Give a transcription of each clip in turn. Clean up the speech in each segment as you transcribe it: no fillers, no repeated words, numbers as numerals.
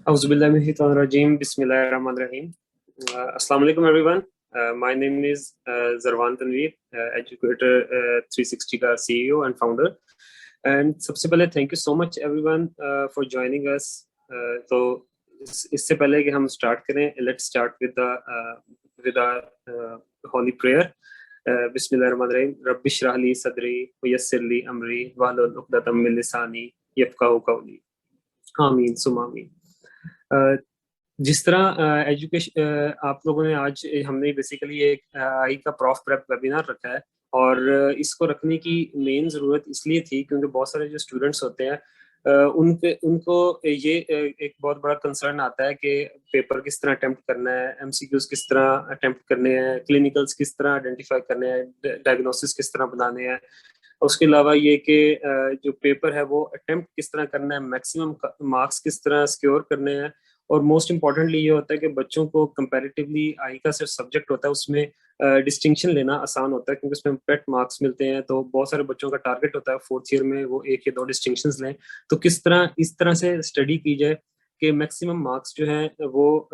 Auzubillahiminash-shaytanir-rajim. Bismillahir-rahmanir-rahim. Assalamu alaikum everyone. My name is Zarwan Tanveer, educator 360 का CEO and founder. And सबसे पहले thank you so much everyone for joining us. तो इससे पहले कि हम start करें, let's start with our holy prayer. Bismillahir-rahmanir-rahim. Rabbi shrah li sadri wa yassir li amri wahlul uqdatam min lisani yafqahu qawli. आमीन सुमा आमीन। जिस तरह एजुकेशन आप लोगों ने आज हमने बेसिकली एक आई का प्रॉफ प्रेप वेबिनार रखा है और इसको रखने की मेन ज़रूरत इसलिए थी क्योंकि बहुत सारे जो स्टूडेंट्स होते हैं उनको ये एक बहुत बड़ा कंसर्न आता है कि पेपर किस तरह अटेम्प्ट करना है, एमसीक्यूज किस तरह अटेम्प्ट करने हैं, क्लिनिकल्स किस तरह आइडेंटिफाई करने हैं, डायग्नोसिस किस तरह बनाने हैं। उसके अलावा ये कि जो पेपर है वो अटेम्प्ट किस तरह करना है, मैक्सिमम मार्क्स किस तरह सिक्योर करने हैं। और मोस्ट इम्पॉर्टेंटली ये होता है कि बच्चों को कंपैरेटिवली आई का सिर्फ सब्जेक्ट होता है उसमें डिस्टिंक्शन लेना आसान होता है क्योंकि उसमें पेट मार्क्स मिलते हैं। तो बहुत सारे बच्चों का टारगेट होता है फोर्थ ईयर में वो 1 या 2 डिस्टिंक्शंस लें। तो किस तरह इस तरह से स्टडी की जाए कि मैक्सिमम मार्क्स जो हैं वो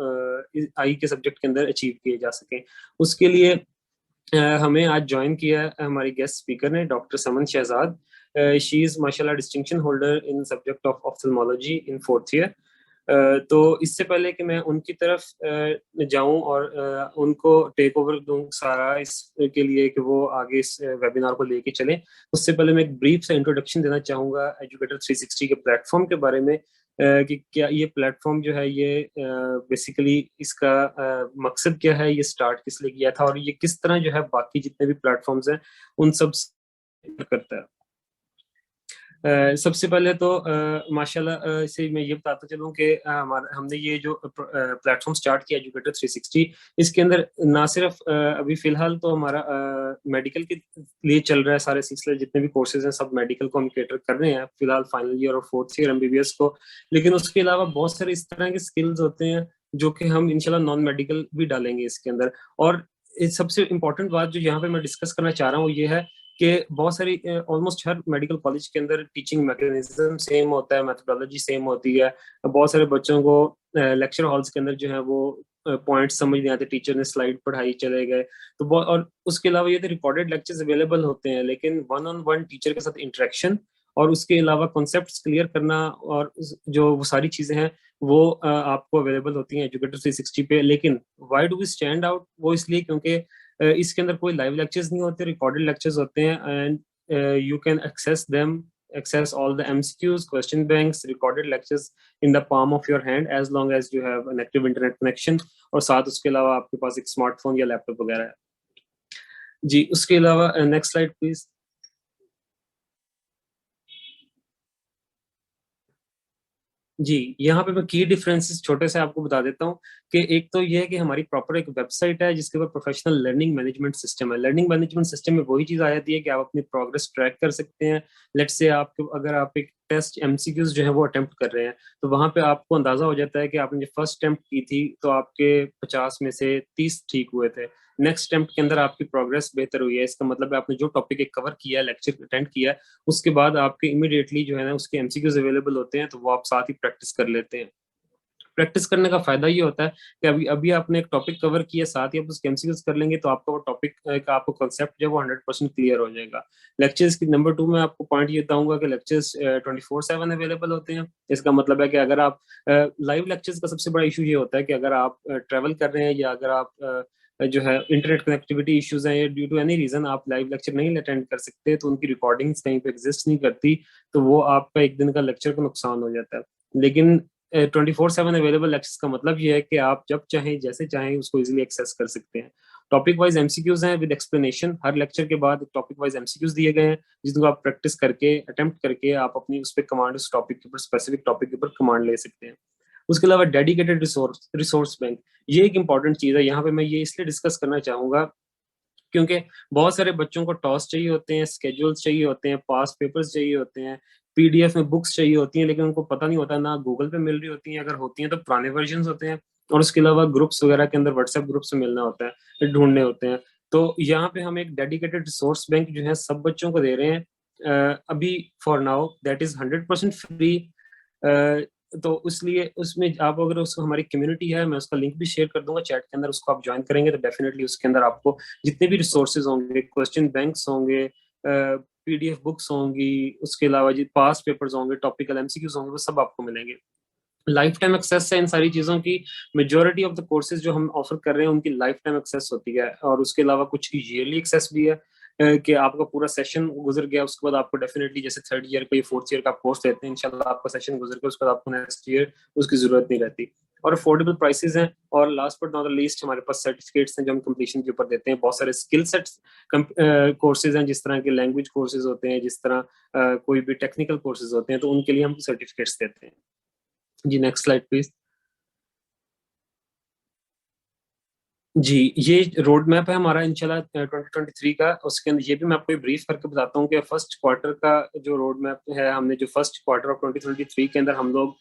आई के सब्जेक्ट के अंदर अचीव किए जा सकें। उसके लिए हमें आज ज्वाइन किया हमारी गेस्ट स्पीकर ने doctor Saman Shahzad. She is माशाल्लाह distinction holder in subject of ophthalmology in 4th year. तो इससे पहले कि मैं उनकी तरफ जाऊं और उनको टेक ओवर दूं सारा इसके लिए कि वो आगे इस वेबिनार को लेके चलें, उससे पहले मैं एक ब्रीफ सा इंट्रोडक्शन देना चाहूँगा एजुकेटर 360 के प्लेटफॉर्म के बारे में कि क्या ये प्लेटफॉर्म जो है ये बेसिकली इसका मकसद क्या है, ये स्टार्ट किस लिए किया था और ये किस तरह जो है बाकी जितने भी प्लेटफॉर्म्स हैं उन सब करता है। सबसे पहले तो माशाल्लाह से मैं ये बताता चलूँ कि हमने ये जो प्लेटफॉर्म स्टार्ट किया एजुकेटर 360, इसके अंदर ना सिर्फ अभी फिलहाल तो हमारा मेडिकल के लिए चल रहा है सारे सिलसिले, जितने भी कोर्सेज हैं सब मेडिकल को हम कैटर कर रहे हैं फिलहाल फाइनल ईयर और 4th ईयर एमबीबीएस को। लेकिन उसके अलावा बहुत सारे इस तरह के स्किल्स होते हैं जो कि हम इंशाल्लाह नॉन मेडिकल भी डालेंगे इसके अंदर। और सबसे इम्पोर्टेंट बात जो यहाँ पे मैं डिस्कस करना चाह रहा हूँ ये है कि बहुत सारी ऑलमोस्ट हर मेडिकल कॉलेज के अंदर टीचिंग मैकेनिज्म सेम होता है, मेथोडोलॉजी सेम होती है। बहुत सारे बच्चों को लेक्चर हॉल्स के अंदर जो है वो पॉइंट समझ नहीं आते, टीचर ने स्लाइड पढ़ाई चले गए तो बहुत। और उसके अलावा ये तो रिकॉर्डेड लेक्चर्स अवेलेबल होते हैं, लेकिन 1-on-1 टीचर के साथ इंटरेक्शन और उसके अलावा कॉन्सेप्ट्स क्लियर करना और जो वो सारी चीजें हैं वो आपको अवेलेबल होती हैं एजुकेटर 360 पे। लेकिन why do we stand out, वो इसलिए क्योंकि इसके अंदर कोई लाइव लेक्चर्स नहीं होते, रिकॉर्डेड लेक्चर्स होते हैं and you can access them, access all the MCQs, question banks, recorded lectures in the palm of your hand as long as you have an active internet connection और साथ उसके अलावा आपके पास एक स्मार्टफोन या laptop वगैरह है। जी उसके अलावा नेक्स्ट स्लाइड प्लीज। जी यहाँ पे मैं की डिफरेंसेस छोटे से आपको बता देता हूँ कि एक तो ये है कि हमारी प्रॉपर एक वेबसाइट है जिसके ऊपर प्रोफेशनल लर्निंग मैनेजमेंट सिस्टम है। लर्निंग मैनेजमेंट सिस्टम में वही चीज आ जाती है कि आप अपनी प्रोग्रेस ट्रैक कर सकते हैं। लेट्स से आपके अगर आप एक टेस्ट एमसीक्यूज जो है वो अटेम्प्ट कर रहे हैं तो वहां पे आपको अंदाजा हो जाता है कि आपने जो फर्स्ट अटेम्प्ट की थी तो आपके 50 में से 30 ठीक हुए थे। नेक्स्ट अटेम्प्ट के अंदर आपकी प्रोग्रेस बेहतर हुई है, इसका मतलब है आपने जो टॉपिक एक कवर किया, लेक्चर अटेंड किया, उसके बाद आपके इमीडिएटली जो है ना उसके एमसीक्यूज अवेलेबल होते हैं तो वो आप साथ ही प्रैक्टिस कर लेते हैं। प्रैक्टिस करने का फायदा ये होता है कि अभी अभी आपने एक टॉपिक कवर किया, साथ ही आप उसके एमसीक्यूज कर लेंगे तो आपका वो टॉपिक का आपको कॉन्सेप्ट जो है वो 100% क्लियर हो जाएगा। लेक्चर्स की नंबर 2 में आपको पॉइंट ये बताऊंगा कि लेक्चर्स 24/7 अवेलेबल होते हैं। इसका मतलब है कि अगर आप लाइव लेक्चर्स का सबसे बड़ा इशू ये होता है कि अगर आप ट्रेवल कर रहे हैं या अगर आप जो है इंटरनेट कनेक्टिविटी इश्यूज हैं या ड्यू टू एनी रीजन आप लाइव लेक्चर नहीं अटेंड कर सकते तो उनकी रिकॉर्डिंग्स कहीं पे एग्जिस्ट नहीं करती, तो वो आपका एक दिन का लेक्चर का नुकसान हो जाता है। लेकिन 24/7 अवेलेबल लेक्चर्स का मतलब ये है कि आप जब चाहें जैसे चाहें उसको इजीली एक्सेस कर सकते हैं। टॉपिक वाइज एमसीक्यूज हैं विद एक्सप्लेनेशन, हर लेक्चर के बाद टॉपिक वाइज एमसीक्यूज दिए गए हैं जिनको आप प्रैक्टिस करके अटेम्प्ट करके आप अपनी उस पर कमांड उस टॉपिक के ऊपर स्पेसिफिक टॉपिक के ऊपर कमांड ले सकते हैं। उसके अलावा डेडिकेटेड रिसोर्स बैंक, ये एक इंपॉर्टेंट चीज है। यहाँ पे मैं ये इसलिए डिस्कस करना चाहूंगा क्योंकि बहुत सारे बच्चों को टॉस चाहिए होते हैं, स्केड्यूल्स चाहिए होते हैं, पास पेपर्स चाहिए होते हैं, पीडीएफ में बुक्स चाहिए होती हैं, लेकिन उनको पता नहीं होता, ना गूगल पे मिल रही होती हैं, अगर होती हैं तो पुराने वर्जन होते हैं और उसके अलावा ग्रुप्स वगैरह के अंदर व्हाट्सएप ग्रुप्स में मिलना होता है, ढूंढने होते हैं। तो यहाँ पे हम एक डेडिकेटेड रिसोर्स बैंक जो है सब बच्चों को दे रहे हैं अभी for now, that is 100% free. तो इसलिए उसमें आप अगर उसको हमारी कम्युनिटी है, मैं उसका लिंक भी शेयर कर दूंगा चैट के अंदर, उसको आप ज्वाइन करेंगे तो डेफिनेटली उसके अंदर आपको जितने भी रिसोर्सेज होंगे, क्वेश्चन बैंक्स होंगे, पीडीएफ बुक्स होंगी, उसके अलावा जो पास्ट पेपर्स होंगे, टॉपिकल एमसीक्यूज होंगे, वो सब आपको मिलेंगे। लाइफ टाइम एक्सेस है इन सारी चीजों की। मेजोरिटी ऑफ द कोर्सेज जो हम ऑफर कर रहे हैं उनकी लाइफ टाइम एक्सेस होती है, और उसके अलावा कुछ ईयरली एक्सेस भी है, कि आपका पूरा सेशन गुजर गया उसके बाद आपको डेफिनेटली, जैसे थर्ड ईयर का या फोर्थ ईयर का कोर्स लेते हैं, इंशाल्लाह आपका सेशन गुजर गया उसके बाद आपको नेक्स्ट ईयर उसकी जरूरत नहीं रहती। और अफोर्डेबल प्राइसेस हैं। और last but not the least, हमारे पास सर्टिफिकेट्स हैं जो हम कंप्लीशन के ऊपर देते हैं। बहुत सारे स्किल सेट्स कोर्सेज हैं, जिस तरह के लैंग्वेज कोर्सेज होते हैं, जिस तरह कोई भी टेक्निकल कोर्सेज होते हैं, तो उनके लिए हम सर्टिफिकेट्स देते हैं। जी नेक्स्ट स्लाइड प्लीज। जी, ये रोड मैप है हमारा इंशाल्लाह 2023 का। उसके अंदर ये भी मैं आपको ब्रीफ करके बताता हूँ कि फर्स्ट क्वार्टर का जो रोड मैप है, हमने जो फर्स्ट क्वार्टर ऑफ 2023 के अंदर हम लोग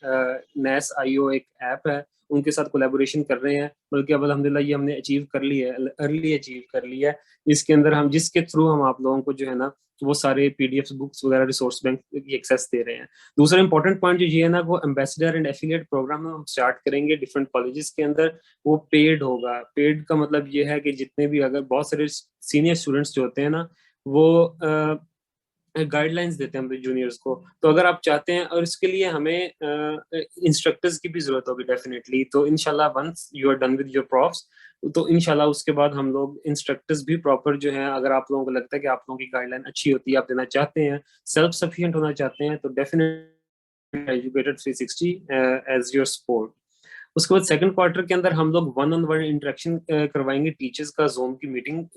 नेस आईओ एक ऐप है उनके साथ कोलैबोरेशन कर रहे हैं, बल्कि अब अल्हम्दुलिल्लाह ये हमने अचीव कर ली है, अर्ली अचीव कर लिया है। इसके अंदर हम जिसके थ्रू हम आप लोगों को जो है ना वो सारे पीडीएफ बुक्स वगैरह रिसोर्स बैंक की एक्सेस दे रहे हैं। दूसरा इंपॉर्टेंट पॉइंट जो ये है ना, वो एम्बेसडर एंड एफिलिएट प्रोग्राम हम स्टार्ट करेंगे डिफरेंट कॉलेजेस के अंदर। वो पेड होगा। पेड का मतलब ये है कि जितने भी, अगर बहुत सारे सीनियर स्टूडेंट्स जो होते हैं ना, वो गाइडलाइंस देते हैं हम जूनियर्स को। तो अगर आप चाहते हैं, और इसके लिए हमें इंस्ट्रक्टर्स की भी जरूरत होगी डेफिनेटली, तो इनशाला once you are done with your profs, तो इनशाला उसके बाद हम लोग इंस्ट्रक्टर्स भी प्रॉपर जो है, अगर आप लोगों को लगता है कि आप लोगों की गाइडलाइन अच्छी होती है, आप देना चाहते हैं, सेल्फ सफिशिएंट होना चाहते हैं, तो definitely educated 360 as your support. उसके बाद सेकंड क्वार्टर के अंदर हम लोग वन ऑन वन इंटरेक्शन करवाएंगे टीचर्स का, जोन की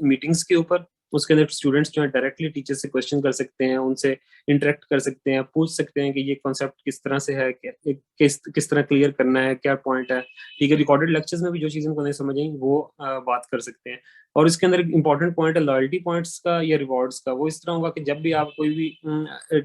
मीटिंग्स के ऊपर। उसके अंदर स्टूडेंट्स जो है डायरेक्टली टीचर से क्वेश्चन कर सकते हैं, उनसे इंटरेक्ट कर सकते हैं, पूछ सकते हैं कि ये कॉन्सेप्ट किस तरह से है, किस तरह क्लियर करना है, क्या पॉइंट है। ठीक है, रिकॉर्डेड लेक्चर्स में भी जो चीज़ उनको नहीं समझ आई वो बात कर सकते हैं। और इसके अंदर इंपॉर्टेंट पॉइंट है लॉयल्टी पॉइंट्स का या रिवॉर्ड्स का। वो इस तरह होगा कि जब भी आप कोई भी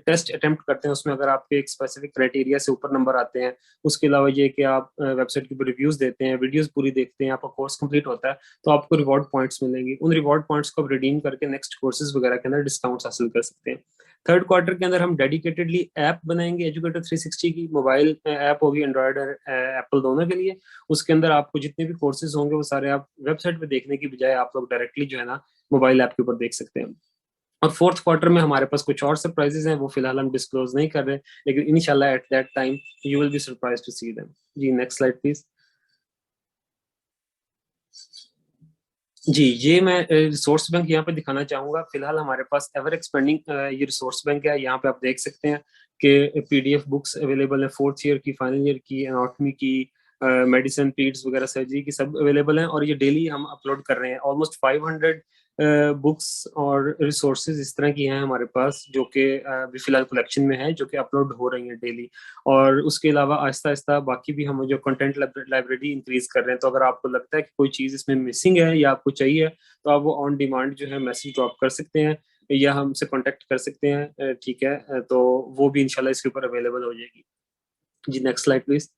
टेस्ट अटेम्प्ट करते हैं, उसमें अगर आपके एक स्पेसिफिक क्राइटेरिया से ऊपर नंबर आते हैं, उसके अलावा ये कि आप वेबसाइट के ऊपर रिव्यूज देते हैं, वीडियोस पूरी देखते हैं, आपका कोर्स कंप्लीट होता है, तो आपको रिवॉर्ड पॉइंट्स मिलेंगे। उन रिवॉर्ड पॉइंट्स को आप रिडीम करके नेक्स्ट कोर्सेज वगैरह के अंदर डिस्काउंट्स हासिल कर सकते हैं। थर्ड क्वार्टर के अंदर हम डेडिकेटेडली ऐप बनाएंगे एजुकेटर 360 की। मोबाइल ऐप होगी, एंड्रॉयड और एप्पल दोनों के लिए। उसके अंदर आपको जितने भी कोर्सेज होंगे वो सारे आप वेबसाइट पे देखने की बजाय आप लोग डायरेक्टली जो है ना मोबाइल ऐप के ऊपर देख सकते हैं। और फोर्थ क्वार्टर में हमारे पास कुछ और सरप्राइजेस हैं, वो फिलहाल हम डिस्क्लोज नहीं कर रहे, लेकिन इंशाल्लाह at that time you will be surprise to see them. जी नेक्स्ट स्लाइड प्लीज। जी, ये मैं रिसोर्स बैंक यहाँ पे दिखाना चाहूंगा। फिलहाल हमारे पास एवर एक्सपेंडिंग ये रिसोर्स बैंक है। यहाँ पे आप देख सकते हैं कि पीडीएफ बुक्स अवेलेबल है, फोर्थ ईयर की, फाइनल ईयर की, एनाटॉमी की, मेडिसिन, पीड्स वगैरह, सर्जरी की, सब अवेलेबल हैं। और ये डेली हम अपलोड कर रहे हैं। ऑलमोस्ट 500 बुक्स और रिसोर्सेज इस तरह की हैं हमारे पास, जो कि अभी फिलहाल कलेक्शन में है, जो कि अपलोड हो रही हैं डेली। और उसके अलावा आहिस्ता आहिस्ता बाकी भी हम जो कंटेंट लाइब्रेरी इंक्रीज कर रहे हैं। तो अगर आपको लगता है कि कोई चीज़ इसमें मिसिंग है या आपको चाहिए, तो आप वो ऑन डिमांड जो है मैसेज ड्रॉप कर सकते हैं या हमसे कांटेक्ट कर सकते हैं। ठीक है, तो वो भी इंशाल्लाह इसके ऊपर अवेलेबल हो जाएगी। जी नेक्स्ट स्लाइड प्लीज।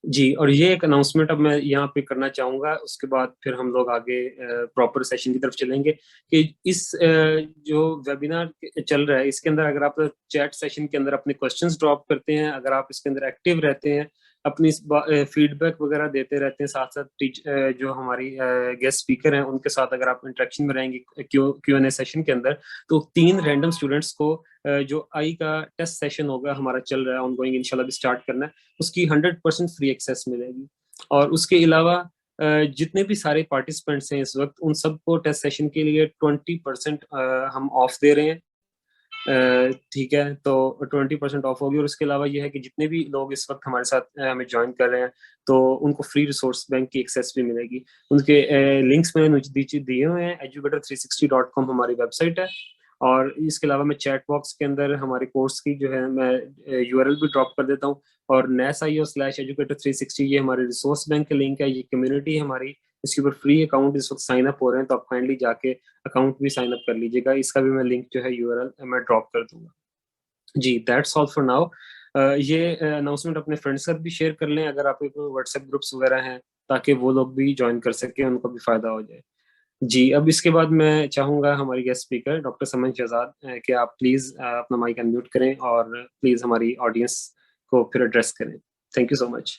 जी, और ये एक अनाउंसमेंट अब मैं यहाँ पे करना चाहूंगा, उसके बाद फिर हम लोग आगे प्रॉपर सेशन की तरफ चलेंगे। कि इस जो वेबिनार चल रहा है, इसके अंदर अगर आप चैट सेशन के अंदर अपने क्वेश्चंस ड्रॉप करते हैं, अगर आप इसके अंदर एक्टिव रहते हैं, अपनी फीडबैक वगैरह देते रहते हैं, साथ साथ जो हमारी गेस्ट स्पीकर हैं उनके साथ अगर आप इंटरेक्शन में रहेंगे क्यू एन ए सेशन के अंदर, तो 3 रैंडम स्टूडेंट्स को जो आई का टेस्ट सेशन होगा हमारा चल रहा है ऑनगोइंग, इंशाल्लाह भी स्टार्ट करना है, उसकी 100% फ्री एक्सेस मिलेगी। और उसके अलावा जितने भी सारे पार्टिसिपेंट्स हैं इस वक्त, उन सबको टेस्ट सेशन के लिए 20% हम ऑफ दे रहे हैं। ठीक है, तो 20% ऑफ होगी। और उसके अलावा ये है कि जितने भी लोग इस वक्त हमारे साथ हमें ज्वाइन कर रहे हैं, तो उनको फ्री रिसोर्स बैंक की एक्सेस भी मिलेगी। उनके लिंक्स मैंने नीचे दिए हुए हैं। educator360.com हमारी वेबसाइट है। और इसके अलावा मैं चैट बॉक्स के अंदर हमारे कोर्स की जो है मैं यूआरएल भी ड्रॉप कर देता हूँ। और nesio/educator360 ये हमारे रिसोर्स बैंक का लिंक है, ये कम्युनिटी है हमारी। इसके ऊपर फ्री अकाउंट इस वक्त साइन अप हो रहे हैं, तो आप काइंडली जाके अकाउंट भी साइन अप कर लीजिएगा। इसका भी मैं लिंक जो है यूआरएल मैं ड्रॉप कर दूंगा। जी दैट्स ऑल फॉर नाउ। ये अनाउंसमेंट अपने फ्रेंड्स के साथ भी शेयर कर लें, अगर आपके कोई व्हाट्सएप ग्रुप्स वगैरह हैं, ताकि वो लोग भी ज्वाइन कर सकें, उनको भी फायदा हो जाए। जी, अब इसके बाद मैं चाहूंगा हमारी guest speaker doctor Saman Shahzad कि आप प्लीज अपना माइक अनम्यूट करें और प्लीज हमारी ऑडियंस को फिर एड्रेस करें। Thank you so much.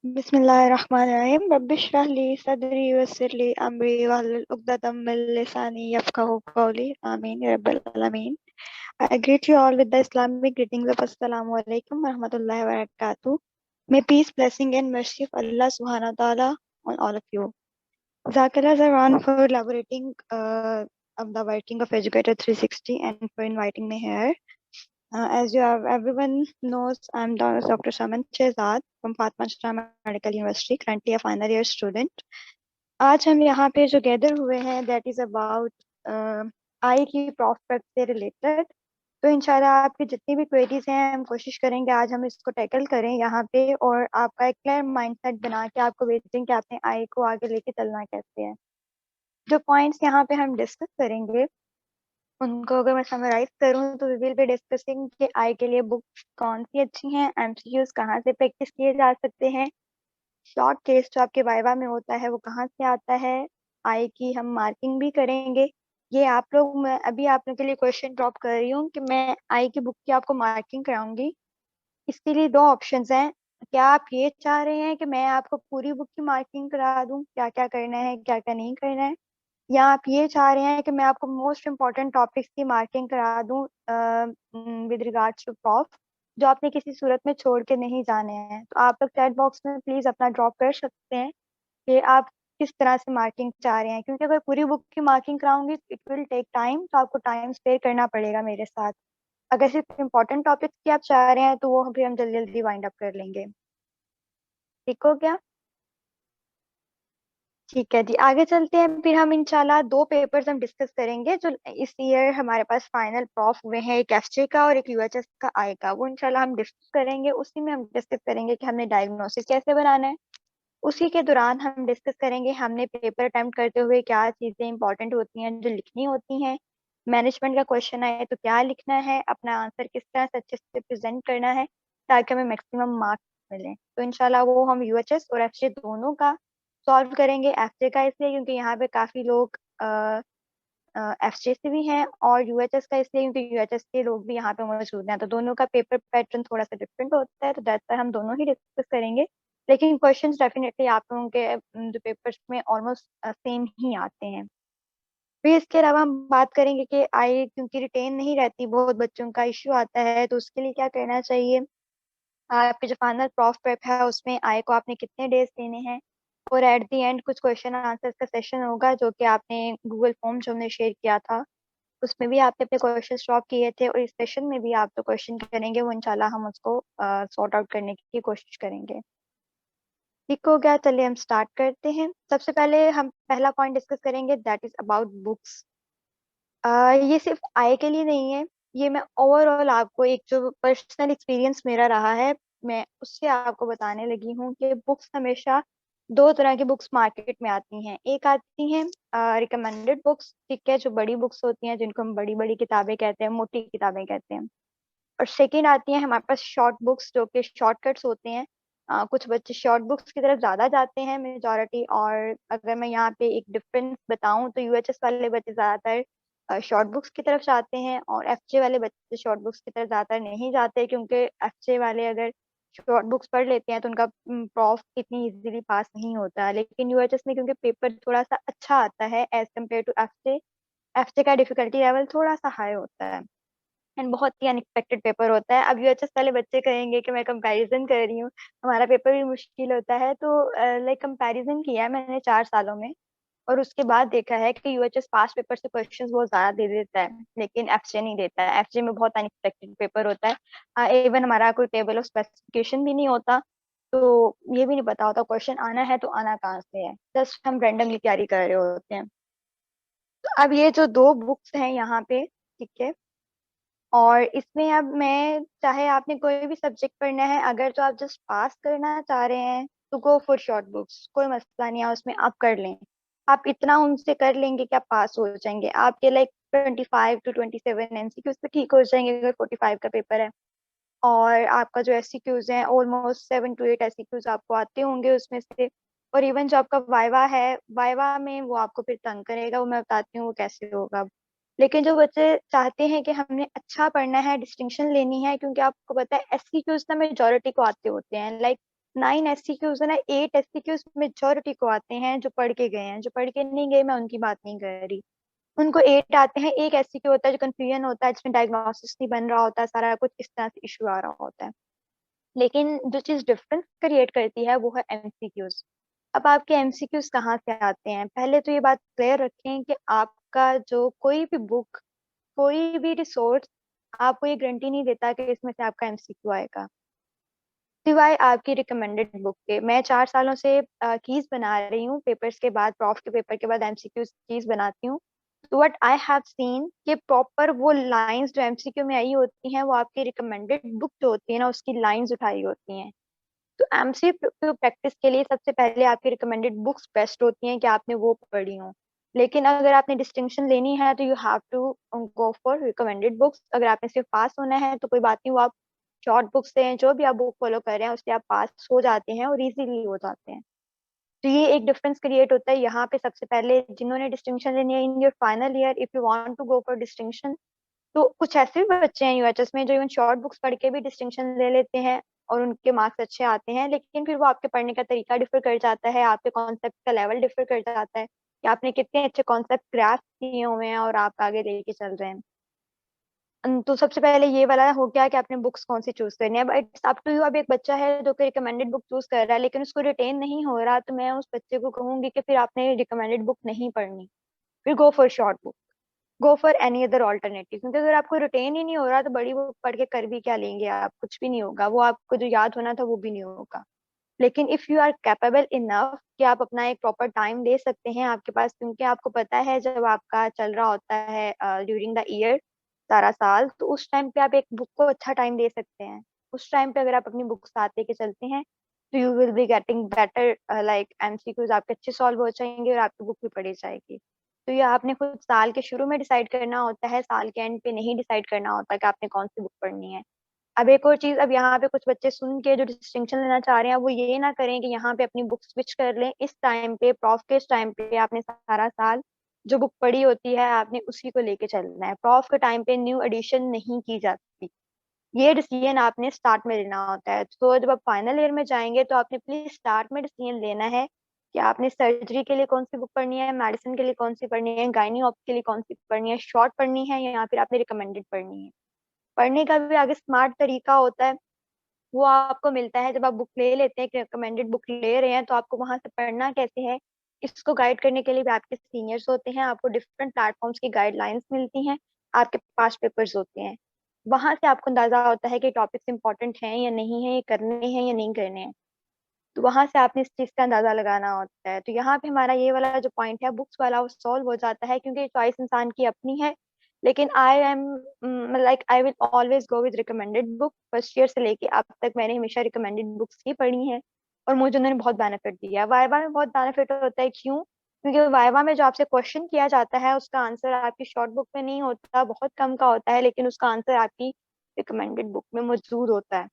बिस्मिल्लाहिर्रहमानिर्रहीम। रब्बिश्रह ली सदरी वयस्सिर ली अमरी वहलुल उक़दतम मिन लिसानी यफ़क़हू क़ौली। आमीन या रब्बल आलमीन। I greet you all with the Islamic greetings of Assalamu alaikum wa rahmatullahi wa barakatuh. May peace, blessing and mercy of Allah subhanahu wa ta'ala on all of you. Zakala Zarwan for elaborating of the working of Educator 360 and for inviting me here. As you have, everyone knows, I'm Dr. Saman Shehzad from Fatma Shah Medical University, currently a final year student. आज हम यहाँ पे जो gather हुए हैं that is about आई की prospect से related. तो इंशाल्लाह आपकी जितनी भी क्वेरीज हैं हम कोशिश करेंगे आज हम इसको टैकल करें यहाँ पे, और आपका एक क्लियर माइंडसेट बना के आपको भेजेंगे कि आपने आई को आगे लेके चलना कैसे है। जो पॉइंट्स यहाँ पे हम डिस्कस करेंगे उनको अगर मैं समराइज करूँ तो वी विल बी डिस्कसिंग कि आई के लिए बुक्स कौन सी अच्छी हैं, एमसीक्यूज कहाँ से प्रैक्टिस किए जा सकते हैं, शॉर्ट केस जो आपके वाइवा में होता है वो कहाँ से आता है, आई की हम मार्किंग भी करेंगे। ये आप लोग, मैं अभी आप लोगों के लिए क्वेश्चन ड्रॉप कर रही हूँ कि मैं आई की बुक की आपको मार्किंग कराऊंगी। इसके लिए दो ऑप्शंस हैं। क्या आप ये चाह रहे हैं कि मैं आपको पूरी बुक की मार्किंग करा दूं, क्या क्या करना है क्या क्या नहीं करना है, या आप ये चाह रहे हैं कि मैं आपको मोस्ट इम्पॉर्टेंट टॉपिक्स की मार्किंग करा दूं विद रिगार्ड्स टू प्रॉफ, जो आपने किसी सूरत में छोड़ के नहीं जाने हैं। तो आप लोग चैट बॉक्स में प्लीज अपना ड्रॉप कर सकते हैं कि आप किस तरह से मार्किंग चाह रहे हैं, क्योंकि अगर पूरी बुक की मार्किंग कराऊंगी इट विल टेक टाइम, तो आपको टाइम स्पेयर करना पड़ेगा मेरे साथ। अगर सिर्फ इम्पोर्टेंट टॉपिक्स की आप चाह रहे हैं तो वो फिर हम जल्दी जल्दी वाइंड अप कर लेंगे। ठीक हो गया? ठीक है जी, आगे चलते हैं। फिर हम इंशाल्लाह दो पेपर्स हम डिस्कस करेंगे जो इस ईयर हमारे पास फाइनल प्रॉफ हुए हैं, एक एफजे का और एक यूएचएस का आई का। वो इंशाल्लाह हम डिस्कस करेंगे। उसी में हम डिस्कस करेंगे कि हमने डायग्नोसिस कैसे बनाना है। उसी के दौरान हम डिस्कस करेंगे हमने पेपर अटेम्प्ट करते हुए क्या चीज़ें इंपॉर्टेंट होती हैं जो लिखनी होती हैं। मैनेजमेंट का क्वेश्चन आए तो क्या लिखना है, अपना आंसर किस तरह से अच्छे से प्रेजेंट करना है ताकि हमें मैक्सिमम मार्क्स मिलें। तो इंशाल्लाह वो हम यूएचएस और एफजे दोनों का सॉल्व करेंगे। एफजे का इसलिए क्योंकि यहाँ पे काफ़ी लोग एफजे से भी हैं, और यूएचएस का इसलिए क्योंकि यूएचएस के लोग भी यहाँ पे मौजूद हैं। तो दोनों का पेपर पैटर्न थोड़ा सा डिफरेंट होता है, तो दैट्स व्हाई हम दोनों ही डिस्कस करेंगे। लेकिन क्वेश्चंस डेफिनेटली आप लोगों के जो पेपर्स में ऑलमोस्ट सेम ही आते हैं। फिर इसके अलावा हम बात करेंगे कि आई क्योंकि रिटेन नहीं रहती, बहुत बच्चों का इश्यू आता है, तो उसके लिए क्या करना चाहिए। आपके जो फाइनल प्रॉफ प्रेप है उसमें आई को आपने कितने डेज देने हैं, और एट द एंड कुछ क्वेश्चन आंसर्स का सेशन होगा जो कि आपने गूगल फॉर्म जो हमने शेयर किया था उसमें भी आपने अपने क्वेश्चन ड्रॉप किए थे, और इस सेशन में भी आप जो क्वेश्चन करेंगे वो इंशाल्लाह हम उसको सॉर्ट आउट करने की कोशिश करेंगे। ठीक हो गया, चलिए हम स्टार्ट करते हैं। सबसे पहले हम पहला पॉइंट डिस्कस करेंगे दैट इज अबाउट बुक्स। ये सिर्फ आय के लिए नहीं है, ये मैं ओवरऑल आपको एक जो पर्सनल एक्सपीरियंस मेरा रहा है मैं उससे आपको बताने लगी हूँ कि बुक्स हमेशा दो तरह की बुक्स मार्केट में आती हैं। एक आती हैं रिकमेंडेड बुक्स, ठीक है, जो बड़ी बुक्स होती हैं जिनको हम बड़ी बड़ी किताबें कहते हैं, मोटी किताबें कहते हैं। और सेकेंड आती है हमारे पास शॉर्ट बुक्स जो कि शॉर्टकट्स होते हैं। कुछ बच्चे शॉर्ट बुक्स की तरफ ज़्यादा जाते हैं मेजॉरिटी, और अगर मैं यहाँ पे एक डिफरेंस बताऊँ तो यूएचएस वाले बच्चे ज़्यादातर शॉर्ट बुक्स की तरफ जाते हैं, और एफजे वाले बच्चे शॉर्ट बुक्स की तरफ ज़्यादातर नहीं जाते, क्योंकि एफजे वाले अगर शॉर्ट बुक्स पढ़ लेते हैं तो उनका प्रॉफ इतनी इजीली पास नहीं होता है। लेकिन यूएचएस में क्योंकि पेपर थोड़ा सा अच्छा आता है as compare to FJ, FJ का डिफिकल्टी लेवल थोड़ा सा हाई होता है एंड बहुत ही अनएक्सपेक्टेड पेपर होता है। अब यूएचएस वाले बच्चे कहेंगे कि मैं कंपैरिजन कर रही हूँ, हमारा पेपर भी मुश्किल होता है, तो लाइक कंपैरिजन किया है मैंने 4 सालों में, और उसके बाद देखा है कि यूएचएस पास पेपर से क्वेश्चंस बहुत ज्यादा दे देता है लेकिन एफजे नहीं देता है। एफजे में बहुत अनएक्सपेक्टेड पेपर होता है, इवन हमारा कोई टेबल ऑफ स्पेसिफिकेशन भी नहीं होता, तो ये भी नहीं पता होता क्वेश्चन आना है तो आना कहाँ से है, जस्ट हम रैंडमली तैयारी कर रहे होते हैं। तो अब ये जो दो बुक्स हैं यहाँ पे, ठीक है, और इसमें अब मैं चाहे आपने कोई भी सब्जेक्ट पढ़ना है, अगर तो आप जस्ट पास करना चाह रहे हैं तो गो फॉर शॉर्ट बुक्स, कोई मसला नहीं है उसमें, आप कर लें। आप इतना उनसे कर लेंगे कि आप पास हो जाएंगे, आपके लाइक 25 to 27 एमसीक्यूज पे ठीक हो जाएंगे अगर 45 का पेपर है। और आपका जो एससीक्यूज है ऑलमोस्ट 7 to 8 एससीक्यूज आपको आते होंगे उसमें से। और इवन जो आपका वाइवा है, वाइवा में वो आपको फिर तंग करेगा, वो मैं बताती हूँ वो कैसे होगा। लेकिन जो बच्चे चाहते हैं कि हमने अच्छा पढ़ना है, डिस्टिंक्शन लेनी है, क्योंकि आपको पता है एससीक्यूज ना मेजोरिटी को आते होते हैं, लाइक 9 एससीक्यूज है ना, 8 एससीक्यूज मेजोरिटी को आते हैं जो पढ़ के गए हैं। जो पढ़ के नहीं गए मैं उनकी बात नहीं कर रही, उनको 8 आते हैं। एक एससीक्यू होता है जो कंफ्यूजन होता है, जिसमें डायग्नोसिस नहीं बन रहा होता, सारा कुछ इस तरह से इशू आ रहा होता है। लेकिन जो चीज डिफरेंस क्रिएट करती है वो है एमसीक्यूज। अब आपके एमसीक्यूज कहाँ से आते हैं? पहले तो ये बात क्लियर रखें कि आपका जो कोई भी बुक, कोई भी रिसोर्स आपको ये गारंटी नहीं देता कि इसमें से आपका एमसीक्यू आएगा, सिवाय आपकी रिकमेंडेड बुक के। मैं 4 सालों से कीज बना रही हूँ, पेपर्स के बाद, प्रॉफ के पेपर के बाद एमसीक्यू कीज बनाती हूँ। तो व्हाट आई हैव सीन कि प्रॉपर वो लाइंस जो एमसीक्यू में आई होती हैं वो आपकी रिकमेंडेड बुक जो होती है ना उसकी लाइंस उठाई होती हैं। तो एमसीक्यू प्रैक्टिस के लिए सबसे पहले आपकी रिकमेंडेड बुक्स बेस्ट होती हैं कि आपने वो पढ़ी हो। लेकिन अगर आपने डिस्टिंक्शन लेनी है तो you have to go for recommended books. अगर आपने सिर्फ पास होना है तो कोई बात नहीं, वो आप शॉर्ट बुक्स से जो भी आप बुक फॉलो कर रहे हैं उससे आप पास हो जाते हैं और इजीली हो जाते हैं। तो ये एक डिफरेंस क्रिएट होता है यहाँ पे। सबसे पहले जिन्होंने डिस्टिंक्शन लेनी है in your final year, if you want to go for distinction, तो कुछ ऐसे भी बच्चे हैं यूएचएस में जो इवन शॉर्ट बुक्स पढ़ के भी डिस्टिंक्शन ले लेते हैं और उनके मार्क्स अच्छे आते हैं। लेकिन फिर वो आपके पढ़ने का तरीका डिफर कर जाता है, आपके कॉन्सेप्ट का लेवल डिफर कर जाता है कि आपने कितने अच्छे कॉन्सेप्ट ग्रास्प किए हुए हैं और आप आगे लेके चल रहे हैं। तो सबसे पहले ये वाला हो गया कि आपने बुक्स कौन सी चूज करनी है। अब इट्स अप टू यू। अब एक बच्चा है जो कि रिकमेंडेड बुक चूज कर रहा है लेकिन उसको रिटेन नहीं हो रहा, तो मैं उस बच्चे को कहूंगी कि फिर आपने रिकमेंडेड बुक नहीं पढ़नी, फिर go for short book, go for any other alternative. क्योंकि अगर आपको रिटेन ही नहीं हो रहा तो बड़ी बुक पढ़ के कर भी क्या लेंगे आप? कुछ भी नहीं होगा, वो आपको जो याद होना था वो भी नहीं होगा। लेकिन if you are capable enough कि आप अपना एक प्रॉपर टाइम दे सकते हैं आपके पास, क्योंकि आपको पता है जब आपका चल रहा होता है ड्यूरिंग द ईयर सारा साल, तो उस टाइम पे आप एक बुक को अच्छा टाइम दे सकते हैं। उस टाइम पे अगर आप अपनी बुक साथ लेके चलते हैं तो you will be getting better, like MCQs आपके अच्छे सॉल्व हो जाएंगे और आपकी बुक भी पढ़ी जाएगी। तो ये आपने खुद साल के शुरू में डिसाइड करना होता है, साल के एंड पे नहीं डिसाइड करना होता कि आपने कौन सी बुक पढ़नी है। अब एक और चीज, अब यहाँ पे कुछ बच्चे सुन के जो डिस्टिंक्शन लेना चाह रहे हैं वो ये ना करें कि यहाँ पे अपनी बुक स्विच कर लें। इस टाइम पे, प्रॉफ के इस टाइम पे आपने सारा साल जो बुक पढ़ी होती है आपने उसी को लेके चलना है। प्रॉफ के टाइम पे न्यू एडिशन नहीं की जाती। ये डिसीजन आपने स्टार्ट में लेना होता है। तो जब आप फाइनल ईयर में जाएंगे तो आपने प्लीज स्टार्ट में डिसीजन लेना है कि आपने सर्जरी के लिए कौन सी बुक पढ़नी है, मेडिसिन के लिए कौन सी पढ़नी है, गायनी ऑप के लिए कौन सी पढ़नी है, शॉर्ट पढ़नी है या फिर आपने रिकमेंडेड पढ़नी है। पढ़ने का भी आगे स्मार्ट तरीका होता है, वो आपको मिलता है जब आप बुक ले लेते हैं, रिकमेंडेड बुक ले रहे हैं तो आपको वहां से पढ़ना कैसे है इसको गाइड करने के लिए भी आपके सीनियर्स होते हैं। आपको डिफरेंट प्लेटफॉर्म्स की गाइडलाइंस मिलती हैं, आपके पास पेपर्स होते हैं। वहां से आपको अंदाजा होता है कि टॉपिक्स इंपॉर्टेंट हैं या नहीं है, ये करने हैं या नहीं करने हैं। तो वहां से आपने इस चीज का अंदाजा लगाना होता है। तो यहाँ पे हमारा ये वाला जो पॉइंट है बुक्स वाला वो सॉल्व हो जाता है, क्योंकि चॉइस इंसान की अपनी है। लेकिन I am like I will always go with recommended book. First year से लेके अब तक मैंने हमेशा रिकमेंडेड बुक्स ही पढ़ी हैं और मुझे उन्होंने बहुत बेनिफिट दिया है। वाइवा में बहुत बेनिफिट होता है, क्यों? क्योंकि वाइवा में जो आपसे क्वेश्चन किया जाता है उसका आंसर आपकी शॉर्ट बुक में नहीं होता, बहुत कम का होता है, लेकिन उसका आंसर आपकी रिकमेंडेड बुक में मौजूद होता है।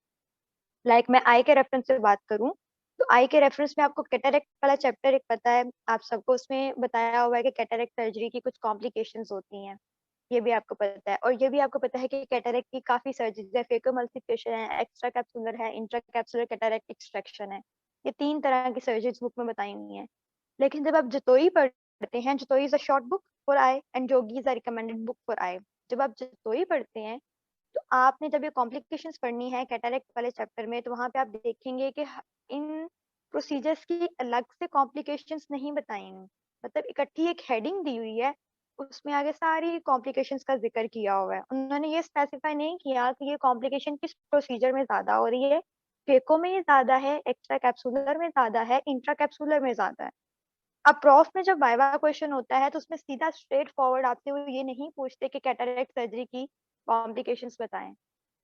लाइक मैं आई के रेफरेंस से बात करूं तो आई के रेफरेंस में आपको कैटरेक्ट वाला चैप्टर एक पता है आप सबको, उसमें बताया हुआ है कि कैटरेक्ट सर्जरी की कुछ कॉम्प्लिकेशंस होती हैं। ये भी आपको पता है। और ये भी आपको पता है कि कैटरेक्ट की काफी सर्जरीज है, फेकोमल्सिफिकेशन है, एक्स्ट्रा कैप्सुलर है, इंट्रा कैप्सुलर कैटरेक्ट एक्सट्रैक्शन है। ये 3 तरह की सर्जरीज बुक में बताई हुई हैं। लेकिन जब आप जतोई पढ़ते हैं, Jatoi is a short book for I and Jogi is a recommended book for I. जब आप जतोई पढ़ते हैं तो आपने जब ये कॉम्प्लिकेशंस पढ़नी है कैटरेक्ट वाले चैप्टर में, तो वहां पे आप देखेंगे कि इन प्रोसीजर्स की अलग से कॉम्प्लिकेशंस नहीं बताई हुई, मतलब इकट्ठी एक हेडिंग दी हुई है, उसमें आगे सारी कॉम्प्लिकेशंस का जिक्र किया हुआ है। उन्होंने ये स्पेसिफाई नहीं किया कि ये कॉम्प्लिकेशन किस प्रोसीजर में ज्यादा हो रही है, फेको में ये ज्यादा है, एक्स्ट्रा कैप्सुलर में ज्यादा है, इंट्रा कैप्सुलर में ज्यादा है। अब प्रॉफ में जब वाइवा क्वेश्चन होता है तो उसमें सीधा स्ट्रेट फॉरवर्ड आपसे वो ये नहीं पूछते कि कैटरेक्ट सर्जरी की कॉम्प्लिकेशंस बताएं।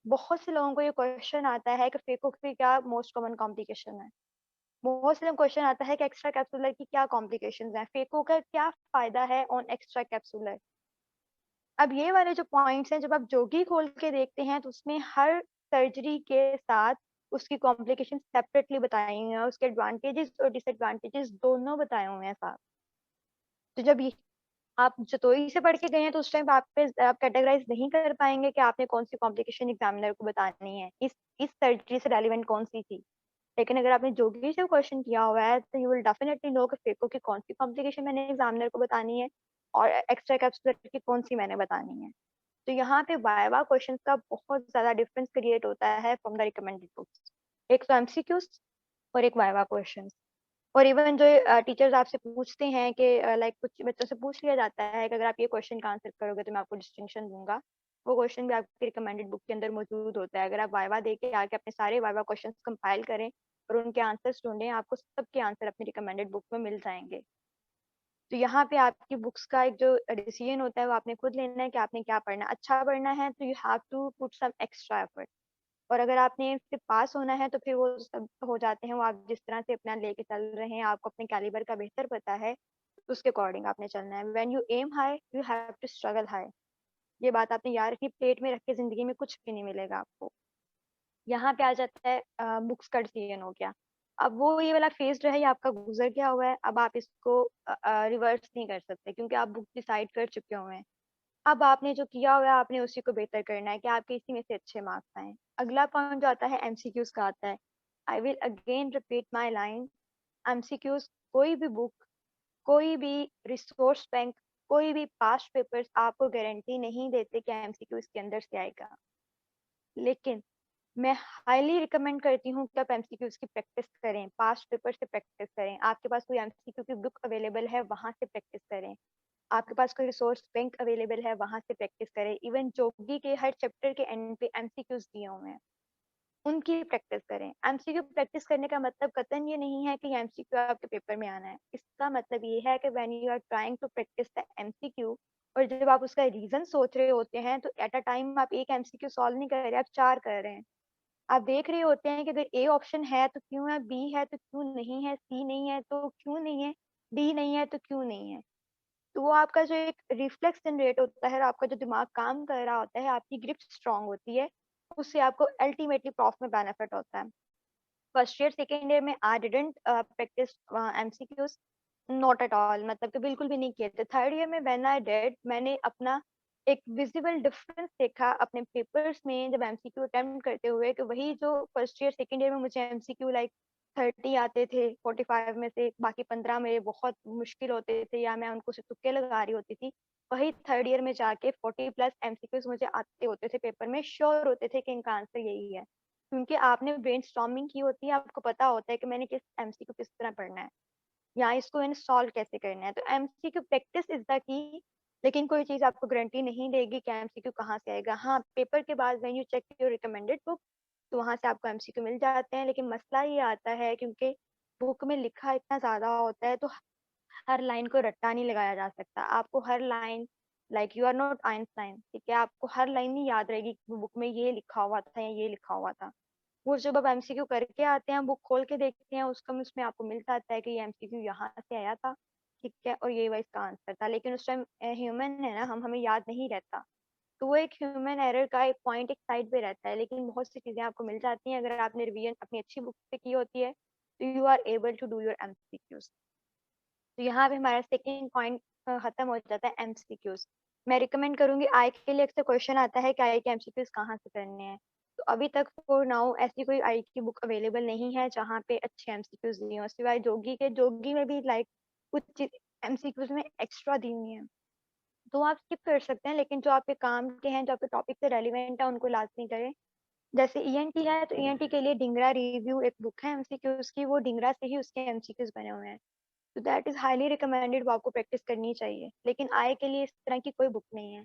बहुत से लोगों को ये क्वेश्चन आता है कि फेको की क्या मोस्ट कॉमन कॉम्प्लिकेशन है। बहुत से लोग क्वेश्चन आता है कि एक्स्ट्रा कैप्सुलर की क्या कॉम्प्लिकेशंस हैं, फेको का क्या फायदा है ऑन एक्स्ट्रा कैप्सुलर। अब ये वाले जो पॉइंट्स हैं जब आप जोगी खोल के देखते हैं तो उसमें हर सर्जरी के साथ उसकी कॉम्प्लिकेशन सेपरेटली बताई हुई है, उसके एडवांटेजेस और डिसएडवांटेजेस दोनों बताए हुए हैं साथ। तो जब आप जतोई से पढ़ के गए हैं तो उस टाइम आप कैटेगराइज नहीं कर पाएंगे कि आपने कौन सी कॉम्प्लिकेशन एग्जामिनर को बतानी है, इस सर्जरी से रेलिवेंट कौन सी थी। लेकिन अगर आपने जोगी से क्वेश्चन किया हुआ है तो यू विल डेफिनेटली नो कि फेको की कौन सी कॉम्प्लिकेशन मैंने एग्जामिनर को बतानी है और एक्स्ट्रा कैप्सुलर की कौन सी मैंने बतानी है। तो यहाँ पे वाइवा क्वेश्चंस का बहुत ज्यादा डिफरेंस क्रिएट होता है फ्रॉम द रिकमेंडेड बुक्स। एक तो एमसीक्यूज और एक वाइवा क्वेश्चंस। और इवन जो टीचर्स आपसे पूछते हैं कि लाइक कुछ बच्चों से पूछ लिया जाता है कि अगर आप ये क्वेश्चन का आंसर करोगे तो मैं आपको डिस्टिंक्शन दूंगा, वो क्वेश्चन भी आपकी रिकमेंडेड बुक के अंदर मौजूद होता है। अगर आप वाइवा दे के आके अपने सारे वाइवा क्वेश्चंस कंपाइल करें और उनके आंसर्स ढूंढें, आपको सबके आंसर अपनी रिकमेंडेड बुक में मिल जाएंगे। तो यहाँ पे आपकी बुक्स का एक जो डिसीजन होता है वो आपने खुद लेना है कि आपने क्या पढ़ना है। अच्छा पढ़ना है तो you have to put some extra effort, और अगर आपने सिर्फ पास होना है तो फिर वो सब हो जाते हैं, वो आप जिस तरह से अपना लेके चल रहे हैं, आपको अपने कैलिबर का बेहतर पता है, तो उसके अकॉर्डिंग आपने चलना है। When you aim high you have to struggle high. ये बात आपने याद रखनी, प्लेट में रख के जिंदगी में कुछ भी नहीं मिलेगा आपको। यहाँ पे आ जाता है बुक्स का डिसीजन हो गया। अब वो ये वाला फेज जो है ये आपका गुजर गया हुआ है, अब आप इसको रिवर्स नहीं कर सकते क्योंकि आप बुक डिसाइड कर चुके हुए हैं। अब आपने जो किया हुआ है आपने उसी को बेहतर करना है कि आपके इसी में से अच्छे मार्क्स आए। अगला पॉइंट जो आता है एमसीक्यूज का आता है। I will again repeat my line, MCQs कोई भी बुक, कोई भी रिसोर्स बैंक, कोई भी पास्ट पेपर्स आपको गारंटी नहीं देते कि एमसीक्यू इसके अंदर से आएगा। लेकिन मैं हाईली रिकमेंड करती हूँ कि आप एमसीक्यूज की प्रैक्टिस करें, पास्ट पेपर से प्रैक्टिस करें। आपके पास कोई एमसीक्यू की बुक अवेलेबल है वहां से प्रैक्टिस करें, आपके पास कोई रिसोर्स बैंक अवेलेबल है वहां से प्रैक्टिस करें। इवन जोगी के हर चैप्टर के एंड पे एमसीक्यूज दिए हुए हैं, उनकी प्रैक्टिस करें। एमसीक्यू प्रैक्टिस करने का मतलब कतन ये नहीं है कि एमसीक्यू आपके पेपर में आना है। इसका मतलब ये है कि when you are trying to practice the MCQ, और जब आप उसका रीजन सोच रहे होते हैं तो एट अ टाइम आप एक एमसीक्यू सॉल्व नहीं कर रहे, आप चार कर रहे हैं। आप देख रहे होते हैं कि अगर ए ऑप्शन है तो क्यों है, बी है तो क्यों नहीं है, सी नहीं है तो क्यों नहीं है, डी नहीं है तो क्यों नहीं है। तो वो आपका जो एक रिफ्लेक्स जनरेट होता है और आपका जो दिमाग काम कर रहा होता है, आपकी ग्रिप स्ट्रांग होती है, उससे आपको अल्टीमेटली प्रॉफ में बेनिफिट होता है। फर्स्ट ईयर सेकेंड ईयर में I didn't practice MCQs, not at all, मतलब कि बिल्कुल भी नहीं किए थे। थर्ड ईयर में व्हेन आई डिड, मैंने अपना एक विजिबल डिफरेंस देखा अपने पेपर्स में जब एमसीक्यू अटेम्प्ट करते हुए, कि वही जो फर्स्ट ईयर सेकेंड ईयर में मुझे एमसीक्यू लाइक 30 आते थे 45 में से, बाकी 15 मेरे बहुत मुश्किल होते थे या मैं उनको से तुक्के लगा रही होती थी, वही थर्ड ईयर में जाके 40+ एमसीक्यूज मुझे आते होते थे पेपर में, श्योर होते थे कि इनका आंसर यही है। क्योंकि आपने ब्रेनस्टॉर्मिंग की होती है, आपको पता होता है कि मैंने किस एमसीक्यू किस तरह पढ़ना है या इसको इंस्टॉल कैसे करना है। तो MCQ practice is the key. लेकिन कोई चीज आपको गारंटी नहीं देगी कि एमसीक्यू कहाँ से आएगा। हाँ, पेपर के बाद when you check your recommended book तो वहां से आपको एमसीक्यू मिल जाते हैं, लेकिन मसला ये आता है क्योंकि बुक में लिखा इतना ज्यादा होता है तो हर लाइन को रट्टा नहीं लगाया जा सकता। आपको हर line, like you are not Einstein, ठीक है, आपको हर लाइन नहीं याद रहेगी कि बुक में ये लिखा हुआ था या ये लिखा हुआ था। वो जब आप एमसीक्यू करके आते हैं, बुक खोल के देखते हैं, उसका उसमें आपको मिल जाता है कि ये एमसीक्यू यहाँ से आया था, ठीक है, और ये वही इसका आंसर था। लेकिन उस टाइम ह्यूमन है ना, हमें याद नहीं रहता। तो वो एक ह्यूमन एरर का एक पॉइंट एक साइड पे रहता है, लेकिन बहुत सी चीजें आपको मिल जाती हैं अगर आपने रिवीजन अपनी अच्छी बुक से की होती है, तो you are able to do your MCQs. तो यहाँ पे हमारा सेकेंड पॉइंट खत्म हो जाता है एमसीक्यूज। मैं रिकमेंड करूंगी, आई के लिए अक्सर क्वेश्चन आता है कि आई के एमसीक्यूज कहाँ से करने हैं। तो अभी तक फॉर नाउ ऐसी कोई आई की बुक अवेलेबल नहीं है जहाँ पे अच्छे एमसीक्यूज दिए हो, सिवाय जोगी के। जोगी में भी लाइक कुछ एमसीक्यूज में एक्स्ट्रा दी हुई है, तो आप स्किप कर सकते हैं, लेकिन जो आपके काम के हैं, जो आपके टॉपिक से रेलिवेंट है, उनको लाजमी करें। जैसे ईएनटी है तो ईएनटी के लिए ढिंगरा रिव्यू एक बुक है एमसीक्यूज की, वो ढिंगरा से ही उसके एमसीक्यूज बने हुए हैं। तो दैट इज हाईली रिकमेंडेड, वो आपको प्रैक्टिस करनी चाहिए। लेकिन आई के लिए इस तरह की कोई बुक नहीं है।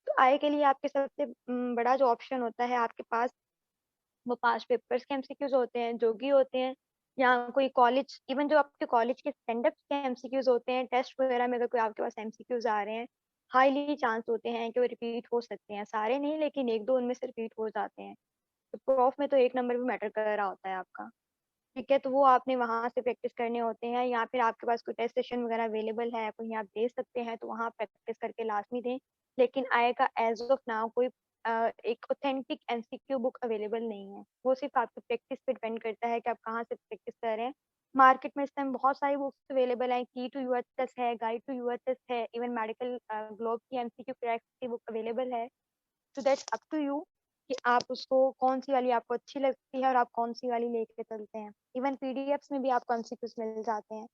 तो आई के लिए आपके सबसे बड़ा जो ऑप्शन होता है आपके पास, वो पास पेपर्स के एमसीक्यूज होते हैं, जोगी होते हैं, या कोई कॉलेज, इवन जो आपके कॉलेज के स्टैंड अप के एमसीक्यूज होते हैं, टेस्ट वगैरह में अगर कोई आपके पास एमसीक्यूज आ रहे हैं, हाईली चांस होते हैं कि वो रिपीट हो सकते हैं। सारे नहीं, लेकिन एक दो उनमें से रिपीट हो जाते हैं। तो प्रॉफ में तो एक नंबर भी मैटर कर रहा होता है आपका, ठीक है। तो वो आपने वहां से प्रैक्टिस करने होते हैं, या फिर आपके पास कोई टेस्ट सेशन वगैरह अवेलेबल है कहीं आप दे सकते हैं तो वहाँ प्रैक्टिस करके लाजमी दें। लेकिन आय का एज ऑफ नाउ कोई एक ऑथेंटिक एमसीक्यू बुक अवेलेबल नहीं है। वो सिर्फ आपकी प्रैक्टिस पे डिपेंड करता है कि आप कहाँ से प्रैक्टिस कर रहे हैं। मार्केट में इस टाइम बहुत सारी बुक्स अवेलेबल हैं, की टू यूएचएस है, गाइड टू यूएचएस है, इवन मेडिकल ग्लोब की एमसीक्यू क्रैक्स की बुक अवेलेबल है। So that's up to you कि आप उसको कौन सी वाली आपको अच्छी लगती है और आप कौन सी वाली लेके चलते हैं। इवन पीडीएफ्स में भी आपको एमसीक्यूज मिल जाते हैं।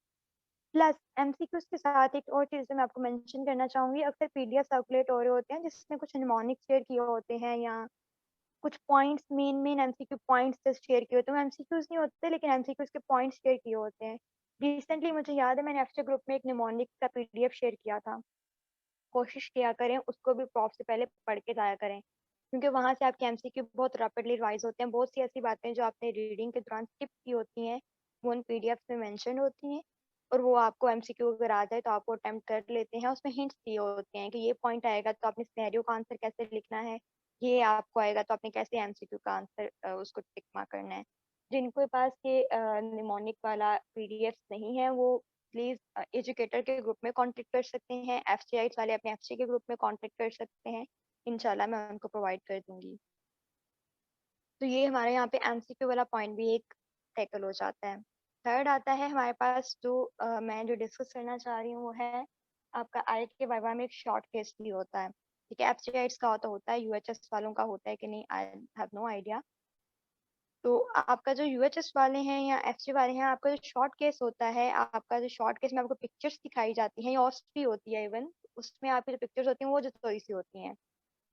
प्लस एमसीक्यूज के साथ एक और चीज़ मैं आपको मेंशन करना चाहूंगी, अक्सर पीडीएफ सर्कुलेट हो रहे होते हैं जिसमें कुछ निमोनिक शेयर किए होते हैं या कुछ points main main MCQ points just share किए होते हैं। एमसीक्यूज नहीं होते लेकिन एमसीक्यूज के पॉइंट्स शेयर किए होते हैं। रिसेंटली मुझे याद है मैंने एफजे ग्रुप में एक निमोनिक का पीडीएफ शेयर किया था। कोशिश किया करें उसको भी प्रॉप से पहले पढ़ के जाया करें, क्योंकि वहां से आपके एमसीक्यू बहुत रैपिडली रिवाइज होते हैं। बहुत सी ऐसी बातें जो आपने रीडिंग के दौरान स्किप की होती हैं वो उन पीडीएफ में मेंशन होती हैं, और वो आपको एमसीक्यू अगर आ जाए तो आपको अटेम्प्ट कर लेते हैं। उसमें हिंट्स दिए होते हैं कि ये पॉइंट आएगा तो आपने सिनेरियो का आंसर कैसे लिखना है, ये आपको आएगा तो आपने कैसे एमसीक्यू का आंसर उसको टिक मार्क करना है। जिनके पास ये निमोनिक वाला पीडीएफ नहीं है वो प्लीज एजुकेटर के ग्रुप में कांटेक्ट कर सकते हैं, एफसीआई वाले अपने एफसी के ग्रुप में कांटेक्ट कर सकते हैं। इंशाल्लाह मैं उनको प्रोवाइड कर दूंगी। तो ये हमारे यहाँ पे एमसीक्यू वाला पॉइंट भी एक टैकल हो जाता है। थर्ड आता है हमारे पास जो मैं जो डिस्कस करना चाह रही हूँ वो है आपका आई के वाइवा में एक शॉर्ट केस भी होता है। ठीक है, एफसीआई का होता है, यूएचएस वालों का होता है कि नहीं, आई हैव नो आइडिया। तो आपका जो यूएचएस वाले हैं या एफसी वाले हैं, आपका जो शॉर्ट केस होता है, आपका जो शॉर्ट केस में आपको पिक्चर्स दिखाई जाती हैं या ऑस्ट भी होती है इवन, उसमें आपकी जो पिक्चर्स होती हैं वो जतोई सी होती हैं।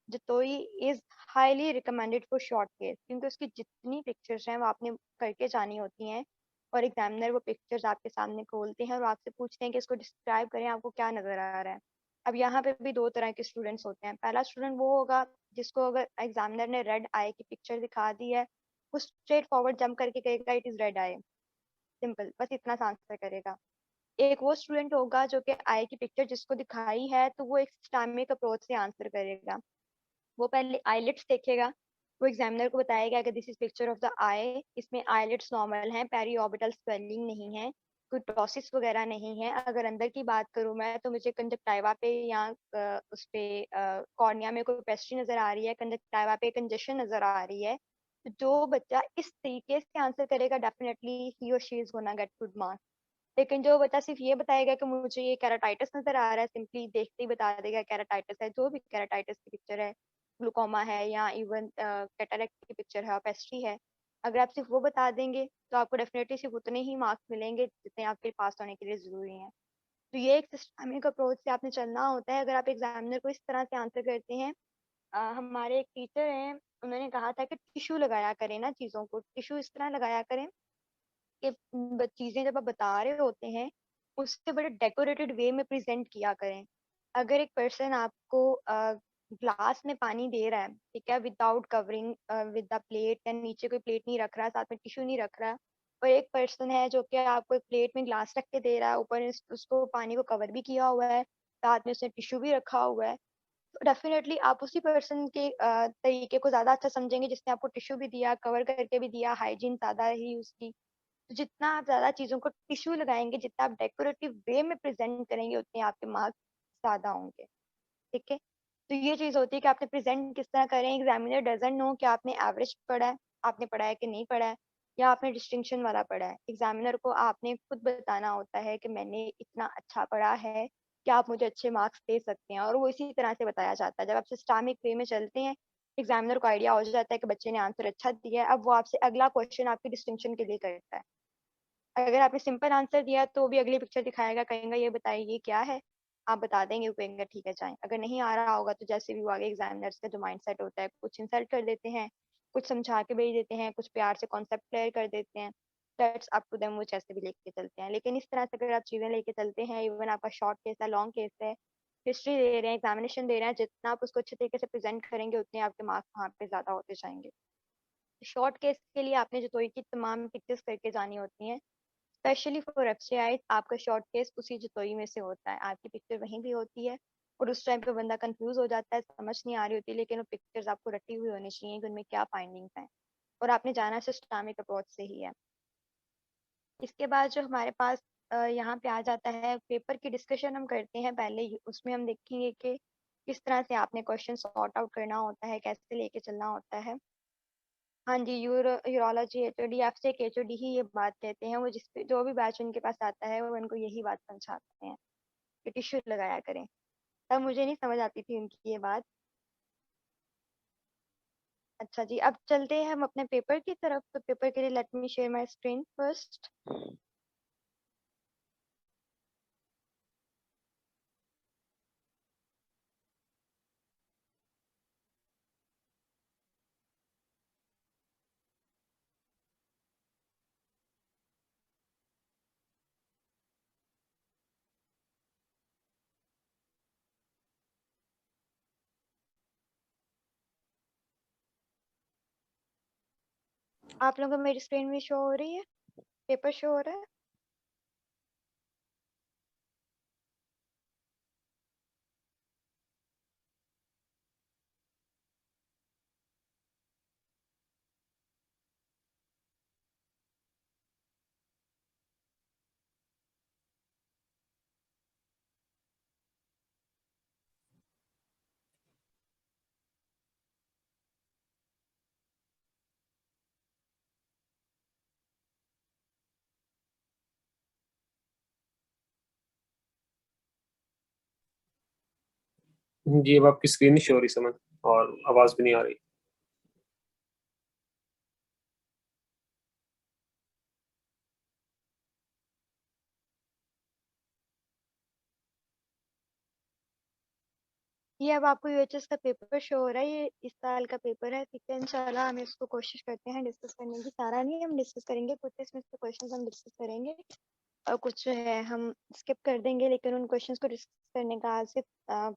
Jatoi is highly recommended for short case, क्योंकि उसकी जितनी पिक्चर्स हैं वो आपने करके जानी होती हैं, और एग्जामिनर वो पिक्चर्स आपके सामने खोलते हैं और आपसे पूछते हैं कि इसको डिस्क्राइब करें, आपको क्या नजर आ रहा है। अब यहाँ पे भी दो तरह के स्टूडेंट्स होते हैं। पहला स्टूडेंट वो होगा जिसको अगर एग्जामिनर ने रेड आई की पिक्चर दिखा दी है, वो स्ट्रेट फॉरवर्ड जंप करके कहेगा it is red I, simple, बस इतना सा आंसर करेगा। एक वो स्टूडेंट होगा जो कि आई की पिक्चर जिसको दिखाई है तो वो एक सिस्टमिक अप्रोच से आंसर करेगा। वो पहले आईलेट्स देखेगा, वो एग्जामिनर को बताएगा कि this is picture of the eye, इसमें आईलेट्स नॉर्मल हैं, पेरी ऑर्बिटल स्वेलिंग नहीं है, कोई टॉसिस वगैरह नहीं है। अगर अंदर की बात करूँ मैं तो मुझे कंजक्टाइवा पे या उस पे कॉर्निया में कोई पेस्ट्री नजर आ रही है, कंजक्टाइवा पे कंजेशन नजर आ रही है। तो जो बच्चा इस तरीके से आंसर करेगा डेफिनेटली ही और she is gonna get good marks. लेकिन जो बच्चा सिर्फ ये बताएगा कि मुझे ये कैराटाइटिस नजर आ रहा है, सिंपली देखते ही बता देगा कैराटाइटिस है, जो भी कैराटाइटिस की पिक्चर है, ग्लूकोमा है या इवन कैटरेक्ट की पिक्चर है, पेस्ट्री है, अगर आप सिर्फ वो बता देंगे तो आपको डेफिनेटली सिर्फ उतने ही मार्क्स मिलेंगे जितने आपके पास होने के लिए जरूरी हैं। तो ये एक सिस्टमिक अप्रोच से आपने चलना होता है। अगर आप एग्जामिनर को इस तरह से आंसर करते हैं, हमारे एक टीचर हैं, उन्होंने कहा था कि टिश्यू लगाया करें ना, चीज़ों को टिश्यू इस तरह लगाया करें कि चीजें जब आप बता रहे होते हैं उससे बड़े डेकोरेटेड वे में प्रेजेंट किया करें। अगर एक पर्सन आपको ग्लास में पानी दे रहा है, ठीक है, without covering with the plate, या नीचे कोई प्लेट नहीं रख रहा, साथ में टिश्यू नहीं रख रहा, और एक पर्सन है जो कि आपको एक प्लेट में ग्लास रख के दे रहा है, ऊपर उसको पानी को कवर भी किया हुआ है, साथ में उसने टिश्यू भी रखा हुआ है, तो डेफिनेटली आप उसी पर्सन के तरीके को ज्यादा अच्छा समझेंगे जिसने आपको टिश्यू भी दिया, कवर करके भी दिया, हाइजीन ज्यादा रही उसकी। तो जितना आप ज्यादा चीजों को टिश्यू लगाएंगे, जितना आप डेकोरेटिव वे में प्रेजेंट करेंगे, उतने आपके मार्क्स ज्यादा होंगे। ठीक है, तो ये चीज होती है कि आपने प्रेजेंट किस तरह करें। एग्जामिनर डजंट नो कि आपने एवरेज पढ़ा है, आपने पढ़ा है कि नहीं पढ़ा है, या आपने डिस्टिंक्शन वाला पढ़ा है। एग्जामिनर को आपने खुद बताना होता है कि मैंने इतना अच्छा पढ़ा है कि आप मुझे अच्छे मार्क्स दे सकते हैं, और वो इसी तरह से बताया जाता है। जब आप सिस्टमिक वे में चलते हैं, एग्जामिनर को आइडिया हो जाता है कि बच्चे ने आंसर अच्छा दिया है, अब वो आपसे अगला क्वेश्चन आपकी डिस्टिंक्शन के लिए करता है। अगर आपने सिंपल आंसर दिया तो भी अगली पिक्चर दिखाएगा, कहेगा ये बताइए ये क्या है, आप बता देंगे, वो कहेंगे ठीक है जाएं। अगर नहीं आ रहा होगा तो जैसे भी वो आगे एग्जामिनर्स का जो माइंड सेट होता है, कुछ इंसल्ट कर देते हैं, कुछ समझा के भेज देते हैं, कुछ प्यार से कॉन्सेप्ट क्लियर कर देते हैं। दैट्स अप टू देम, वो जैसे भी लेके चलते हैं। लेकिन इस तरह से अगर आप चीजें लेके चलते हैं, इवन आपका शॉर्ट केस है, लॉन्ग केस है, हिस्ट्री दे रहे हैं, एग्जामिनेशन दे रहे हैं, जितना आप उसको अच्छे तरीके से प्रेजेंट करेंगे उतने आपके मार्क्स वहाँ पे ज्यादा होते जाएंगे। शॉर्ट केस के लिए आपने जो की तमाम पिक्चर्स करके जानी होती हैं, स्पेशली फॉर एफसीआई। आपका शॉर्ट केस उसी जतोई में से होता है, आपकी पिक्चर वहीं भी होती है, और उस टाइम पे बंदा कंफ्यूज हो जाता है, समझ नहीं आ रही होती, लेकिन वो पिक्चर्स आपको रटी हुई होनी चाहिए कि उनमें क्या फाइंडिंग्स हैं, और आपने जाना सिस्टमिक अप्रोच से ही है। इसके बाद जो हमारे पास यहाँ पे आ जाता है पेपर की डिस्कशन हम करते हैं, पहले उसमें हम देखेंगे कि किस तरह से आपने क्वेश्चन सॉर्ट आउट करना होता है, कैसे लेके चलना होता है। हाँ जी, यूरोलॉजी एचओडी आपसे एक एचओडी ही ये बात कहते हैं, वो जो भी बैच उनके पास आता है वो उनको यही बात समझाते हैं कि टिश्यू लगाया करें। तब मुझे नहीं समझ आती थी उनकी ये बात। अच्छा जी, अब चलते हैं हम अपने पेपर की तरफ। तो पेपर के लिए let me share my screen first. आप लोगों को मेरी स्क्रीन में शो हो रही है, पेपर शो हो रहा है? जी, अब आपकी स्क्रीन नहीं शो हो रही समझ, और आवाज भी नहीं आ रही। ये अब आपको यूएचएस का पेपर शो हो रहा है, ये इस साल का पेपर है, ठीक है। इंशाल्लाह हम इसको कोशिश करते हैं डिस्कस करने की। सारा नहीं हम डिस्कस करेंगे, कुछ इसमें से क्वेश्चंस हम डिस्कस करेंगे और कुछ जो है हम स्किप कर देंगे, लेकिन उन क्वेश्चंस को डिस्कस करने का आज सिर्फ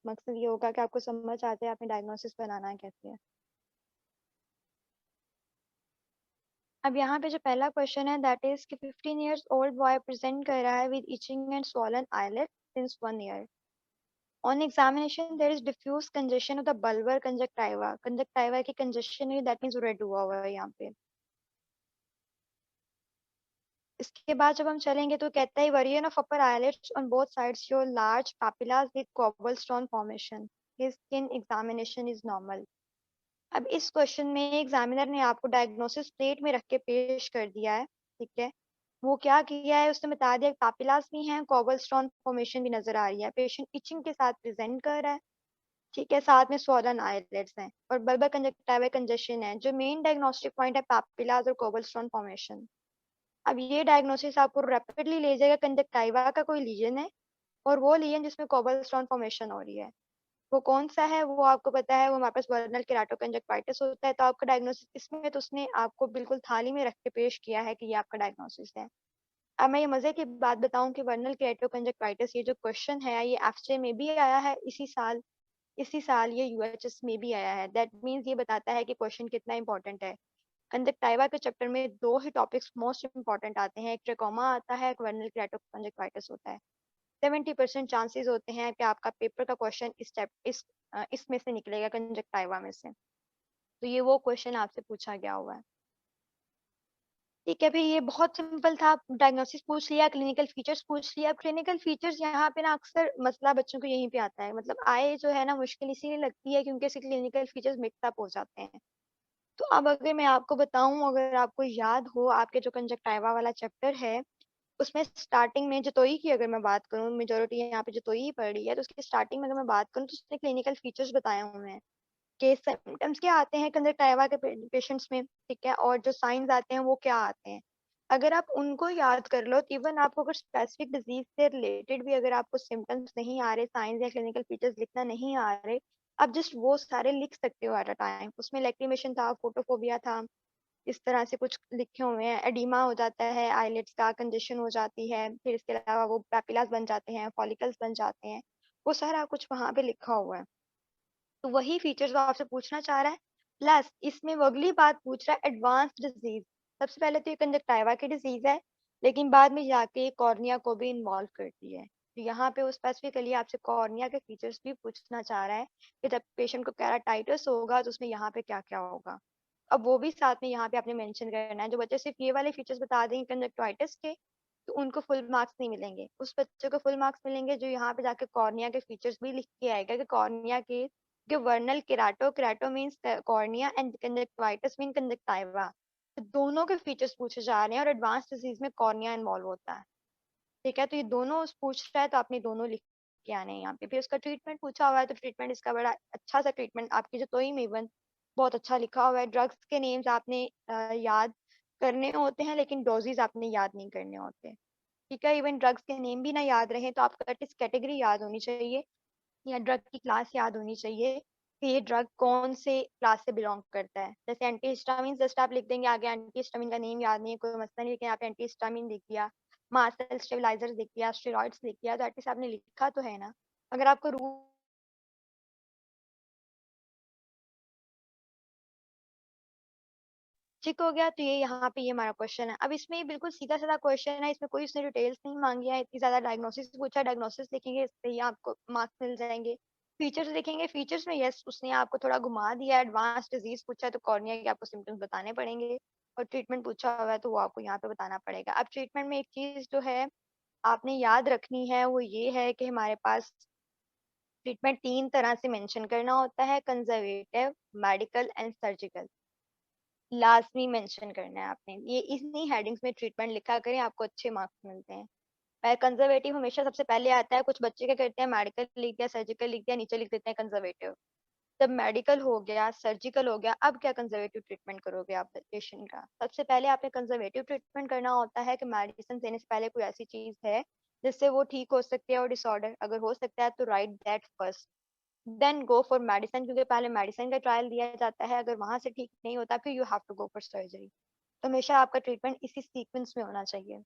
मकसद ये होगा कि आपको समझ आते हैं आपने डायग्नोसिस बनाना है कैसे है। अब यहाँ पे जो पहला क्वेश्चन है दैट इज कि 15 years old बॉय प्रेजेंट कर रहा है with etching and swollen eyelid since 1 year. On examination, there is diffuse congestion of the bulbar conjunctiva. Conjunctiva की congestion हुई, that means red हुआ हुआ है यहाँ पे। इसके बाद जब हम चलेंगे तो कहता है variation of upper eyelids on both sides show large papillas with cobblestone formation. His skin examination is normal. अब इस क्वेश्चन में एग्जामिनर ने आपको डायग्नोसिस प्लेट में रख के पेश कर दिया है, ठीक है। वो क्या किया है, उसने बता दिया पापिलास भी हैं, कॉबलस्टोन फॉर्मेशन भी नजर आ रही है, पेशेंट इचिंग के साथ प्रेजेंट कर रहा है, ठीक है, साथ में स्वॉलन आईलेट्स हैं और बल्बर कंजक्टिवा कंजेशन है। जो मेन डायग्नोस्टिक पॉइंट है पापिलास और कोबलस्टोन फॉर्मेशन। अब ये डायग्नोसिस आपको रैपिडली ले जाएगा कंजक्टिवा का कोई लीजन है और वो लीजन जिसमें कोबलस्टोन फॉर्मेशन हो रही है, वो कौन सा है वो आपको पता है, वो हमारे पास वर्नल केराटोकंजक्टिवाइटिस होता है। तो आपका डायग्नोसिस इसमें तो उसने आपको बिल्कुल थाली में रख के पेश किया है कि ये आपका डायग्नोसिस है। अब मैं ये मजे की बात बताऊं कि वर्नल केराटोकंजक्टिवाइटिस ये जो क्वेश्चन है ये एफजे में भी आया है इसी साल ये यूएचएस में भी आया है। दैट मीन्स ये बताता है कि क्वेश्चन कितना इंपॉर्टेंट है। कंजक्टिवा के चैप्टर में दो ही टॉपिक्स मोस्ट इंपॉर्टेंट आते हैं, एक ट्रेकोमा आता है, एक वर्नल केराटोकंजक्टिवाइटिस होता है। 70% चांसेस होते हैं कि आपका पेपर का क्वेश्चन इसमें से निकलेगा, कंजक्टिवा में से। तो ये वो क्वेश्चन आपसे पूछा गया हुआ है, ठीक है भाई। ये बहुत सिंपल था, डायग्नोसिस पूछ लिया, क्लिनिकल फीचर्स पूछ लिया। अब क्लिनिकल फीचर्स यहाँ पे ना अक्सर मसला बच्चों को यहीं पे आता है, मतलब आए जो है ना मुश्किल इसीलिए लगती है क्योंकि इसके क्लिनिकल फीचर्स मिक्सअप हो जाते हैं। तो अब अगर मैं आपको बताऊं, अगर आपको याद हो आपके जो कंजक्टिवा वाला चैप्टर है उसमें स्टार्टिंग में जतोई की अगर मैं बात करूँ, मेजोरिटी यहाँ पे जतोई ही पढ़ रही है, तो उसकी स्टार्टिंग में अगर मैं बात करूँ तो उसने क्लिनिकल फीचर्स बताए हुए हैं कि सिम्टम्स क्या आते हैं कंजक्टिवा के पेशेंट्स में, ठीक है, और जो साइंस आते हैं वो क्या आते हैं। अगर आप उनको याद कर लो तो इवन आपको अगर स्पेसिफिक डिजीज से रिलेटेड भी अगर आपको सिम्टम्स नहीं आ रहे, साइंस या क्लिनिकल फीचर्स लिखना नहीं आ रहे, आप जस्ट वो सारे लिख सकते हो एट अ टाइम। उसमें लैक्रिमेशन था, फोटोफोबिया था, इस तरह से कुछ लिखे हुए हैं। एडिमा हो जाता है, आईलिड्स का कंजेशन हो जाती है, फिर इसके अलावा वो पैपिलास बन जाते हैं, फॉलिकल्स बन जाते हैं, वो सारा कुछ वहां पे लिखा हुआ है। तो वही फीचर्स वो आपसे पूछना चाह रहा है, प्लस इसमें वो अगली बात पूछ रहा है एडवांस डिजीज। सबसे पहले तो ये कंजक्टिवा की डिजीज है, लेकिन बाद में जाके कॉर्निया को भी इन्वॉल्व करती है। तो यहाँ पे वो स्पेसिफिकली आपसे कॉर्निया के फीचर्स भी पूछना चाह रहा है कि जब पेशेंट को केराटाइटिस होगा तो उसमें यहाँ पे क्या क्या होगा। अब वो भी साथ में यहाँ पे आपने मेंशन करना है। जो बच्चे सिर्फ ये वाले फीचर्स बता देंगे कंजक्टिवाइटिस के, तो उनको फुल मार्क्स नहीं मिलेंगे। उस बच्चे को फुल मार्क्स मिलेंगे जो यहाँ पे जाके कॉर्निया के फीचर्स भी लिख के आएगा कि कॉर्निया के vernal kerato, kerato means cornea and conjunctivitis mean conjunctiva, तो दोनों के फीचर्स पूछे जा रहे हैं और एडवांस डिजीज में कॉर्निया इन्वॉल्व होता है। ठीक है, तो ये दोनों पूछ रहा है तो आपने दोनों लिख के आने हैं यहाँ पे। फिर उसका ट्रीटमेंट पूछा हुआ है तो ट्रीटमेंट इसका बड़ा अच्छा सा ट्रीटमेंट आपकी जो तोई में बहुत अच्छा लिखा हुआ है। ड्रग्स के नेम्स आपने याद करने होते हैं लेकिन डोजेज आपने याद नहीं करने होते। ठीक है, इवन ड्रग्स के नेम भी ना याद रहे तो आपको एटलीस्ट कैटेगरी याद होनी चाहिए या ड्रग की क्लास याद होनी चाहिए कि ये ड्रग कौन से क्लास से बिलोंग करता है। जैसे एंटीहिस्टामिन जस्ट आप लिख देंगे आगे, एंटीहिस्टामिन का नेम याद नहीं है कोई मसला नहीं, लेकिन आप एंटीहिस्टामिन लिख दिया, मास्ट सेल स्टेबलाइजर्स लिख दिया, स्टेरॉइड्स लिख दिया, तो एटलीस्ट आपने लिखा तो है ना। अगर आपको रूल ठीक हो गया तो ये यहाँ पे ये हमारा क्वेश्चन है। अब इसमें ये बिल्कुल सीधा साधा क्वेश्चन है, इसमें कोई उसने डिटेल्स नहीं मांगी है, इतनी ज्यादा डायग्नोसिस पूछा, डायग्नोसिस लिखेंगे इससे ही आपको मार्क्स मिल जाएंगे। फीचर्स देखेंगे, फीचर्स में यस उसने आपको थोड़ा घुमा दिया, एडवांस डिजीज पूछा है तो कॉर्निया के आपको सिम्टम्स बताने पड़ेंगे, और ट्रीटमेंट पूछा हुआ है तो वो आपको यहाँ पे बताना पड़ेगा। अब ट्रीटमेंट में एक चीज जो है आपने याद रखनी है वो ये है कि हमारे पास ट्रीटमेंट 3 तरह से मेंशन करना होता है, कंजर्वेटिव, मेडिकल एंड सर्जिकल। लाजमी मेंशन करना है आपने, ये इन्हीं हेडिंग्स में ट्रीटमेंट लिखा करें, आपको अच्छे मार्क्स मिलते हैं। कंजर्वेटिव हमेशा सबसे पहले आता है, कुछ बच्चे क्या करते हैं मेडिकल लिख दिया, सर्जिकल लिख दिया, नीचे लिख देते हैं कंजर्वेटिव। जब मेडिकल हो गया, सर्जिकल हो गया, अब क्या कंजर्वेटिव ट्रीटमेंट करोगे आप पेशेंट का? सबसे पहले आपने कंजर्वेटिव ट्रीटमेंट करना होता है कि मेडिसिन देने से पहले कोई ऐसी चीज है जिससे वो ठीक हो सकती है और डिसऑर्डर अगर हो सकता है तो write that first, then go for medicine, क्योंकि पहले मेडिसिन का ट्रायल दिया जाता है, अगर वहां से ठीक नहीं होता फिर you have to go for surgery. तो हमेशा आपका ट्रीटमेंट इसी सीक्वेंस में होना चाहिए।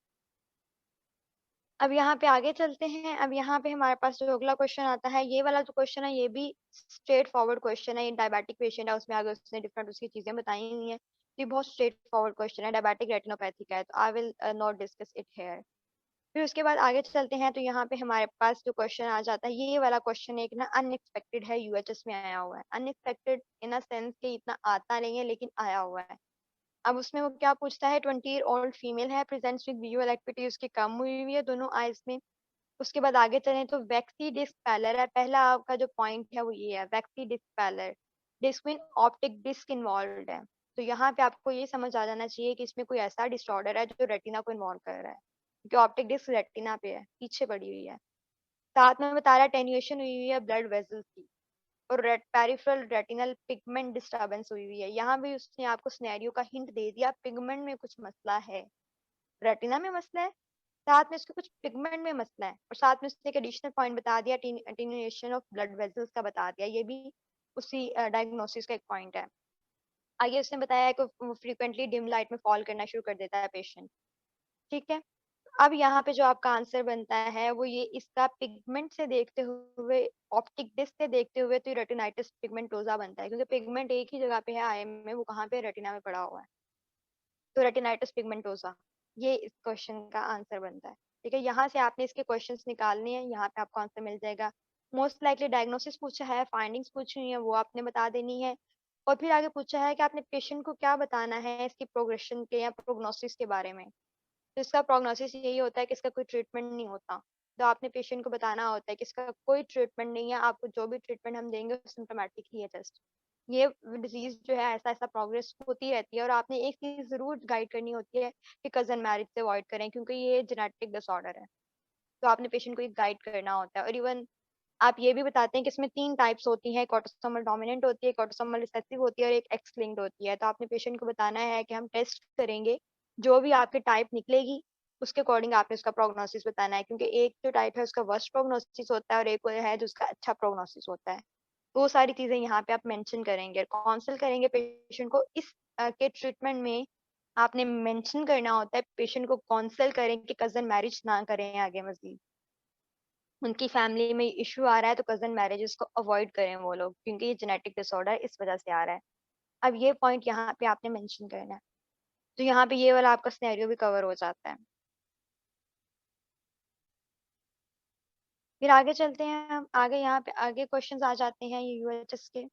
अब यहाँ पे आगे चलते हैं। अब यहाँ पे हमारे पास जो अगला क्वेश्चन आता है, ये वाला जो क्वेश्चन है ये भी स्ट्रेट फॉरवर्ड क्वेश्चन है। ये डायबिटिक पेशेंट है, उसमें आगे उसने डिफरेंट उसकी चीजें बताई हुई हैं, तो ये बहुत स्ट्रेट फॉरवर्ड क्वेश्चन है, डायबिटिक रेटिनोपैथी का है, तो I will not discuss it here. फिर उसके बाद आगे चलते हैं तो यहाँ पे हमारे पास जो क्वेश्चन आ जाता है, ये वाला क्वेश्चन एक ना अनएक्सपेक्टेड है, यूएचएस में आया हुआ है। अनएक्सपेक्टेड इन अ सेंस कि इतना आता नहीं है लेकिन आया हुआ है। अब उसमें वो क्या पूछता है, 20 ईयर ओल्ड फीमेल है, प्रेजेंट्स विद विजुअल एक्टिविटी उसकी कम हुई हुई है दोनों आईज में। उसके बाद आगे चलें तो वैक्सी डिस्क पैलर है, पहला आपका जो पॉइंट है वो ये है, वैक्सी डिस्क पैलर, डिस्क में ऑप्टिक डिस्क इन्वॉल्व है। तो यहाँ पे आपको ये समझ आ जाना चाहिए कि इसमें कोई ऐसा डिसऑर्डर है जो रेटिना को इन्वॉल्व कर रहा है, क्योंकि ऑप्टिक डिस्क रेटिना पे है, पीछे पड़ी हुई है। साथ में बता रहा है टेन्यूएशन हुई हुई है ब्लड वेसल्स की, और पेरिफेरल रेटिनल पिगमेंट डिस्टर्बेंस हुई हुई है। यहाँ भी उसने आपको सिनेरियो का हिंट दे दिया, पिगमेंट में कुछ मसला है, रेटिना में मसला है, साथ में उसके कुछ पिगमेंट में मसला है, और साथ में उसने एक एडिशनल पॉइंट बता दिया, अटेन्यूएशन ऑफ ब्लड वेसल्स का बता दिया, ये भी उसी डायग्नोसिस का एक पॉइंट है। आगे उसने बताया है कि फ्रीक्वेंटली डिम लाइट में फॉल करना शुरू कर देता है पेशेंट। ठीक है, अब यहाँ पे जो आपका आंसर बनता है वो ये, इसका पिगमेंट से देखते हुए, ऑप्टिक डिस्क से देखते हुए तो रेटिनाइटिस पिगमेंटोजा बनता है, क्योंकि पिगमेंट एक ही जगह पे है आई में, वो कहाँ पे, रेटिना में पड़ा हुआ है, तो रेटिनाइटिस पिगमेंटोजा ये इस क्वेश्चन का आंसर बनता है। ठीक है, यहाँ से आपने इसके क्वेश्चंस निकालने हैं, यहाँ पे आपको आंसर मिल जाएगा। मोस्ट लाइकली डायग्नोसिस पूछा है, फाइंडिंग्स पूछी हुई है वो आपने बता देनी है, और फिर आगे पूछा है कि आपने पेशेंट को क्या बताना है इसकी प्रोग्रेशन के या प्रोग्नोसिस के बारे में। तो इसका प्रोग्नोसिस यही होता है कि इसका कोई ट्रीटमेंट नहीं होता, तो आपने पेशेंट को बताना होता है कि इसका कोई ट्रीटमेंट नहीं है, आपको जो भी ट्रीटमेंट हम देंगे सिम्टोमेटिक ही है जस्ट, ये डिजीज जो है ऐसा ऐसा प्रोग्रेस होती रहती है। और आपने एक चीज जरूर गाइड करनी होती है कि कजन मैरिज से अवॉइड करें, क्योंकि ये जेनेटिक डिसऑर्डर है, तो आपने पेशेंट को एक गाइड करना होता है। और इवन आप ये भी बताते हैं कि इसमें 3 टाइप्स होती हैं, एक ऑटोसोमल डोमिनेंट होती है, एक ऑटोसोमल रिसेसिव होती है, और एक एक्स लिंक्ड होती है। तो आपने पेशेंट को बताना है कि हम टेस्ट करेंगे, जो भी आपके टाइप निकलेगी उसके अकॉर्डिंग आपने उसका प्रोग्नोसिस बताना है, क्योंकि एक जो टाइप है उसका वर्स्ट प्रोग्नोसिस होता है और एक है जो उसका अच्छा प्रोग्नोसिस होता है। तो वो सारी चीजें यहाँ पे आप मेंशन करेंगे और काउंसल करेंगे पेशेंट को। इस के ट्रीटमेंट में आपने मेंशन करना होता है, पेशेंट को काउंसल करें कि कजन मैरिज ना करें आगे मजीद, उनकी फैमिली में इशू आ रहा है तो कजन मैरिजेस को अवॉइड करें वो लोग, क्योंकि ये जेनेटिक डिसऑर्डर इस वजह से आ रहा है। अब ये पॉइंट यहाँ पे आपने मेंशन करना है, तो यहाँ पे ये वाला आपका सिनेरियो भी कवर हो जाता है। फिर आगे चलते हैं हम, आगे यहाँ पे आगे क्वेश्चंस आ जाते हैं ये यूएचएस के।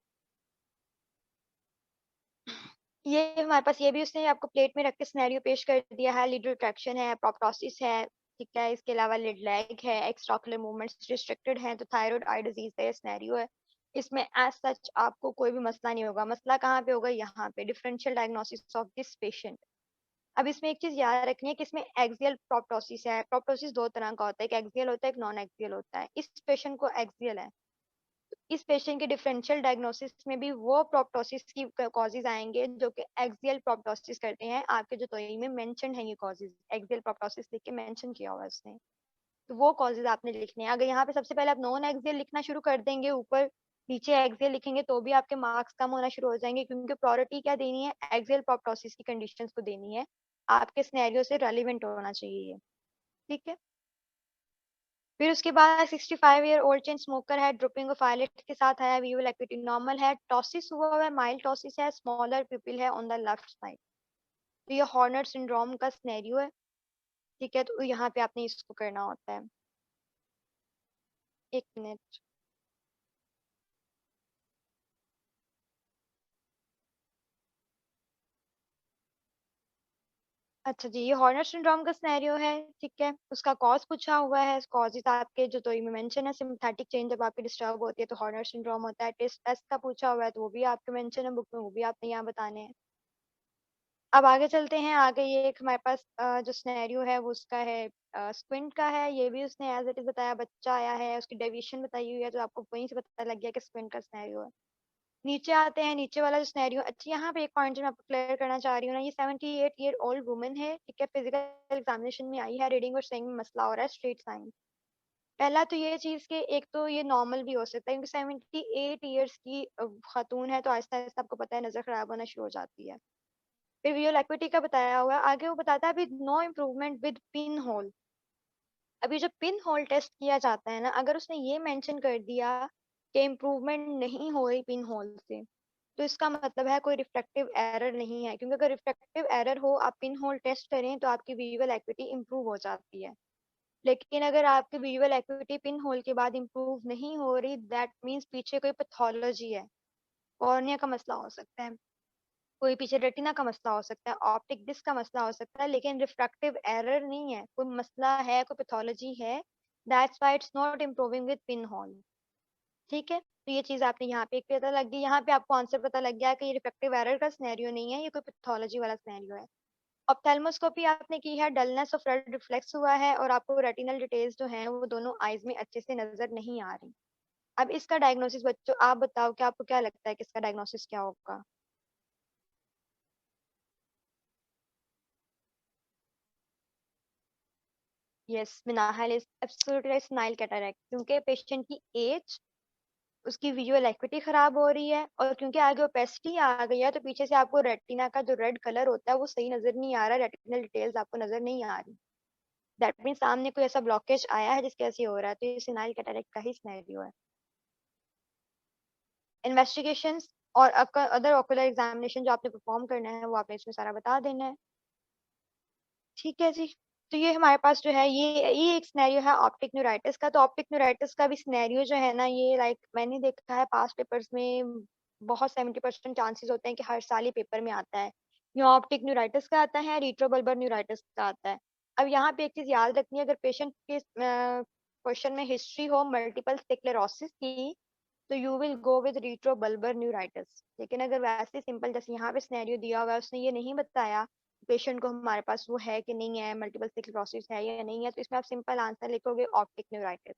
ये हमारे पास ये भी उसने आपको प्लेट में रख के सिनेरियो पेश कर दिया है। लिड रिट्रैक्शन है, प्रोप्टोसिस है, ठीक है। इसके अलावा लिड लैग है, एक्स्ट्राओकुलर मूवमेंट्स रिस्ट्रिक्टेड हैं, तो थायराइड आई डिजीज का ये सिनेरियो है। इसमें एज सच आपको कोई भी मसला नहीं होगा। मसला कहाँ पे होगा? यहाँ पे differential diagnosis of this patient. अब इसमें एक चीज याद रखनी है कि इसमें एक्सियल प्रोप्टोसिस है। प्रोप्टोसिस दो तरह का होता है, एक एक्सियल होता है, एक नॉन एक्सियल होता है। इस पेशेंट को एक्सियल है। इस पेशेंट के डिफरेंशियल डायग्नोसिस में भी वो प्रोप्टोसिस की कॉजेज आएंगे जो कि एक्सियल प्रोप्टोसिस करते हैं। आपके जो तोई में मेंशन है ये कॉजेज, एक्सियल प्रोप्टोसिस लिख के मेंशन किया हुआ है उसने, तो वो कॉजेज आपने लिखने हैं। अगर यहाँ पे सबसे पहले आप नॉन एक्सियल लिखना शुरू कर देंगे, ऊपर नीचे एक्सियल लिखेंगे, तो भी आपके मार्क्स कम होना शुरू हो जाएंगे, क्योंकि प्रायोरिटी क्या देनी है? एक्सियल प्रोप्टोसिस की कंडीशंस को देनी है। आपके सिनेरियो से रेलिवेंट होना चाहिए ये, ठीक है। फिर उसके बाद 65 ईयर ओल्ड चेन स्मोकर है, ड्रोपिंग ऑफ आईलिड के साथ है, विजुअल एक्टिविटी नॉर्मल है, टॉसिस हुआ हुआ है, माइल्ड टॉसिस है, स्मॉलर पिपिल है ऑन द लेफ्ट साइड। तो ये हॉर्नर सिंड्रोम का स्नेरियो है, ठीक है। तो यहाँ पे आपने इसको करना होता है। एक मिनट। अच्छा जी, ये हॉर्नर सिंड्रोम का सिनेरियो है, ठीक है। उसका कॉज पूछा हुआ है। कॉजेज आपके जो तो में मेंशन है, सिम्पथेटिक चेंज जब आपकी डिस्टर्ब होती है तो हॉर्नर सिंड्रोम होता है। टेस्ट टेस्ट का पूछा हुआ है तो वो भी आपके मेंशन है बुक में, वो भी आपने यहाँ बताने हैं। अब आगे चलते हैं। आगे ये एक हमारे पास जो सिनेरियो है वो उसका है स्क्विंट का है। ये भी उसने एज इट इज बताया, बच्चा आया है, उसकी डेविएशन बताई हुई है, तो आपको वहीं से पता लग गया कि स्क्विंट का सिनेरियो है। नीचे आते हैं, नीचे वाला जो सिनेरियो, अच्छा यहाँ पे एक पॉइंट जो मैं आपको क्लियर करना चाह रही हूँ ना, ये 78 ईयर ओल्ड वुमन है, ठीक है। फिजिकल एग्जामिनेशन में आई है, रीडिंग और सेइंग में मसला हो रहा है, स्ट्रेट साइन। पहला तो ये चीज कि एक तो ये नॉर्मल भी हो सकता है, क्योंकि 78 ईयर्स की खातून है, तो आहिस्ता आहिस्ता आपको पता है नजर खराब होना शुरू हो जाती है। फिर विजुअल एक्विटी का बताया हुआ है। आगे वो बताता है अभी no improvement with pin hole. अभी जो पिन होल टेस्ट किया जाता है ना, अगर उसने ये मेंशन कर दिया कि इम्प्रूवमेंट नहीं हो रही पिन होल से, तो इसका मतलब है कोई रिफ्लेक्टिव एरर नहीं है। क्योंकि अगर रिफ्लेक्टिव एरर हो, आप पिन होल टेस्ट करें तो आपकी विजुअल एक्विटी इंप्रूव हो जाती है। लेकिन अगर आपकी विजुअल एक्विटी पिन होल के बाद इंप्रूव नहीं हो रही, दैट मीन्स पीछे कोई पैथोलॉजी है। कॉर्निया का मसला हो सकता है, कोई पीछे रेटिना का मसला हो सकता है, ऑप्टिक डिस्क का मसला हो सकता है, लेकिन रिफ्रैक्टिव एरर नहीं है, कोई मसला है, कोई पैथोलॉजी है। That's why it's not improving with pin whole, ठीक है। तो ये चीज आपने यहाँ पे एक पता लग गई। यहाँ पे आपको आंसर पता लग गया कि ये रिफ्रैक्टिव एरर का सिनेरियो नहीं है, ये कोई पैथोलॉजी वाला सिनेरियो है। ऑप्थेल्मोस्कोपी आपने की है, डलनेस ऑफ रेड रिफ्लेक्स हुआ है, और आपको रेटिनल डिटेल्स जो हैं वो दोनों आईज में अच्छे से नजर नहीं आ रही। अब इसका डायग्नोसिस बच्चों आप बताओ कि आपको क्या लगता है कि इसका डायग्नोसिस क्या होगा? यस, मिनाहल इज एब्सोल्युटली स्नाइल कैटरैक्ट, क्योंकि पेशेंट की एज, उसकी विजुअल एक्विटी खराब हो रही है, और क्योंकि आगे ओपेसिटी आ गई है, तो पीछे से आपको रेटिना का जो रेड कलर होता है वो सही नजर नहीं आ रहा, रेटिनल डिटेल्स आपको नजर नहीं आ रही। दैट मीन सामने कोई ऐसा ब्लॉकेज आया है जिसके ऐसे हो रहा है, तो ये सिनाइल कैटरैक्ट का ही सिनेरियो है। इन्वेस्टिगेशंस और अदर ऑकुलर एग्जामिनेशन जो आपने परफॉर्म करना है वो आपने इसमें सारा बता देना है, ठीक है जी। तो ये हमारे पास जो है ये एक सिनेरियो है ऑप्टिक न्यूराइटिस का। तो ऑप्टिक न्यूराइटिस का भी सिनेरियो जो है ना, ये लाइक मैंने देखा है पास्ट पेपर्स में, बहुत 70% चांसेस होते हैं कि हर साल ही पेपर में आता है। ये ऑप्टिक न्यूराइटिस का आता है, रिट्रोबल्बर न्यूराइटिस का आता है। अब यहाँ पे एक चीज याद रखनी है, अगर पेशेंट के क्वेश्चन में हिस्ट्री हो मल्टीपल स्क्लेरोसिस की, तो you will go with retrobulbar neuritis. लेकिन अगर वैसे सिंपल जैसे यहाँ पे सिनेरियो दिया हुआ है, उसने ये नहीं बताया पेशेंट को हमारे पास वो है कि नहीं है, मल्टीपल स्क्लेरोसिस है या नहीं है, तो इसमें आप सिंपल आंसर लिखोगे ऑप्टिक न्यूराइटिस,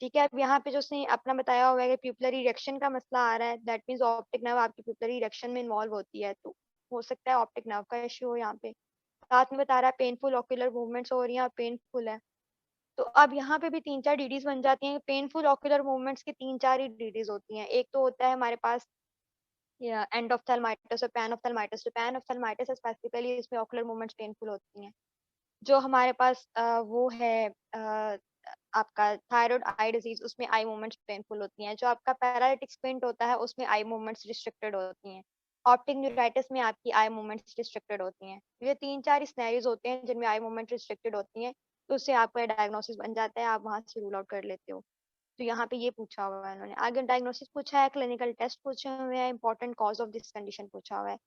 ठीक है। अब यहाँ पे जो उसने अपना बताया हुआ है कि प्यूपिलरी इरेक्शन का मसला आ रहा है, दैट मीन्स ऑप्टिक नर्व आपकी प्यूपिलरी इरेक्शन में इन्वॉल्व होती है, तो हो सकता है ऑप्टिक नर्व का इश्यू हो यहाँ पे। साथ में बता रहा है पेनफुल ऑक्यूलर मूवमेंट्स हो रही हैं और पेनफुल है। तो अब यहाँ पे भी तीन चार डीडीज बन जाती हैं। पेनफुल ऑक्यूलर मूवमेंट्स की तीन चार ही डीडीज होती हैं। एक तो होता है हमारे पास एंडोफ्थेल्माइटिस और पैनोफ्थेल्माइटिस। तो पैनोफ्थेल्माइटिस स्पेसिफिकली इसमें ऑक्यूलर मूवमेंट्स पेनफुल होती हैं। जो हमारे पास वो है आपका थायराइड आई डिजीज, उसमें आई मूवमेंट्स पेनफुल होती हैं। जो आपका पैरालिटिक स्क्विंट होता है उसमें आई मूवमेंट्स रिस्ट्रिक्टेड होती हैं। ऑप्टिक न्यूराइटिस में आपकी आई मूवमेंट्स रिस्ट्रिक्टेड होती हैं। ये तीन चार स्नेरियोज होते हैं जिनमें आई मूवमेंट रिस्ट्रिक्टेड होती हैं, तो उससे आपका डायग्नोसिस बन जाता है, आप वहां से रूल आउट कर लेते हो। तो यहाँ पे ये पूछा हुआ है उन्होंने। आगे डायग्नोसिस पूछा है, क्लिनिकल टेस्ट पूछे हुए हैं, important cause of this condition पूछा हुआ है।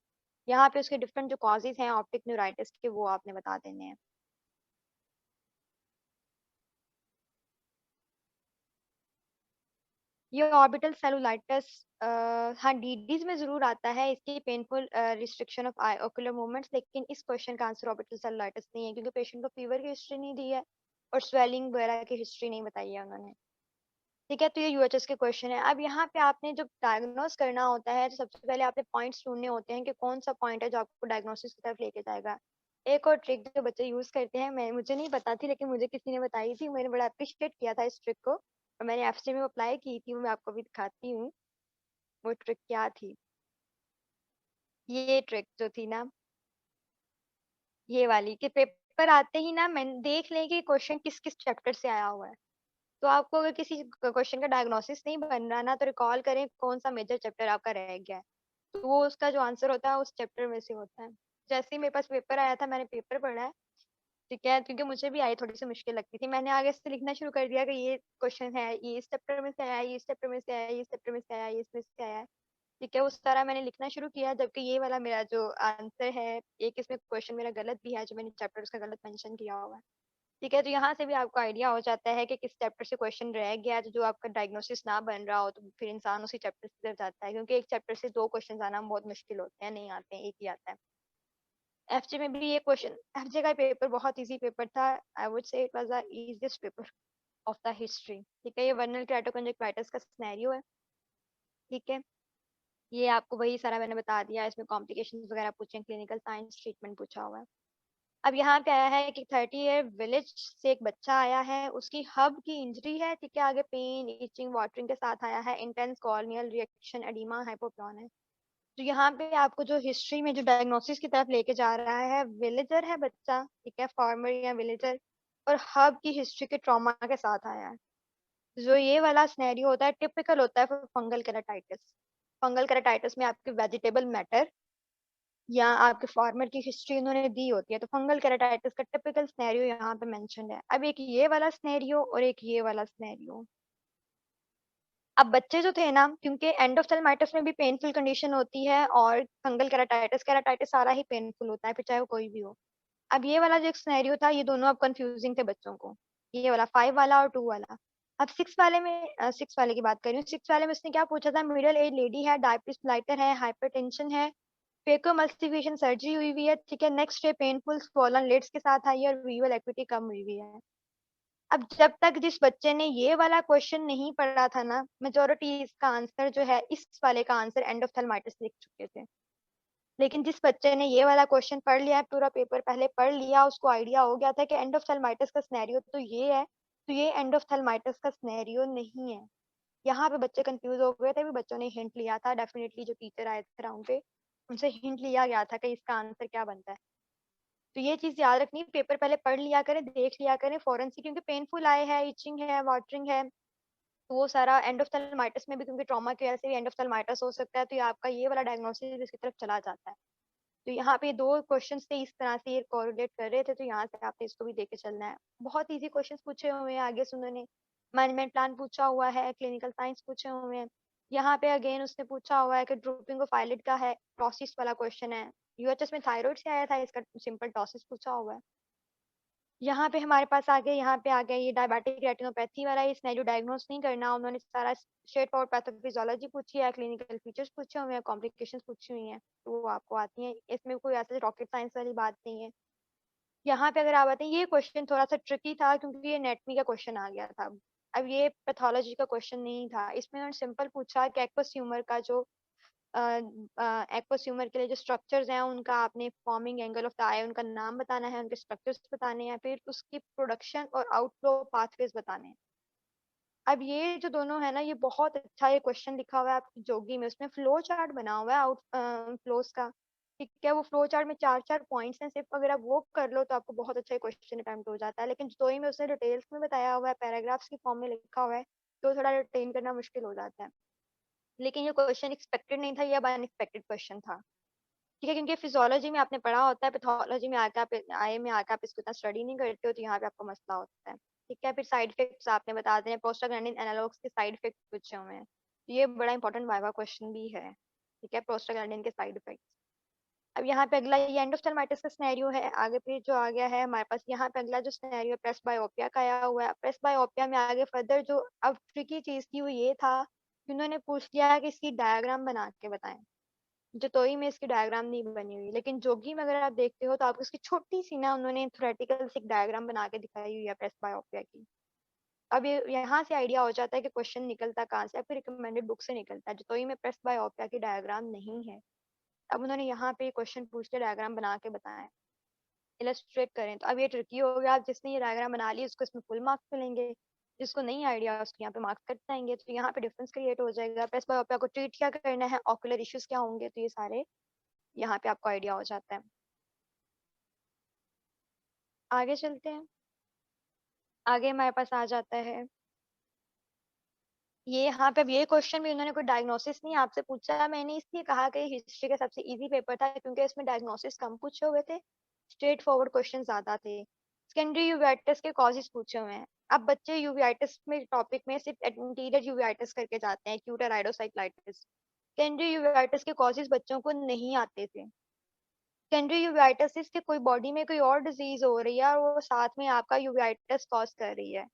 यहाँ पे उसके डिफरेंट जो कॉजेज हैं ऑप्टिक न्यूराइटिस के वो आपने बता देने हैं। ये ऑर्बिटल सेलुलाइटिस हाँ डीडीज में जरूर आता है, इसकी painful restriction of I ocular movements, लेकिन इस क्वेश्चन का आंसर ऑर्बिटल सेलुलाइटिस नहीं है क्योंकि पेशेंट को फीवर की हिस्ट्री नहीं दी है और स्वेलिंग वगैरह की हिस्ट्री नहीं बताई है उन्होंने। ठीक है, तो ये यूएचएस के क्वेश्चन है। अब यहाँ पे आपने जब डायग्नोस करना होता है तो सबसे पहले आपने पॉइंट्स ढूंढने होते हैं कि कौन सा पॉइंट है जो आपको डायग्नोसिस की तरफ लेके जाएगा। एक और ट्रिक जो बच्चे यूज करते हैं, मैं मुझे नहीं पता थी लेकिन मुझे किसी ने बताई थी, मैंने बड़ा अप्रिशिएट किया था इस ट्रिक को और मैंने एफसी में अप्लाई की थी, वो मैं आपको भी दिखाती हूँ वो ट्रिक क्या थी। ये ट्रिक जो थी ना, ये वाली कि पेपर आते ही ना मैं देख लें कि क्वेश्चन किस किस चैप्टर से आया हुआ है। तो आपको अगर किसी क्वेश्चन का डायग्नोसिस नहीं बन रहा ना तो रिकॉल करें कौन सा मेजर चैप्टर आपका रह गया है, तो वो उसका जो आंसर होता है उस चैप्टर में से होता है। जैसे ही मेरे पास पेपर आया था मैंने पेपर पढ़ा है, ठीक है, क्योंकि मुझे भी आई थोड़ी सी मुश्किल लगती थी, मैंने आगे से लिखना शुरू कर दिया कि ये क्वेश्चन है, ये इस चैप्टर में से आया, ये इस चैप्टर में से आया, ये इस चैप्टर में से आया, ये इसमें से आया है। ठीक है, उस तरह मैंने लिखना शुरू किया, जबकि ये वाला मेरा जो आंसर है, एक इसमें क्वेश्चन मेरा गलत भी है जो मैंने चैप्टर उसका गलत मेंशन किया हुआ है। ठीक है, तो यहाँ से भी आपको आइडिया हो जाता है कि किस चैप्टर से क्वेश्चन रह गया, तो जो आपका डायग्नोसिस ना बन रहा हो तो फिर इंसान उसी चैप्टर से जाता है, क्योंकि एक चैप्टर से दो क्वेश्चन आना बहुत मुश्किल होते हैं, नहीं आते हैं, एक ही आता है। एफजे में भी ये क्वेश्चन, एफजे का पेपर बहुत इजी पेपर था, I would say it was the easiest paper of the history. ठीक है, ये वर्नल केराटोकॉन्जक्टिवाइटिस का सिनेरियो है। ठीक है, ये आपको वही सारा मैंने बता दिया, इसमें कॉम्प्लिकेशंस वगैरह पूछे, क्लिनिकल साइंस ट्रीटमेंट पूछा हुआ है। अब यहाँ पे आया है कि 30 ईयर विलेज से एक बच्चा आया है, उसकी हब की इंजरी है, ठीक है, आगे पेन इचिंग वाटरिंग के साथ आया है, इंटेंस कॉर्नियल रिएक्शन एडिमा हाइपोप्टोन है। तो यहाँ पे आपको जो हिस्ट्री में जो डायग्नोसिस की तरफ लेके जा रहा है, विलेजर है बच्चा, ठीक है, फार्मर या विलेजर, और हब की हिस्ट्री के ट्रॉमा के साथ आया है। जो ये वाला सिनेरियो होता है टिपिकल होता है फंगल केराटाइटिस। फंगल केराटाइटिस में आपके वेजिटेबल मैटर या आपके फार्मर की हिस्ट्री उन्होंने दी होती है, तो फंगल केराटाइटिस का टिपिकल स्नेरियो यहाँ पे मेंशन्ड है। अब एक ये वाला स्नेरियो और एक ये वाला स्नेरियो। अब बच्चे जो थे ना, क्योंकि एंडोथेल्माइटिस में भी पेनफुल कंडीशन होती है और फंगल केराटाइटिस केराटाइटिस सारा ही पेनफुल होता है, फिर चाहे वो कोई भी हो। अब ये वाला जो एक स्नेरियो था, ये दोनों अब कंफ्यूजिंग थे बच्चों को, ये वाला 5 वाला और 2 वाला। अब 6 वाले में 6 वाले की बात कर रही हूँ, 6 वाले में उसने क्या पूछा था, मिडिल एज लेडी है, डायबिटीज लाइटर है, हाइपरटेंशन है, फेकोमल्सिफिकेशन सर्जरी हुई हुई है, ठीक है, next day painful swollen lids के साथ आई है और विजुअल एक्टिविटी कम हुई हुई है। अब जब तक जिस बच्चे ने ये वाला क्वेश्चन नहीं पढ़ा था ना, मेजोरिटी इसका आंसर जो है, इस वाले का आंसर एंडोथेल्माइटिस लिख चुके थे। लेकिन जिस बच्चे ने ये वाला क्वेश्चन पढ़ लिया है, पूरा पेपर पहले पढ़ लिया, उसको आइडिया हो गया था कि एंडोथेल्माइटिस का सिनेरियो तो ये है, तो ये एंडोथेल्माइटिस का सिनेरियो नहीं है। यहाँ पे बच्चे कंफ्यूज हो गए थे, भी बच्चों ने हिंट लिया था, डेफिनेटली जो टीचर आए थे राउंड पे उनसे हिंट लिया गया था कि इसका आंसर क्या बनता है। तो ये चीज याद रखनी, पेपर पहले पढ़ लिया करें, देख लिया करें फौरन से, क्योंकि पेनफुल आए है, इचिंग है, वाटरिंग है, तो वो सारा एंडोथेल्माइटिस में भी, क्योंकि ट्रॉमा की वजह से भी एंडोथेल्माइटिस हो सकता है, तो ये आपका ये वाला डायग्नोसिस इसकी तरफ चला जाता है। तो यहाँ पे दो क्वेश्चन थे इस तरह से ये कोरिलेट कर रहे थे, तो यहाँ से आपने इसको भी देके चलना है। बहुत इजी क्वेश्चंस पूछे हुए हैं आगे से उन्होंने, मैनेजमेंट प्लान पूछा हुआ है, क्लिनिकल साइंस पूछे हुए हैं। यहाँ पे अगेन उसने पूछा हुआ है कि ड्रूपिंग ऑफ आईलिड का है, टॉसिस वाला क्वेश्चन है, यूएचएस में थायराइड से आया था, इसका सिंपल टॉसिस पूछा हुआ है। यहाँ पे हमारे पास आ गया, यहाँ पे आ गया ये डायबिटिक रेटिनोपैथी वाला, ये सिनेरियो डायग्नोस नहीं करना, उन्होंने सारा स्ट्रेट फॉरवर्ड पैथोफिजियोलॉजी पूछी है, क्लिनिकल फीचर्स पूछे हुए हैं, कॉम्प्लिकेशंस पूछी हुई हैं, तो वो आपको आती हैं, इसमें कोई ऐसे रॉकेट साइंस वाली बात नहीं है। यहाँ पे अगर आप आते हैं, ये क्वेश्चन थोड़ा सा ट्रिकी था क्योंकि ये एनाटॉमी का क्वेश्चन आ गया था। अब ये पैथोलॉजी का क्वेश्चन नहीं था, इसमें उन्होंने सिंपल पूछा कि एक्वस ह्यूमर का जो एक्वस ह्यूमर के लिए जो स्ट्रक्चर्स हैं उनका आपने फॉर्मिंग एंगल ऑफ द आई उनका नाम बताना है, उनके स्ट्रक्चर्स बताने हैं, फिर उसकी प्रोडक्शन और आउटफ्लो पाथवेज बताने हैं। अब ये जो दोनों है ना, ये बहुत अच्छा ये क्वेश्चन लिखा हुआ है आपकी जोगी में, उसमें फ्लो चार्ट बना हुआ है आउट फ्लोज का। ठीक है, वो फ्लो चार्ट में 4 4 पॉइंट्स हैं सिर्फ, अगर आप वो कर लो तो आपको बहुत अच्छा क्वेश्चन अटेम्प्ट हो जाता है, लेकिन जोई में उसने डिटेल्स में बताया हुआ है, पैराग्राफ्स की फॉर्म में लिखा हुआ है, तो थोड़ा रिटेन करना मुश्किल हो जाता है। लेकिन ये क्वेश्चन एक्सपेक्टेड नहीं था, ये अब अनएक्सपेक्टेड क्वेश्चन था। ठीक है, क्योंकि फिजियोलॉजी में आपने पढ़ा होता है, पैथोलॉजी में आके आप आई में आके आप इसको इतना स्टडी नहीं करते हो, तो यहाँ पे आपको मसला होता है। ठीक है, फिर साइड इफेक्ट्स आपने बता दें, प्रोस्टाग्लैंडिन एनालॉग्स के साइड इफेक्ट्स पूछे हुए हैं, तो ये बड़ा इंपॉर्टेंट वाइवा क्वेश्चन भी है। ठीक है, प्रोस्टाग्लैंडिन के साइड इफेक्ट्स। अब यहाँ पे अगला ये एंडोस्टल्माइटिस का सिनेरियो है। आगे फिर जो आ गया है हमारे पास, यहाँ पे अगला जो सिनेरियो प्रेस बायोपिया का आया हुआ है। प्रेस बायोपिया में आगे फर्दर जो अब ट्रिकी चीज थी वो ये था कि उन्होंने पूछ लिया कि इसकी डायग्राम बना के बताएं। जतोई में इसकी डायग्राम नहीं बनी हुई, लेकिन जोगी में अगर आप देखते हो तो आपको इसकी छोटी सी ना उन्होंने थ्योरेटिकल सी डायग्राम बना के दिखाई हुई है प्रेस बायोपिया की। अब ये यहाँ से आइडिया हो जाता है कि क्वेश्चन निकलता कहाँ से, फिर रिकमेंडेड बुक से निकलता है। जतोई में प्रेस बायोपिया की डायग्राम नहीं है। अब उन्होंने यहाँ पे क्वेश्चन पूछ के डायग्राम बना के बताया, इलस्ट्रेट करें। तो अब ये ट्रिकी हो गया। आप जिसने ये डायग्राम बना ली उसको इसमें फुल मार्क्स मिलेंगे, जिसको नहीं आइडिया उसको यहाँ पे मार्क्स कट जाएंगे। तो यहाँ पे डिफरेंस क्रिएट हो जाएगा। प्रेस बायोपिया को ट्रीट क्या करना है, ऑकुलर इश्यूज क्या होंगे, तो ये सारे यहाँ पे आपको आइडिया हो जाता है। आगे चलते हैं। आगे हमारे पास आ जाता है ये यहाँ पे। अब ये क्वेश्चन भी उन्होंने कोई डायग्नोसिस नहीं आपसे पूछा। मैंने इसलिए कहा कि हिस्ट्री का सबसे इजी पेपर था क्योंकि इसमें डायग्नोसिस कम पूछे हुए थे, स्ट्रेट फॉरवर्ड क्वेश्चन ज्यादा थे। सेकेंडरी यूवेटिस के कॉजेज पूछे हुए हैं। अब बच्चे यूवेटिस में टॉपिक में सिर्फ एंटीरियर यूवेटिस करके जाते हैं, एक्यूट iradocyclitis। सेकेंडरी यूवेटिस के कॉजेज बच्चों को नहीं आते थे। सेकेंडरी यूवेटिस के कोई बॉडी में कोई और डिजीज हो रही है और वो साथ में आपका यूवेटिस कॉज कर रही है,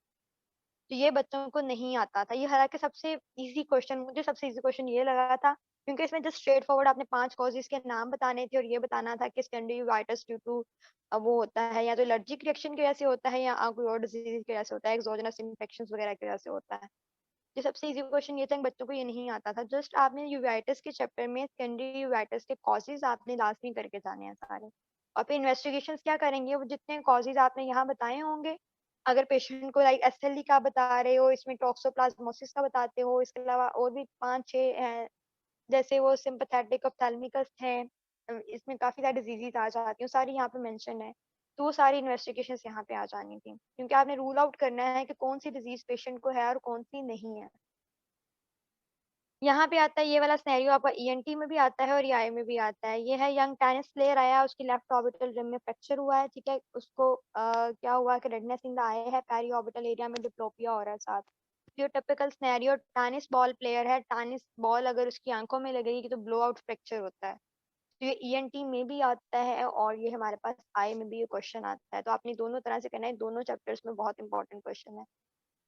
तो ये बच्चों को नहीं आता था। ये हालांकि सबसे इजी क्वेश्चन, मुझे सबसे इजी क्वेश्चन ये लगा था क्योंकि इसमें जस्ट स्ट्रेट फॉरवर्ड आपने 5 कॉजेज के नाम बताने थे और ये बताना था कि सेकेंडरी यूवाइटिस ड्यू टू वो होता है या तो एलर्जिक रिएक्शन की वजह से होता है या कोई और डिजीज की वजह से होता है, एक्सोजेनस इन्फेक्शन वगैरह की वजह से होता है। ये सबसे इजी क्वेश्चन ये था कि बच्चों को ये नहीं आता था। जस्ट आपने यूवाइटिस के चैप्टर में सेकेंडरी यूवाइटिस के कॉजेज आपने लाजमी करके जाने हैं सारे, और फिर इन्वेस्टिगेशन क्या करेंगे, वो जितने कॉजेज आपने यहाँ बताए होंगे, अगर पेशेंट को लाइक एसएलई का बता रहे हो, इसमें टॉक्सोप्लाज्मोसिस का बताते हो, इसके अलावा और भी 5-6 हैं, जैसे वो सिंपथेटिक ऑप्थेल्मिकस है, इसमें काफी सारी डिजीजेज आ जाती हैं, सारी यहाँ पे मेंशन है। तो वो सारी इन्वेस्टिगेशन यहाँ पे आ जानी थी क्योंकि आपने रूल आउट करना है कि कौन सी डिजीज पेशेंट को है और कौन सी नहीं है। यहाँ पे आता है ये वाला सिनेरियो आपका ईएनटी में भी आता है और आई में भी आता है। ये है यंग टेनिस प्लेयर आया, उसकी लेफ्ट ऑर्बिटल रिम में फ्रैक्चर हुआ है, ठीक है। उसको क्या हुआ कि रेडनेस इन द आई है, पेरी ऑर्बिटल एरिया में डिप्लोपिया हो रहा है साथ। ये typical scenario tennis ball player है, टेनिस बॉल अगर उसकी आंखों में लगेगी तो ब्लो आउट फ्रैक्चर होता है। तो ये ईएनटी में भी आता है और ये हमारे पास आई में भी ये क्वेश्चन आता है। तो आपने दोनों तरह से करना है, दोनों चैप्टर्स में बहुत इंपॉर्टेंट क्वेश्चन है।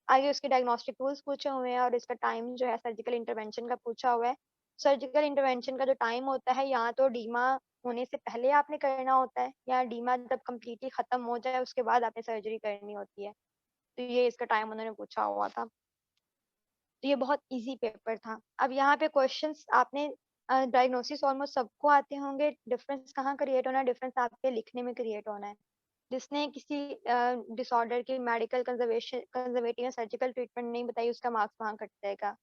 आगे उसके डायग्नोस्टिक टूल्स पूछे हुए हैं और इसका टाइम जो है सर्जिकल इंटरवेंशन का पूछा हुआ है। सर्जिकल इंटरवेंशन का जो टाइम होता है या तो डीमा होने से पहले आपने करना होता है या डीमा जब कम्प्लीटली खत्म हो जाए उसके बाद आपने सर्जरी करनी होती है। तो ये इसका टाइम उन्होंने पूछा हुआ था। तो ये बहुत इजी पेपर था। अब यहाँ पे क्वेश्चंस आपने डायग्नोसिस ऑलमोस्ट सबको आते होंगे। डिफरेंस कहाँ क्रिएट होना है, डिफरेंस आपके लिखने में क्रिएट होना है। जिसने किसी डिसऑर्डर की मेडिकल कंजर्वेटिव या सर्जिकल ट्रीटमेंट नहीं बताई उसका मार्क्स वहाँ कट जाएगा।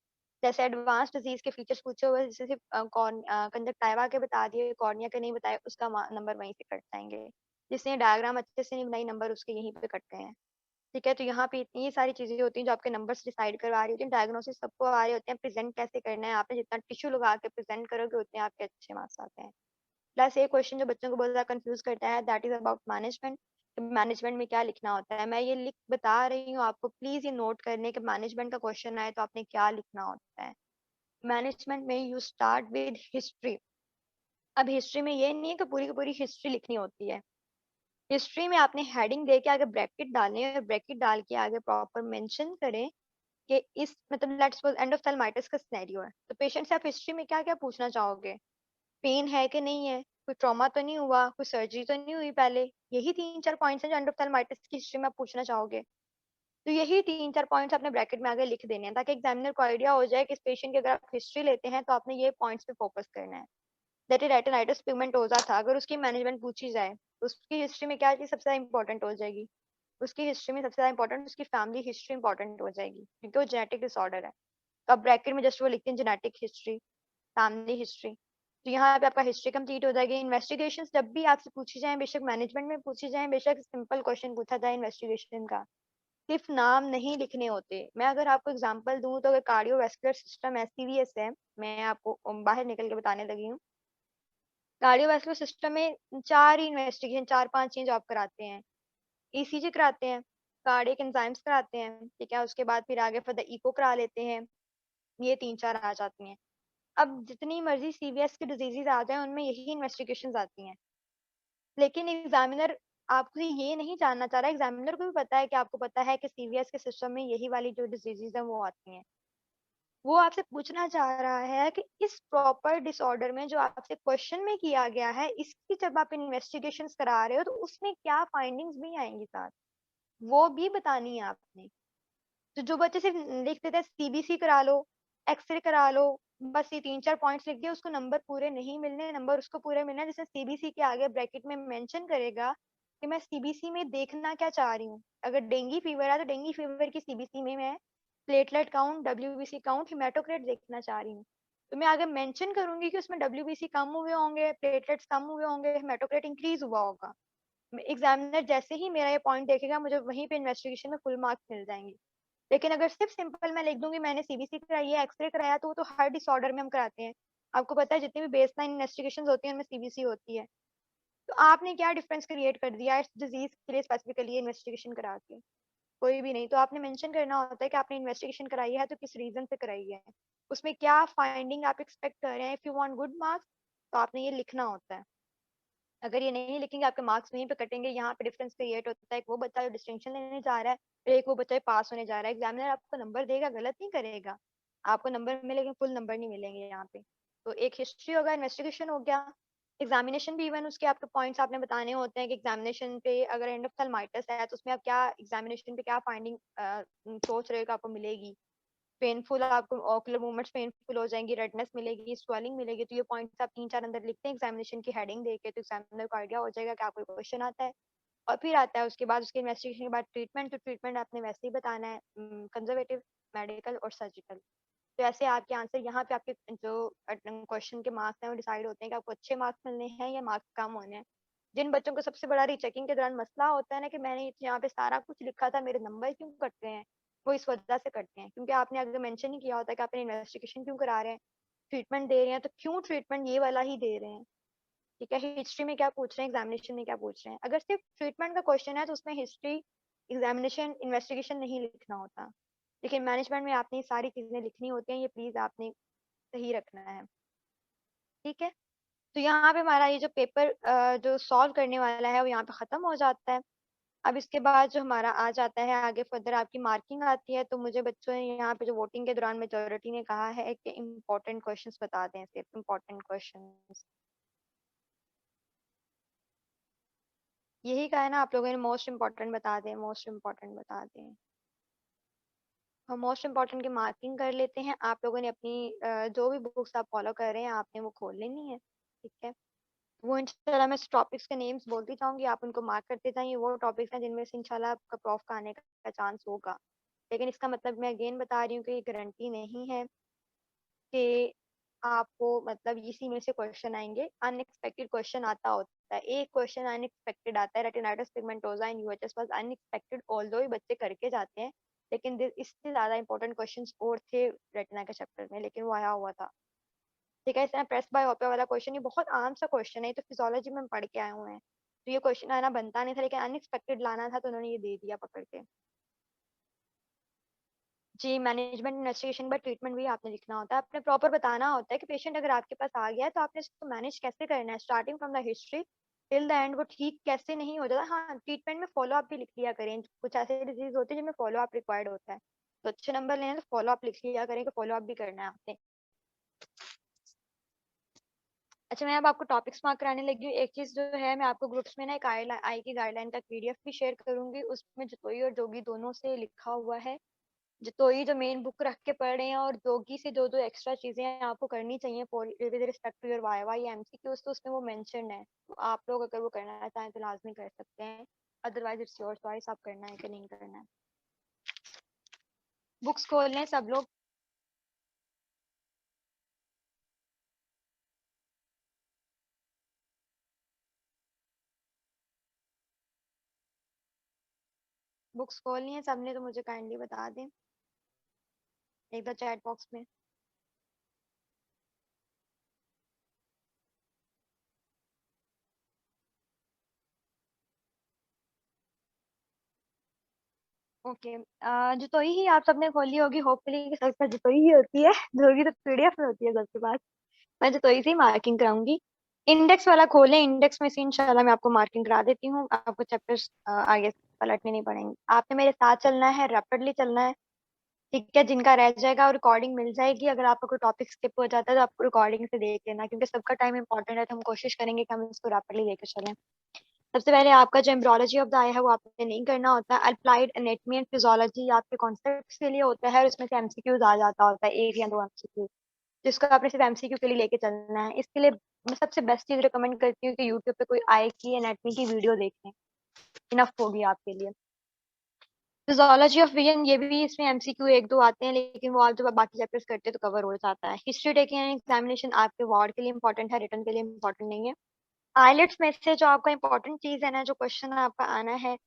जैसे एडवांस डिजीज के फीचर्स पूछे हुए, जैसे सिर्फ कंजक्टिवा के बता दिए, कॉर्निया के नहीं बताए, उसका नंबर वहीं से कट जाएंगे। जिसने डायग्राम अच्छे से नहीं बनाई नंबर उसके यहीं पे कट गए हैं, ठीक है। तो यहाँ पे इतनी सारी चीजें होती हैं जो आपके नंबर्स डिसाइड करवा रही होती हैं। डायग्नोसिस सबको आ रहे होते हैं, प्रेजेंट कैसे करना है, आपने जितना टिश्यू लगा के प्रेजेंट करोगे उतने आपके अच्छे मार्क्स आते हैं। प्लस एक क्वेश्चन जो बच्चों को बहुत ज्यादा कंफ्यूज करता है, that is about management. Management में क्या लिखना होता है, मैं ये लिख बता रही हूँ आपको, प्लीज ये नोट करने के मैनेजमेंट का क्वेश्चन आए तो आपने क्या लिखना होता है। मैनेजमेंट में यू स्टार्ट विद हिस्ट्री। अब हिस्ट्री में ये नहीं है कि पूरी की पूरी हिस्ट्री लिखनी होती है। हिस्ट्री में आपने हेडिंग दे के आगे ब्रैकेट डालने और ब्रैकेट डाल के आगे प्रॉपर मेंशन करें कि इस मतलब लेट्स सपोज एंडोथेल्माइटिस का सिनेरियो है, तो पेशेंट से आप हिस्ट्री में क्या क्या पूछना चाहोगे, पेन है कि नहीं है, कोई ट्रॉमा तो नहीं हुआ, कोई सर्जरी तो नहीं हुई पहले। यही 3-4 पॉइंट्स हैं जो एंडोथेल्माइटिस की हिस्ट्री में आप पूछना चाहोगे। तो यही 3-4 पॉइंट्स अपने ब्रैकेट में आगे लिख देने हैं ताकि एग्जामिनर को आइडिया हो जाए कि इस पेशेंट की अगर आप हिस्ट्री लेते हैं तो आपने ये पॉइंट्स पे फोकस करना है। दैट इज रेटिनाइटिस पिगमेंटोसा था, अगर उसकी मैनेजमेंट पूछी जाए तो उसकी हिस्ट्री में क्या चीज सबसे ज्यादा इंपॉर्टेंट हो जाएगी, उसकी हिस्ट्री में सबसे ज्यादा इंपॉर्टेंट उसकी फैमिली हिस्ट्री इंपॉर्टेंट हो जाएगी क्योंकि वो जेनेटिक डिसऑर्डर है। तो आप ब्रैकेट में जस्ट वो लिखते हैं जेनेटिक हिस्ट्री, फैमिली हिस्ट्री। तो यहाँ पे आपका हिस्ट्री कंप्लीट हो जाएगी। इन्वेस्टिगेशन जब भी आपसे पूछी जाए, बेशक मैनेजमेंट में पूछी जाए, बेशक सिंपल क्वेश्चन पूछा जाए इन्वेस्टिगेशन का, सिर्फ नाम नहीं लिखने होते। मैं अगर आपको एग्जांपल दूं तो अगर कार्डियोवैस्कुलर सिस्टम है, सीवीएस है, मैं आपको बाहर निकल के बताने लगी हूँ। कार्डियोवैस्कुलर सिस्टम में 4 ही इन्वेस्टिगेशन, 4-5 चीज आप कराते हैं। ईसीजी कराते हैं, कार्डियक एंजाइम्स कराते हैं, ठीक है। उसके बाद फिर आगे फर्दर इको करा लेते हैं, ये 3-4 आ जाती हैं। अब जितनी मर्जी सीवीएस की डिजीजेज आ जाए उनमें यही इन्वेस्टिगेशंस आती हैं, लेकिन एग्जामिनर आपसे ये नहीं जानना चाह रहा। एग्जामिनर को भी पता है कि आपको पता है कि सीवीएस के सिस्टम में यही वाली जो डिजीजेज हैं वो आती हैं। वो आपसे पूछना चाह रहा है कि इस प्रॉपर डिसऑर्डर में जो आपसे क्वेश्चन में किया गया है, इसकी जब आप इन्वेस्टिगेशंस करा रहे हो तो उसमें क्या फाइंडिंग्स भी आएंगी साथ, वो भी बतानी है आपने। तो जो बच्चे सिर्फ लिख देते हैं सीबीसी करा लो, एक्सरे करा लो, बस ये 3-4 पॉइंट्स लिख दिया, उसको नंबर पूरे नहीं मिलने, नंबर उसको पूरे मिलना है जिसने सीबीसी के आगे ब्रैकेट में मेंशन करेगा कि मैं सीबीसी में देखना क्या चाह रही हूँ। अगर डेंगू फीवर है तो डेंगू फीवर की सीबीसी में मैं प्लेटलेट काउंट, डब्ल्यूबीसी काउंट, हिमेटोक्रेट देखना चाह रही हूँ। तो मैं आगे मेंशन करूंगी कि उसमें डब्ल्यूबीसी कम हुए होंगे, प्लेटलेट्स कम हुए होंगे, हिमेटोक्रेट इंक्रीज हुआ होगा। एग्जामिनर जैसे ही मेरा ये पॉइंट देखेगा मुझे वहीं पे इन्वेस्टिगेशन में फुल मार्क्स मिल जाएंगे। लेकिन अगर सिर्फ सिंपल मैं लिख दूंगी मैंने सीबीसी कराई है, एक्सरे कराया, तो वो तो हर डिसऑर्डर में हम कराते हैं। आपको पता है जितनी भी बेसलाइन इन्वेस्टिगेशंस होती हैं उनमें सीबीसी होती है। तो आपने क्या डिफरेंस क्रिएट कर दिया इस डिजीज के लिए स्पेसिफिकली इन्वेस्टिगेशन करा के? कोई भी नहीं। तो आपने मेंशन करना होता है कि आपने इन्वेस्टिगेशन कराई है तो किस रीजन से कराई है, उसमें क्या फाइंडिंग आप एक्सपेक्ट कर रहे हैं। If you want good marks तो आपने ये लिखना होता है। अगर ये नहीं लिखेंगे आपके मार्क्स वहीं पे कटेंगे। यहाँ पे डिफरेंस क्रिएट होता है, एक वो बच्चा जो डिस्टिंक्शन लेने जा रहा है और एक वो बच्चा पास होने जा रहा है। एग्जामिनर आपको नंबर देगा, गलत नहीं करेगा, आपको नंबर मिलेंगे, फुल नंबर नहीं मिलेंगे यहाँ पे। तो एक हिस्ट्री होगा, इन्वेस्टिगेशन हो गया, एग्जामिनेशन भी इवन उसके आपके पॉइंट्स आपने बताने होते हैं कि एग्जामिनेशन पे अगर एंडोथेल्माइटिस है तो उसमें आप क्या एग्जामिनेशन पे क्या फाइंडिंग सोच रहे हो कि आपको मिलेगी। पेनफुल, आपको ऑकुलर मूवमेंट्स पेनफुल हो जाएंगी, रेडनेस मिलेगी, स्वेलिंग मिलेगी। तो ये पॉइंट्स आप 3-4 अंदर लिखते हैं एग्जामिनेशन की हेडिंग देके, तो एग्जामिनर को आइडिया हो जाएगा कि आपको क्वेश्चन आता है। और फिर आता है उसके बाद उसके इन्वेस्टिगेशन के बाद ट्रीटमेंट। तो ट्रीटमेंट आपने वैसे ही बताना है, कंजर्वेटिव, मेडिकल और सर्जिकल। तो ऐसे आपके आंसर यहाँ पे आपके जो क्वेश्चन के मार्क्स हैं वो डिसाइड होते हैं कि आपको अच्छे मार्क्स मिलने हैं या मार्क्स कम होने हैं। जिन बच्चों को सबसे बड़ा रीचेकिंग के दौरान मसला होता है ना कि मैंने यहाँ पे सारा कुछ लिखा था, मेरे नंबर क्यों कट रहे हैं, वो इस वजह से कटते हैं क्योंकि आपने अगर मेंशन ही किया होता है कि आपने इन्वेस्टिगेशन क्यों करा रहे हैं, ट्रीटमेंट दे रहे हैं, तो क्यों ट्रीटमेंट ये वाला ही दे रहे हैं। ठीक है, हिस्ट्री में क्या पूछ रहे हैं, एग्जामिनेशन में क्या पूछ रहे हैं। अगर सिर्फ ट्रीटमेंट का क्वेश्चन है तो उसमें हिस्ट्री, एग्जामिनेशन, इन्वेस्टिगेशन नहीं लिखना होता। लेकिन मैनेजमेंट में आपने ये सारी चीजें लिखनी होती हैं, ये प्लीज आपने सही रखना है। ठीक है, तो यहाँ पे हमारा ये जो पेपर जो सॉल्व करने वाला है वो यहाँ पे खत्म हो जाता है। अब इसके बाद जो हमारा आ जाता है आगे फर्दर आपकी मार्किंग आती है। तो मुझे बच्चों ने यहाँ पे जो वोटिंग के दौरान मेजोरिटी ने कहा है कि इम्पोर्टेंट क्वेश्चंस बता दें, सिर्फ इम्पोर्टेंट क्वेश्चंस। यही कहा है ना आप लोगों ने, मोस्ट इम्पोर्टेंट बता दें, मोस्ट इम्पोर्टेंट बता दें। हम मोस्ट इम्पोर्टेंट की मार्किंग कर लेते हैं। आप लोगों ने अपनी जो भी बुक्स आप फॉलो कर रहे हैं आपने वो खोल लेनी है। ठीक है, वो इंशाल्लाह मैं टॉपिक्स के नेम्स बोलती जाऊंगी, आप उनको मार्क करते जाइए। वो टॉपिक्स हैं जिनमें से इंशाल्लाह आपका प्रॉफ का आने का चांस होगा। लेकिन इसका मतलब मैं अगेन बता रही हूँ कि ये गारंटी नहीं है कि आपको मतलब इसी में से क्वेश्चन आएंगे। अनएक्सपेक्टेड क्वेश्चन आता होता है, एक क्वेश्चन अनएक्सपेक्टेड आता है। Retinitis pigmentosa in UHS was unexpected, although ये बच्चे करके जाते हैं, लेकिन इससे ज्यादा इंपॉर्टेंट क्वेश्चंस और थे रेटिना के चैप्टर में, लेकिन वो आया हुआ था। ठीक है, इस तरह प्रेस बायोपिया वाला क्वेश्चन ये बहुत आम सा क्वेश्चन है, ये तो फिजियोलॉजी में हम पढ़ के आए हुए हैं। तो ये क्वेश्चन आना बनता नहीं था, लेकिन अनएक्सपेक्टेड लाना था तो उन्होंने ये दे दिया पकड़ के। जी, मैनेजमेंट इन्वेस्टिगेशन बाय ट्रीटमेंट भी आपने लिखना होता है। आपने प्रॉपर बताना होता है कि पेशेंट अगर आपके पास आ गया है तो आपने इसको मैनेज कैसे करना है, starting from the history till the end. वो ठीक कैसे नहीं हो जाता। हाँ, ट्रीटमेंट में फॉलो अप भी लिख लिया करें, कुछ ऐसे डिजीज होते हैं जिनमें फॉलो अप रिक्वायर्ड होता है। तो अच्छे नंबर लेने तो फॉलो अप लिख लिया करें कि फॉलो अप भी करना है आपने। अच्छा, मैं अब आपको टॉपिक्स मार्क कराने लगी हूँ। एक चीज जो है, मैं आपको ग्रुप्स में ना एक आई की गाइडलाइन का पीडीएफ भी शेयर करूंगी। उसमें जतोई और जोगी दोनों से लिखा हुआ है। जतोई जो मेन बुक रख के पढ़ रहे हैं और जोगी से जो जो एक्स्ट्रा चीजें आपको करनी चाहिए विद रिस्पेक्ट टू योर वाई या एमसीक्यूज, तो उसमें वो मेंशन है। तो आप लोग अगर वो करना चाहें तो लाजमी कर सकते हैं, अदरवाइज इट्स योर चॉइस आप करना है कि नहीं करना है। बुक्स खोल लें सब लोग। बुक्स खोलनी है सबने तो मुझे काइंडली बता दें एक बार चैट बॉक्स में। ओके, जोतोई ही आप सबने खोली होगी, होपफुली सबके पास जोतोई ही होती है। जोगी तो पीडीएफ में होती है सबके पास। मैं जोतोई से ही मार्किंग कराऊंगी। इंडेक्स वाला खोलें, इंडेक्स में से इंशाल्लाह मैं आपको मार्किंग करा देती हूँ। आपको चैप्टर्स आगे पलटने नहीं पड़ेंगे, आपने मेरे साथ चलना है, रैपिडली चलना है। ठीक है, जिनका रह जाएगा और रिकॉर्डिंग मिल जाएगी। अगर आपका कोई टॉपिक स्किप हो जाता है तो आपको रिकॉर्डिंग से देख लेना, क्योंकि सबका टाइम इंपॉर्टेंट है, तो हम कोशिश करेंगे कि हम इसको रैपिडली लेकर चलें। सबसे पहले आपका जो एम्ब्रोलॉजी ऑफ द आई है वो आपने नहीं करना होता है। अप्लाइड एनेटमी एंड फिजियोलॉजी आपके कॉन्सेप्ट्स के लिए होता है, और उसमें से एमसीक्यूज आ जाता होता है, एक या दो एमसीक्यू, जिसको आपने सिर्फ एमसीक्यू के लिए लेके चलना है। इसके लिए मैं सबसे बेस्ट चीज रिकमेंड करती हूँ कि यूट्यूब पे कोई आई की एनेटमी की वीडियो देखें, इनफ होगी आपके लिए। फिजियोलॉजी ऑफ विजन, ये भी इसमें एमसीक्यू एक दो आते हैं, लेकिन वो आप जब बाकी चैप्टर्स करते हैं तो कवर हो जाता है। हिस्ट्री टेकिंग एंड एग्जामिनेशन आपके वार्ड के लिए इंपॉर्टेंट है, रिटर्न के लिए इंपॉर्टेंट नहीं है। आइलेट्स में से जो आपका इंपॉर्टेंट चीज है ना, जो क्वेश्चन आपका आना है,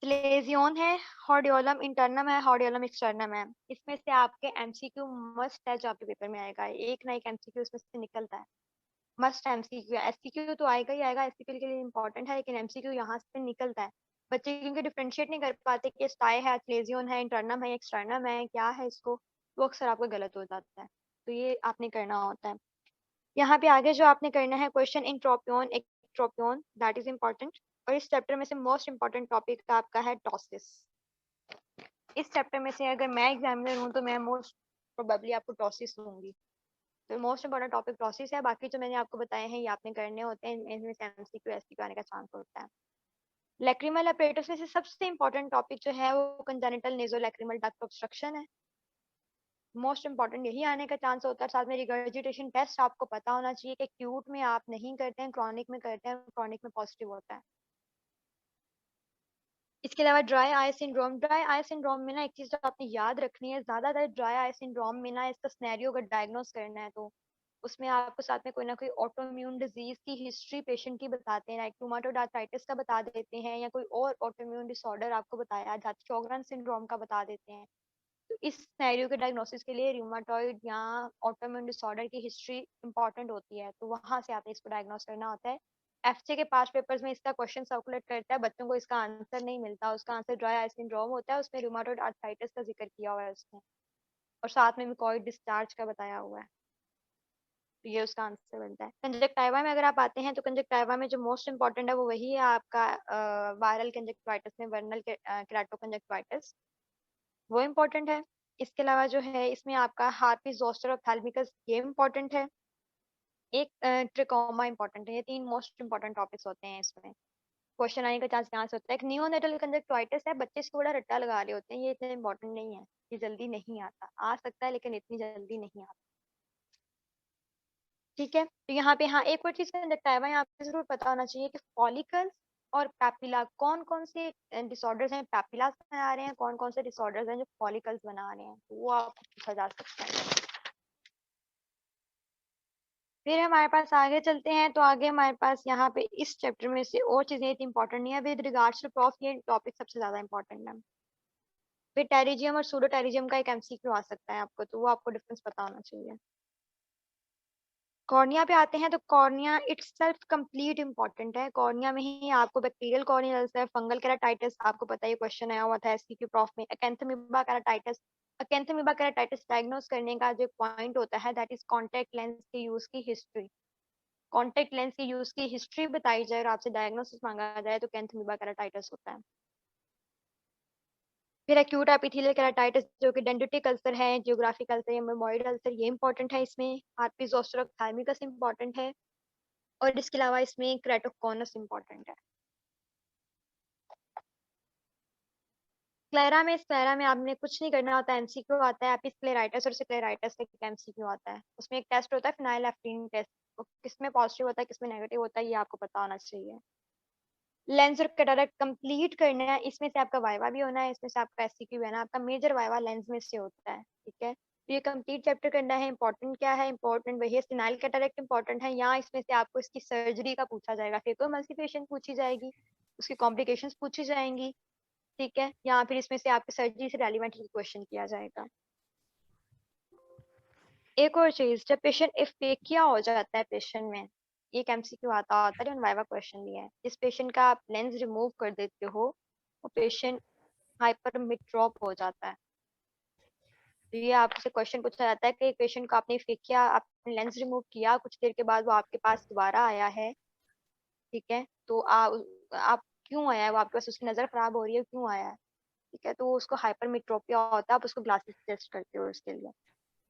लेजियोन है, हॉर्डियोलम इंटरनम है, हॉर्डियोलम एक्सटर्नम है। इसमें से आपके एमसीक्यू मस्ट है, जो आपके पेपर में आएगा, एक ना एक एमसीक्यू इसमें से निकलता है। मस्ट एमसीक्यू, एससीक्यू तो आएगा ही आएगा, एससीक्यू के लिए इंपॉर्टेंट है, लेकिन एमसीक्यू यहाँ से निकलता है। बच्चे क्योंकि डिफरेंशिएट नहीं कर पाते कि स्टाई है, लेजियोन है, इंटरनम है, एक्सटर्नम है, क्या है इसको, वो अक्सर आपका गलत हो जाता है। तो ये आपने करना होता है। यहाँ पे आगे जो आपने करना है, question entropion ectropion, that is important. और इस चैप्टर में से मोस्ट इम्पोर्टेंट टॉपिक आपका है टॉसिस। इस चैप्टर में से अगर मैं एग्जामिनर हूँ तो मैं मोस्ट प्रोबेबली आपको टॉसिस दूंगी। तो मोस्ट इम्पोर्टेंट टॉपिक टॉसिस है। बाकी जो मैंने आपको बताए हैं ये आपने करने होते हैं, इनमें से एमसीक्यू एससीक्यू आने का चांस होता है। लैक्रिमल अपरेटस में से सबसे इम्पोर्टेंट टॉपिक जो है वो कंजेनिटल नेजोलैक्रिमल डक्ट ऑब्स्ट्रक्शन है। मोस्ट इंपॉर्टेंट यही आने का चांस होता है। साथ में रिगर्जिटेशन टेस्ट आपको पता होना चाहिए कि एक्यूट में आप नहीं करते हैं, क्रॉनिक में करते हैं, क्रॉनिक में पॉजिटिव होता है। इसके अलावा dry eye syndrome, dry eye syndrome में ना एक चीज जो आपने याद रखनी है, ज्यादातर ड्राई आई सिंड्रोम में ना इसका सिनेरियो अगर डायग्नोस करना है तो उसमें आपको साथ में कोई ना कोई ऑटोइम्यून डिजीज की हिस्ट्री पेशेंट की बताते हैं, लाइक रूमेटॉइड आर्थराइटिस का बता देते हैं, या कोई और ऑटोइम्यून डिसऑर्डर आपको बताया जाता है, शोगरन सिंड्रोम का बता देते हैं। तो इस सिनेरियो के डायग्नोसिस के लिए रूमेटॉइड या ऑटोइम्यून डिसऑर्डर की हिस्ट्री इंपॉर्टेंट होती है, तो वहां से आपने इसको डायग्नोस करना होता है। एफचे के पास पेपर्स में इसका क्वेश्चन सर्कुलेट करता है, बच्चों को इसका आंसर नहीं मिलता, उसका आंसर ड्राई आई सिंड्रोम होता है, उसमें रूमेटॉइड आर्थराइटिस का जिक्र किया हुआ है उसने, और साथ में मुकॉइड डिस्चार्ज का बताया हुआ है, तो ये उसका आंसर बनता है। कंजक्टाइवा में अगर आप आते हैं तो कंजक्टाइवा में जो मोस्ट इंपॉर्टेंट है वो वही है आपका वायरल कंजक्टिवाइटिस में वर्नल केराटोकंजक्टिवाइटिस, वो इम्पोर्टेंट है। इसके अलावा जो है इसमें आपका हार्पिस जोस्टर ऑप्थेल्मिकस, ये इम्पोर्टेंट है। एक ट्रिकोमा इम्पोर्टेंट है। ये तीन मोस्ट इम्पोर्टेंट टॉपिक्स होते हैं इसमें, क्वेश्चन आने का चांस यहाँ से होता है। एक नियोनेटल कंजक्टिवाइटिस है, बच्चे इसको बड़ा रट्टा लगा रहे होते हैं, ये इतना इम्पोर्टेंट नहीं है, ये जल्दी नहीं आता, आ सकता है लेकिन इतनी जल्दी नहीं आता। ठीक है, तो यहाँ पे हाँ एक और चीज कंजक्टिवा यहाँ पे जरूर पता होना चाहिए कि फॉलिकल्स और पैपिला कौन कौन से डिसऑर्डर्स हैं, पैपिला बना रहे हैं, कौन कौन से डिसऑर्डर्स हैं जो फॉलिकल्स बना रहे हैं, तो वो आपको पूछा जा सकता है। फिर हमारे पास आगे चलते हैं, तो आगे हमारे पास यहाँ पे इस चैप्टर में से और चीजें इतनी इंपॉर्टेंट नहीं है। विद रिगार्ड्स टू प्रॉफ ये टॉपिक सबसे ज्यादा इंपॉर्टेंट है। फिर टेरिजियम और सूडो टेरिजियम का एक एमसीक्यू आ सकता है आपको, तो वो आपको डिफरेंस पता होना चाहिए। कॉर्निया पे आते हैं, तो cornea it's self complete important है। कॉर्निया में ही आपको bacterial corneal ulcer, fungal keratitis, आपको पता है क्वेश्चन आया हुआ था एसक्यू प्रॉफ में, अकेंथामीबा केराटाइटिस। अकेंथामीबा केराटाइटिस डायग्नोस करने का जो पॉइंट होता है दैट इज कॉन्टैक्ट लेंस के यूज की हिस्ट्री। कॉन्टैक्ट लेंस की यूज की हिस्ट्री बताई जाए और आपसे डायग्नोसिस मांगा जाए तो कैंथामीबा केराटाइटिस होता है। फिर एक्यूट एपिथेलियल केराटाइटिस जो कि डेंड्रिटिक अल्सर है, जियोग्राफिक अल्सर या मेमोइड अल्सर, ये इंपॉर्टेंट है इसमें। हार्पिस जोस्टर ऑप्थेल्मिकस इंपॉर्टेंट है, और इसके अलावा इसमें क्रेटोकोनस इंपॉर्टेंट है। स्क्लेरा में आपने कुछ नहीं करना होता, एमसीक्यू आता है। एपिस्क्लेराइटिस और स्क्लेराइटिस का एमसीक्यू आता है, उसमें एक टेस्ट होता है फिनाइलएफ्थीन टेस्ट, किसमें पॉजिटिव होता है किसमें नेगेटिव होता है ये आपको पता होना चाहिए। लेंस और कैटरेक्ट कंप्लीट करना है, इसमें से आपका वाइवा भी होना है, इसमें से आपका एससीक्यू भी है ना, आपका मेजर वाइवा लेंस में से होता है। ठीक है, तो ये कंप्लीट चैप्टर करना है। इंपॉर्टेंट क्या है, इंपॉर्टेंट वही है, सिनाइल कैटरेक्ट इंपॉर्टेंट है। यहाँ इसमें से आपको इसकी सर्जरी का पूछा जाएगा, फेकोएमल्सिफिकेशन पूछी जाएगी, उसकी कॉम्प्लिकेशंस पूछी जाएंगी। ठीक है, यहाँ फिर इसमें से आपके सर्जरी से रेलिवेंट क्वेश्चन किया जाएगा। एक और चीज, जब पेशेंट इफ्टेकिया हो जाता है पेशेंट में, एक एमसीक्यू आता होता है, वाइवा क्वेश्चन भी है, जिस पेशेंट का आप लेंस रिमूव कर देते हो वो पेशेंट हाइपरमेट्रोप हो जाता है। तो ये आपसे क्वेश्चन पूछा जाता है कि पेशेंट को आपने फेंका, आपने लेंस रिमूव किया, कुछ देर के बाद वो आपके पास दोबारा आया है, ठीक है, तो आप क्यों आया है, वो आपके पास, उसकी नजर खराब हो रही है, क्यों आया है, ठीक है, तो उसको हाइपरमेट्रोपिया होता है, आप उसको ग्लासेस सजेस्ट करते हो इसके लिए।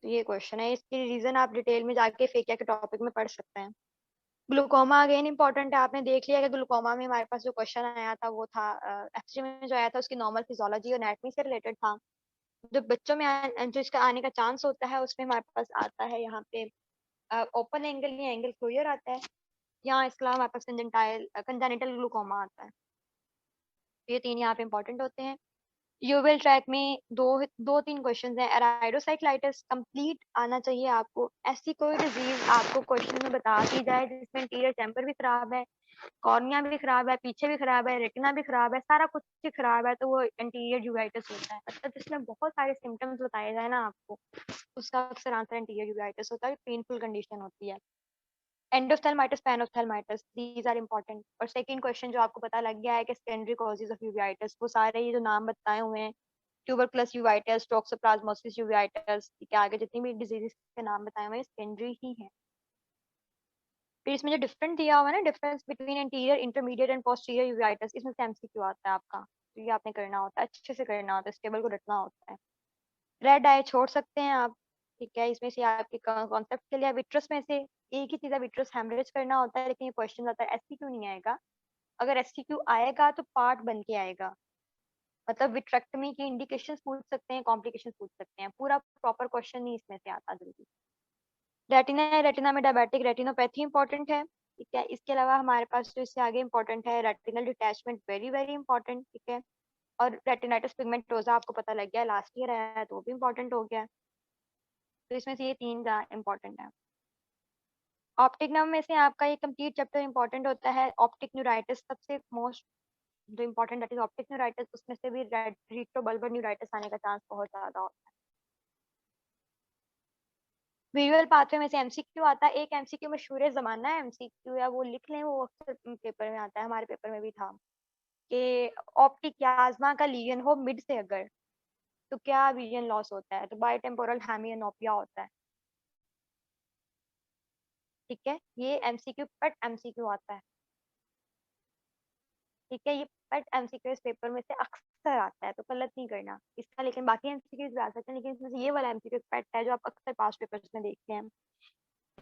तो ये क्वेश्चन है, इसकी रीजन आप डिटेल में जाके फेकिया के टॉपिक में पढ़ सकते हैं। ग्लूकोमा अगेन इंपॉर्टेंट है, आपने देख लिया कि ग्लूकोमा में हमारे पास जो क्वेश्चन आया था वो था एक्सरे में जो आया था उसकी नॉर्मल फिजियोलॉजी और एनाटमी से रिलेटेड था। जो बच्चों में जो इसका आने का चांस होता है उसमें हमारे पास आता है यहाँ पे ओपन एंगल या एंगल क्लोजर आता है, यहाँ इसके अलावा हमारे पास कंजेनिटल ग्लूकोमा आता है। तो ये तीन यहाँ पे इंपॉर्टेंट होते हैं। यूवेल ट्रैक में दो तीन क्वेश्चंस हैं। एराइडोसाइक्लाइटिस कंप्लीट आना चाहिए आपको। ऐसी कोई डिजीज आपको क्वेश्चन में बता दी जाए जिसमें इंटीरियर चैम्बर भी खराब है, कॉर्निया भी खराब है, पीछे भी खराब है, रेटिना भी खराब है, सारा कुछ ही खराब है, तो वो इंटीरियर यूवाइटिस होता है। मतलब जिसमें बहुत सारे सिम्टम्स बताए जाए ना आपको, उसका अक्सर आंसर इंटीरियर यूवाइटिस होता है, पेनफुल कंडीशन होती है। एंडोथेल्माइटिस, पैनोथेल्माइटिस, दीज आर इंपॉर्टेंट। और सेकंड क्वेश्चन जो आपको पता लग गया है कि सेकेंडरी कॉजेज ऑफ यूवाइटिस, वो सारे ये जो नाम बताए हुए हैं, ट्यूबरकुलस यूवाइटिस, टोक्सोप्लाज्मोसिस यूवाइटिस, के आगे जितनी भी डिजीजेस के नाम बताए हुए हैं सेकेंडरी ही है। फिर इसमें जो डिफरेंट दिया हुआ है ना, difference between anterior, intermediate and posterior uveitis, इसमें से एमसीक्यू आता है आपका, तो ये आपने करना होता है, अच्छे से करना होता है, इस टेबल को रटना होता है। रेड आई छोड़ सकते हैं आप, ठीक है, इसमें से आपके कॉन्सेप्ट के लिए विट्रस में से एक ही चीज है, विट्रस हेमरेज करना होता है, लेकिन ये क्वेश्चन आता है एससीक्यू नहीं आएगा। अगर एससीक्यू आएगा तो पार्ट बन के आएगा, मतलब विट्रेक्टमी की इंडिकेशंस पूछ सकते हैं, कॉम्प्लिकेशंस पूछ सकते हैं, पूरा प्रॉपर क्वेश्चन नहीं इसमें से आता जल्दी। रेटिना है, रेटिना में डायबिटिक रेटिनोपैथी इंपॉर्टेंट है, ठीक है। इसके अलावा हमारे पास जो इससे आगे इंपॉर्टेंट है retinal detachment, very very important, ठीक है। और रेटिनाइटिस पिगमेंटोसा आपको पता लग गया, लास्ट ईयर आया है तो वो भी इंपॉर्टेंट हो गया। तो इसमें से ये तीन इंपॉर्टेंट है। ऑप्टिक नर्व में से आपका ये कंप्लीट चैप्टर इंपॉर्टेंट होता है। ऑप्टिक न्यूराइटिस सबसे मोस्ट जो important, that is optic neuritis, उसमें से भी रेट्रोबल्बर न्यूराइटिस आने का चांस बहुत ज्यादा होता है। विजुअल पाथवे में से एमसीक्यू आता है। एक एमसीक्यू मशहूर जमाना है एमसीक्यू, या वो लिख लें, वो अक्सर पेपर में आता है, हमारे पेपर में भी था कि ऑप्टिक याज्मा का लीजन हो मिड से अगर, तो क्या विजन लॉस होता है, तो बाई टेम्पोरल हेमियोनोपिया होता है, ठीक है। ये एमसीक्यू पट एमसीक्यू आता है, ठीक है, ये पट एमसीक्यू इस पेपर में से अक्सर आता है, तो गलत नहीं करना इसका। लेकिन बाकी एमसीक्यूज भी आ सकते हैं, लेकिन इसमें से ये वाला एमसीक्यू पट है जो आप अक्सर पास पेपर्स में देखते हैं।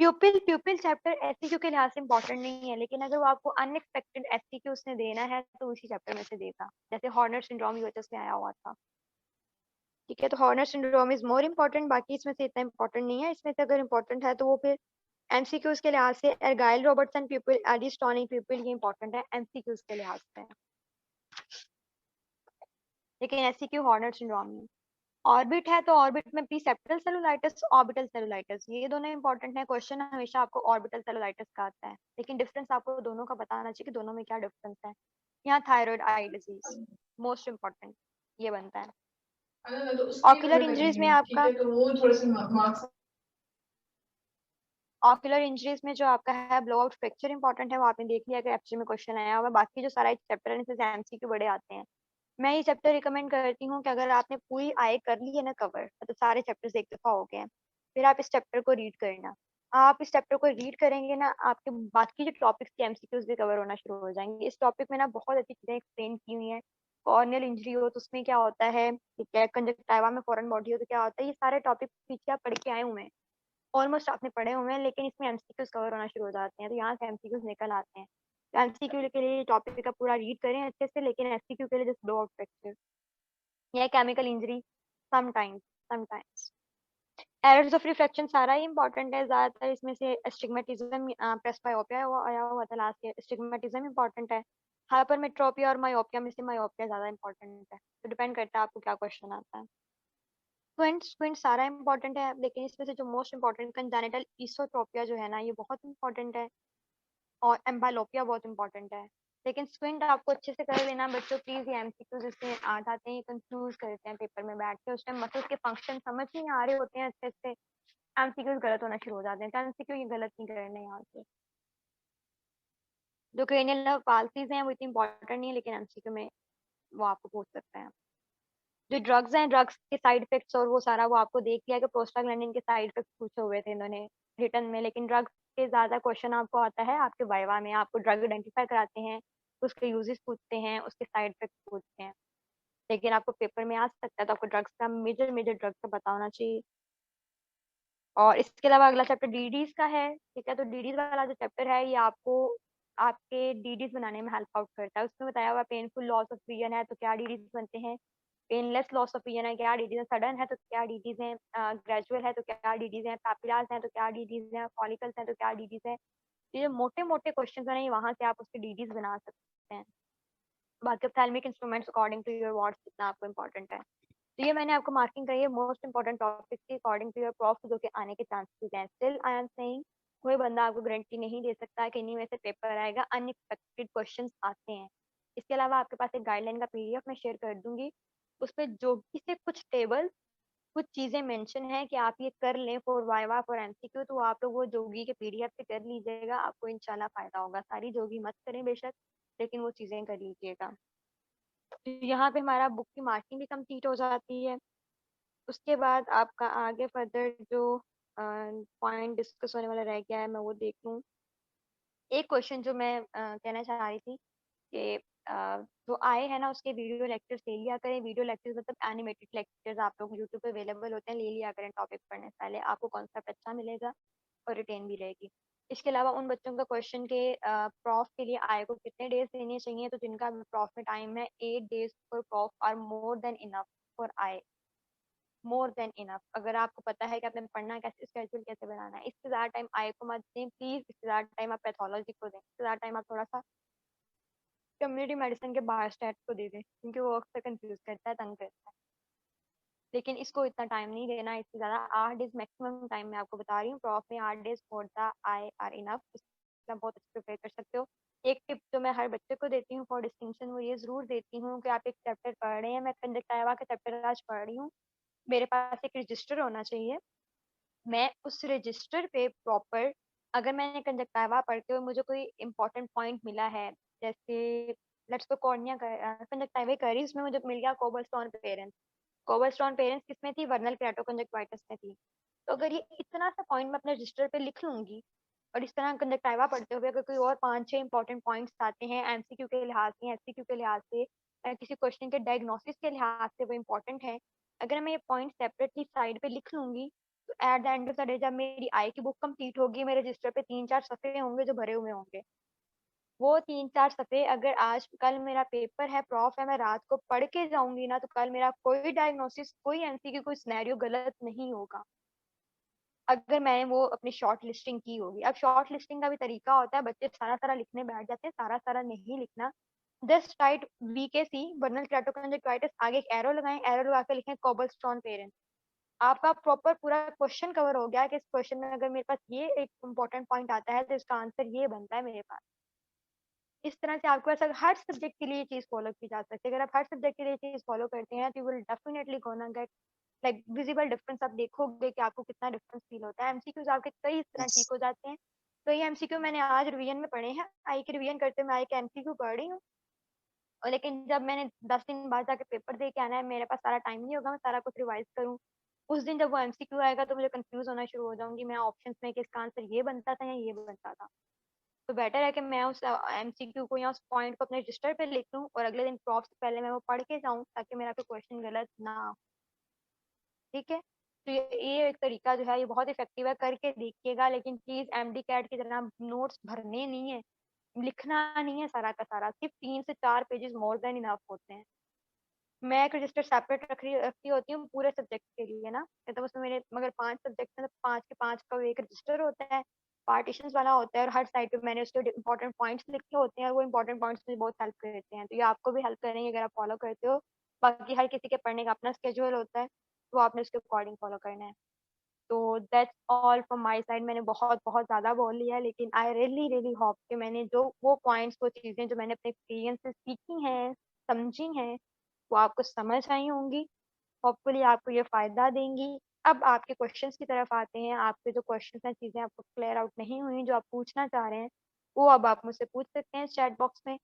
प्यूपिल चैप्टर एससीक्यू के लिहाज से इंपॉर्टेंट नहीं है, लेकिन अगर वो आपको अनएक्सपेक्टेड एससीक्यू उसने देना है तो उसी चैप्टर में से देगा, जैसे हॉर्नर सिंड्रोम यूएचएस में आया हुआ था, ठीक है। तो Horner syndrome is more important, बाकी इसमें से इतना इंपॉर्टेंट नहीं है। इसमें से अगर इंपॉर्टेंट है तो वो फिर एमसीक्यूज के लिहाज से Argyll Robertson pupil, Adie tonic pupil, ये इंपॉर्टेंट है एमसीक्यूज के लिहाज से, लेकिन एससीक्यू हॉर्नर सिंड्रोम में। ऑर्बिट है तो ऑर्बिट में प्रीसेप्टल सेलुलाइटिस, ऑर्बिटल सेलुलाइटिस, ये दोनों इंपॉर्टेंट है। क्वेश्चन हमेशा आपको ऑर्बिटल सेलुलाइटिस का आता है, लेकिन डिफरेंस आपको दोनों का बताना चाहिए कि दोनों में क्या डिफरेंस है। यहाँ thyroid eye disease most important ये बनता है। तो उसके ऑक्यूलर नंबर इंजरीज में लगेंगे, ठीक आपका, है, तो वो थोड़े से मार्क्स। ऑक्यूलर इंजरीज में जो आपका है ब्लो आउट फ्रैक्चर इंपॉर्टेंट है, वो आपने देख लिया कि एप्सी में क्वेश्चन आया हुआ है। बाकी जो सारा चैप्टर है इसमें एमसीक्यू बड़े आते हैं। मैं ये चैप्टर रिकमेंड करती हूँ कि अगर आपने पूरी आय कर ली है ना कवर, मतलब सारे चैप्टर्स एक दफा हो गए हैं, फिर आप इस चैप्टर को रीड करना। आप इस चैप्टर को रीड करेंगे ना, आपके बाकी जो टॉपिक्स के एमसीक्यूज भी कवर होना शुरू हो जाएंगे। इस टॉपिक में ना बहुत अच्छी चीजें एक्सप्लेन की हुई हैं। कॉर्नियल इंजरी हो तो उसमें क्या होता है, ठीक है, कंजक्टिवा में फॉरेन बॉडी हो तो क्या होता है, ये सारे टॉपिक पीछे आप पढ़ के आए हुए हैं, ऑलमोस्ट आपने पढ़े हुए हैं, लेकिन इसमें एमसीक्यूज कवर होना शुरू हो जाते हैं, तो यहाँ से एमसीक्यूज निकल आते हैं। तो एमसीक्यू के लिए टॉपिक का पूरा रीड करें अच्छे से, लेकिन एमसीक्यू के लिए जस्ट ब्लो आउट फ्रैक्चर या chemical injury sometimes errors of reflection सारा ही इंपॉर्टेंट है। ज्यादातर इसमें से एस्टिग्मेटिज्म, प्रेसबायोपिया आया हुआ था लास्ट ईयर, एस्टिग्मेटिज्म इंपॉर्टेंट है। हाइपरमेट्रोपिया और मायोपिया में से मायोपिया ज्यादा इंपॉर्टेंट है, तो डिपेंड करता है आपको क्या क्वेश्चन आता है। स्क्विंट सारा इंपॉर्टेंट है, लेकिन इसमें से जो मोस्ट इंपॉर्टेंट कंजेनिटल इसोट्रोपिया जो है ना, ये बहुत इंपॉर्टेंट है, और एम्बालोपिया बहुत इंपॉर्टेंट है। लेकिन स्क्विंट आपको अच्छे से कर लेना बच्चों, प्लीज। ये एमसीक्यूज इसमें आ जाते हैं, कंफ्यूज करते हैं पेपर में बैठ के, उस टाइम मसल्स के फंक्शन समझ नहीं आ रहे होते हैं अच्छे से, एमसीक्यूज गलत होना शुरू हो जाते हैं। तो एमसीक्यू ये गलत नहीं करने यहाँ से। जो क्रेनियल नर्व पाल्सीज हैं वो इतनी इंपॉर्टेंट नहीं है, लेकिन एमसीक्यू में वो आपको पूछ सकते हैं। जो ड्रग्स हैं, ड्रग्स के साइड इफेक्ट्स और वो सारा वो आपको देख लिया कि प्रोस्टाग्लैंडिन के साइड इफेक्ट्स पूछे हुए थे इन्होंने रिटर्न में, लेकिन ड्रग्स के ज़्यादा क्वेश्चन आपको आता है आपके वाइवा में, आपको ड्रग आइडेंटिफाई कराते हैं, उसके यूजेस पूछते हैं, उसके साइड इफेक्ट्स पूछते हैं, लेकिन आपको पेपर में आ सकता है तो आपको ड्रग्स का मेजर मेजर ड्रग्स का पता होना चाहिए। और इसके अलावा अगला चैप्टर डीडीज का है, ठीक है। तो डीडीज वाला जो चैप्टर है ये आपको आपके डीडीज बनाने में हेल्प आउट करता है। उसमें बताया हुआ पेनफुल लॉस ऑफ विजन है तो क्या डीडीज बनते हैं, पेनलेस लॉस ऑफ विजन है क्या डीडीज है, सडन है तो क्या डीडीज हैं, ग्रेजुअल है तो क्या डीडीज हैं, पैपिलास है तो क्या डीडीज हैं, फॉलिकल्स हैं तो क्या डीडीज हैं। ये मोटे मोटे क्वेश्चन है वहां से आप उसके डीडीज बना सकते हैं। बाकी ophthalmic instruments according to your wants जितना आपको इम्पोर्टेंट है। तो ये मैंने आपको मार्किंग करी है मोस्ट इंपॉर्टेंट टॉपिक की अकॉर्डिंग टू योर प्रॉफ जो कि आने के चांसेस हैं। स्टिल आई एम सेइंग कोई बंदा आपको गारंटी नहीं दे सकता कि इन्हीं में से पेपर आएगा, अनएक्सपेक्टेड क्वेश्चंस आते हैं। इसके अलावा आपके पास एक गाइडलाइन का पीडीएफ मैं शेयर कर दूंगी, उसमें जोगी से कुछ टेबल कुछ चीजें मेंशन है कि आप ये कर लें फॉर वाइवा फॉर एमसीक्यू, तो आप लोग वो जोगी के पीडीएफ से कर लीजिएगा, आपको इंशाल्लाह फायदा होगा। सारी जोगी मत करें बेशक, लेकिन वो चीजें कर लीजिएगा। तो यहाँ पे हमारा बुक की मार्किंग भी कंप्लीट हो जाती है। उसके बाद आपका आगे फर्दर जो पॉइंट डिस्कस होने वाला रह गया है मैं वो देख लूँ। एक क्वेश्चन जो मैं कहना चाह रही थी कि जो आए हैं ना उसके वीडियो लेक्चर्स ले लिया करें। वीडियो लेक्चर्स मतलब एनिमेटेड लेक्चर्स आप लोग यूट्यूब पे अवेलेबल होते हैं, ले लिया करें टॉपिक पढ़ने से पहले, आपको कॉन्सेप्ट अच्छा मिलेगा और रिटेन भी रहेगी। इसके अलावा उन बच्चों का क्वेश्चन के प्रॉफ के लिए आए को कितने डेज देने चाहिए, तो जिनका प्रॉफ में टाइम है 8 days for prof are more than enough for eye, more than enough. अगर आपको पता है कि आपने पढ़ना कैसे, स्केड्यूल कैसे बनाना है, इससे ज़्यादा टाइम आए को मत दें प्लीज़, इससे ज़्यादा टाइम आप पैथोलॉजी को दें, इससे ज़्यादा टाइम आप थोड़ा सा कम्युनिटी मेडिसिन के बायोस्टैट को दे दें, क्योंकि वो अक्सर कंफ्यूज करता है, तंग करता है। लेकिन इसको इतना टाइम नहीं देना, इससे ज़्यादा 8 डेज मैक्सिमम टाइम मैं आपको बता रही हूँ। प्रॉफ में 8 days for the I R enough, इसका बहुत अच्छे प्रिपेयर कर सकते हो। एक टिप जो मैं हर बच्चे को देती हूँ फॉर डिस्टिंक्शन, वो ये ज़रूर देती हूँ कि आप एक चैप्टर पढ़ रहे हैं, मैं कंजक्टिवा का चैप्टर आज पढ़ रही हूँ, मेरे पास एक रजिस्टर होना चाहिए। मैं उस रजिस्टर पे प्रॉपर, अगर मैंने कंजक्टिवा पढ़ते हुए मुझे कोई इंपॉर्टेंट पॉइंट मिला है, जैसे लेट्स को कॉर्निया कंजक्टिवा करी, उसमें मुझे मिल गया कोबलस्टोन पेरेंट्स। कोबलस्टोन पेरेंट्स किसमें थी, वर्नल केराटोकंजक्टिवाइटिस में थी। तो अगर ये इतना सा पॉइंट मैं अपने रजिस्टर पे लिख लूंगी, और इस तरह कंजक्टिवा पढ़ते हुए अगर कोई और 5-6 इंपॉर्टेंट पॉइंट्स आते हैं एमसीक्यू के लिहाज से, एससीक्यू के लिहाज से, किसी क्वेश्चन के डायग्नोसिस के लिहाज से वो इंपॉर्टेंट है, अगर मैं ये पॉइंट सेपरेटली साइड पे लिख लूंगी, तो at the end of the day जब मेरी आई की बुक कंप्लीट होगी, मेरे रजिस्टर पे 3-4 सफ़े होंगे जो भरे हुए होंगे। वो 3-4 सफ़े अगर आज कल मेरा पेपर है, प्रॉफ है, मैं रात को पढ़ के जाऊंगी ना, तो कल मेरा कोई डायग्नोसिस, कोई एमसीक्यू, कोई सिनेरियो गलत नहीं होगा, अगर मैंने वो अपनी शॉर्ट लिस्टिंग की होगी। अब शॉर्ट लिस्टिंग का भी तरीका होता है, बच्चे सारा सारा लिखने बैठ जाते हैं, सारा सारा नहीं लिखना। जस्ट राइट वीकेसी वर्नल केराटोकंजक्टिवाइटिस, आगे एक एरो लगाएं, एरो लगा के लिखें कोबलस्टोन पेरेंट्स। आपका प्रॉपर पूरा क्वेश्चन कवर हो गया कि इस क्वेश्चन में अगर मेरे पास ये एक इंपॉर्टेंट पॉइंट आता है तो इसका आंसर ये बनता है मेरे पास। इस तरह से आपके पास अगर हर सब्जेक्ट के लिए ये चीज फॉलो की जा सकती है, अगर आप हर सब्जेक्ट के लिए चीज फॉलो करते हैं तो you will definitely gonna get like visible difference. आप देखोगे कि आपको कितना डिफरेंस फील होता है। एमसीक्यूज आपके कई इस तरह ठीक हो जाते हैं। तो ये एमसीक्यू मैंने आज रिवीजन में पढ़े हैं, आई के रिवीजन करते मैं आई के एमसीक्यू पढ़ रही हूँ, और लेकिन जब मैंने 10 दिन बाद जाके पेपर दे के आना है, मेरे पास सारा टाइम नहीं होगा मैं सारा कुछ रिवाइज करूँ। उस दिन जब वो एमसीक्यू आएगा तो मुझे कंफ्यूज होना शुरू हो जाऊंगी, मैं ऑप्शंस में कि इसका आंसर ये बनता था या ये बनता था। तो बेटर है कि मैं उस एमसीक्यू को या उस पॉइंट को अपने रजिस्टर पे लिख लूँ और अगले दिन प्रॉफ से पहले मैं वो पढ़ के जाऊँ, ताकि मेरा कोई क्वेश्चन गलत ना हो। ठीक है, तो ये एक तरीका जो है ये बहुत इफेक्टिव है, करके देखिएगा। लेकिन प्लीज एमडी कैट की तरह नोट्स भरने नहीं है, लिखना नहीं है सारा का सारा, सिर्फ 3 से 4 पेजेस मोर देन इनफ होते हैं। मैं एक रजिस्टर सेपरेट रखती होती हूँ पूरे सब्जेक्ट के लिए ना, मतलब उसमें मेरे मगर 5 सब्जेक्ट हैं तो 5 के 5 का एक रजिस्टर होता है, पार्टीशन वाला होता है, और हर साइड पे मैंने उसके इंपॉर्टेंट पॉइंट्स लिखे होते हैं, और वो इंपॉर्टेंट पॉइंट्स मुझे बहुत हेल्प करते हैं। तो ये आपको भी हेल्प करेंगे अगर आप फॉलो करते हो। बाकी हर किसी के पढ़ने का अपना स्केड्यूल होता है, तो आपने उसके अकॉर्डिंग फॉलो करना है। तो that's all from my side. मैंने बहुत बहुत ज़्यादा बोल लिया है, लेकिन आई रियली रियली होप कि मैंने जो वो पॉइंट्स, वो चीज़ें जो मैंने अपने एक्सपीरियंस से सीखी हैं, समझी हैं, वो आपको समझ आई होंगी। होपफुली आपको ये फ़ायदा देंगी। अब आपके क्वेश्चंस की तरफ आते हैं। आपके जो क्वेश्चंस हैं, चीज़ें आपको क्लियर आउट नहीं हुई जो आप पूछना चाह रहे हैं, वो अब आप मुझसे पूछ सकते हैं चैट बॉक्स में,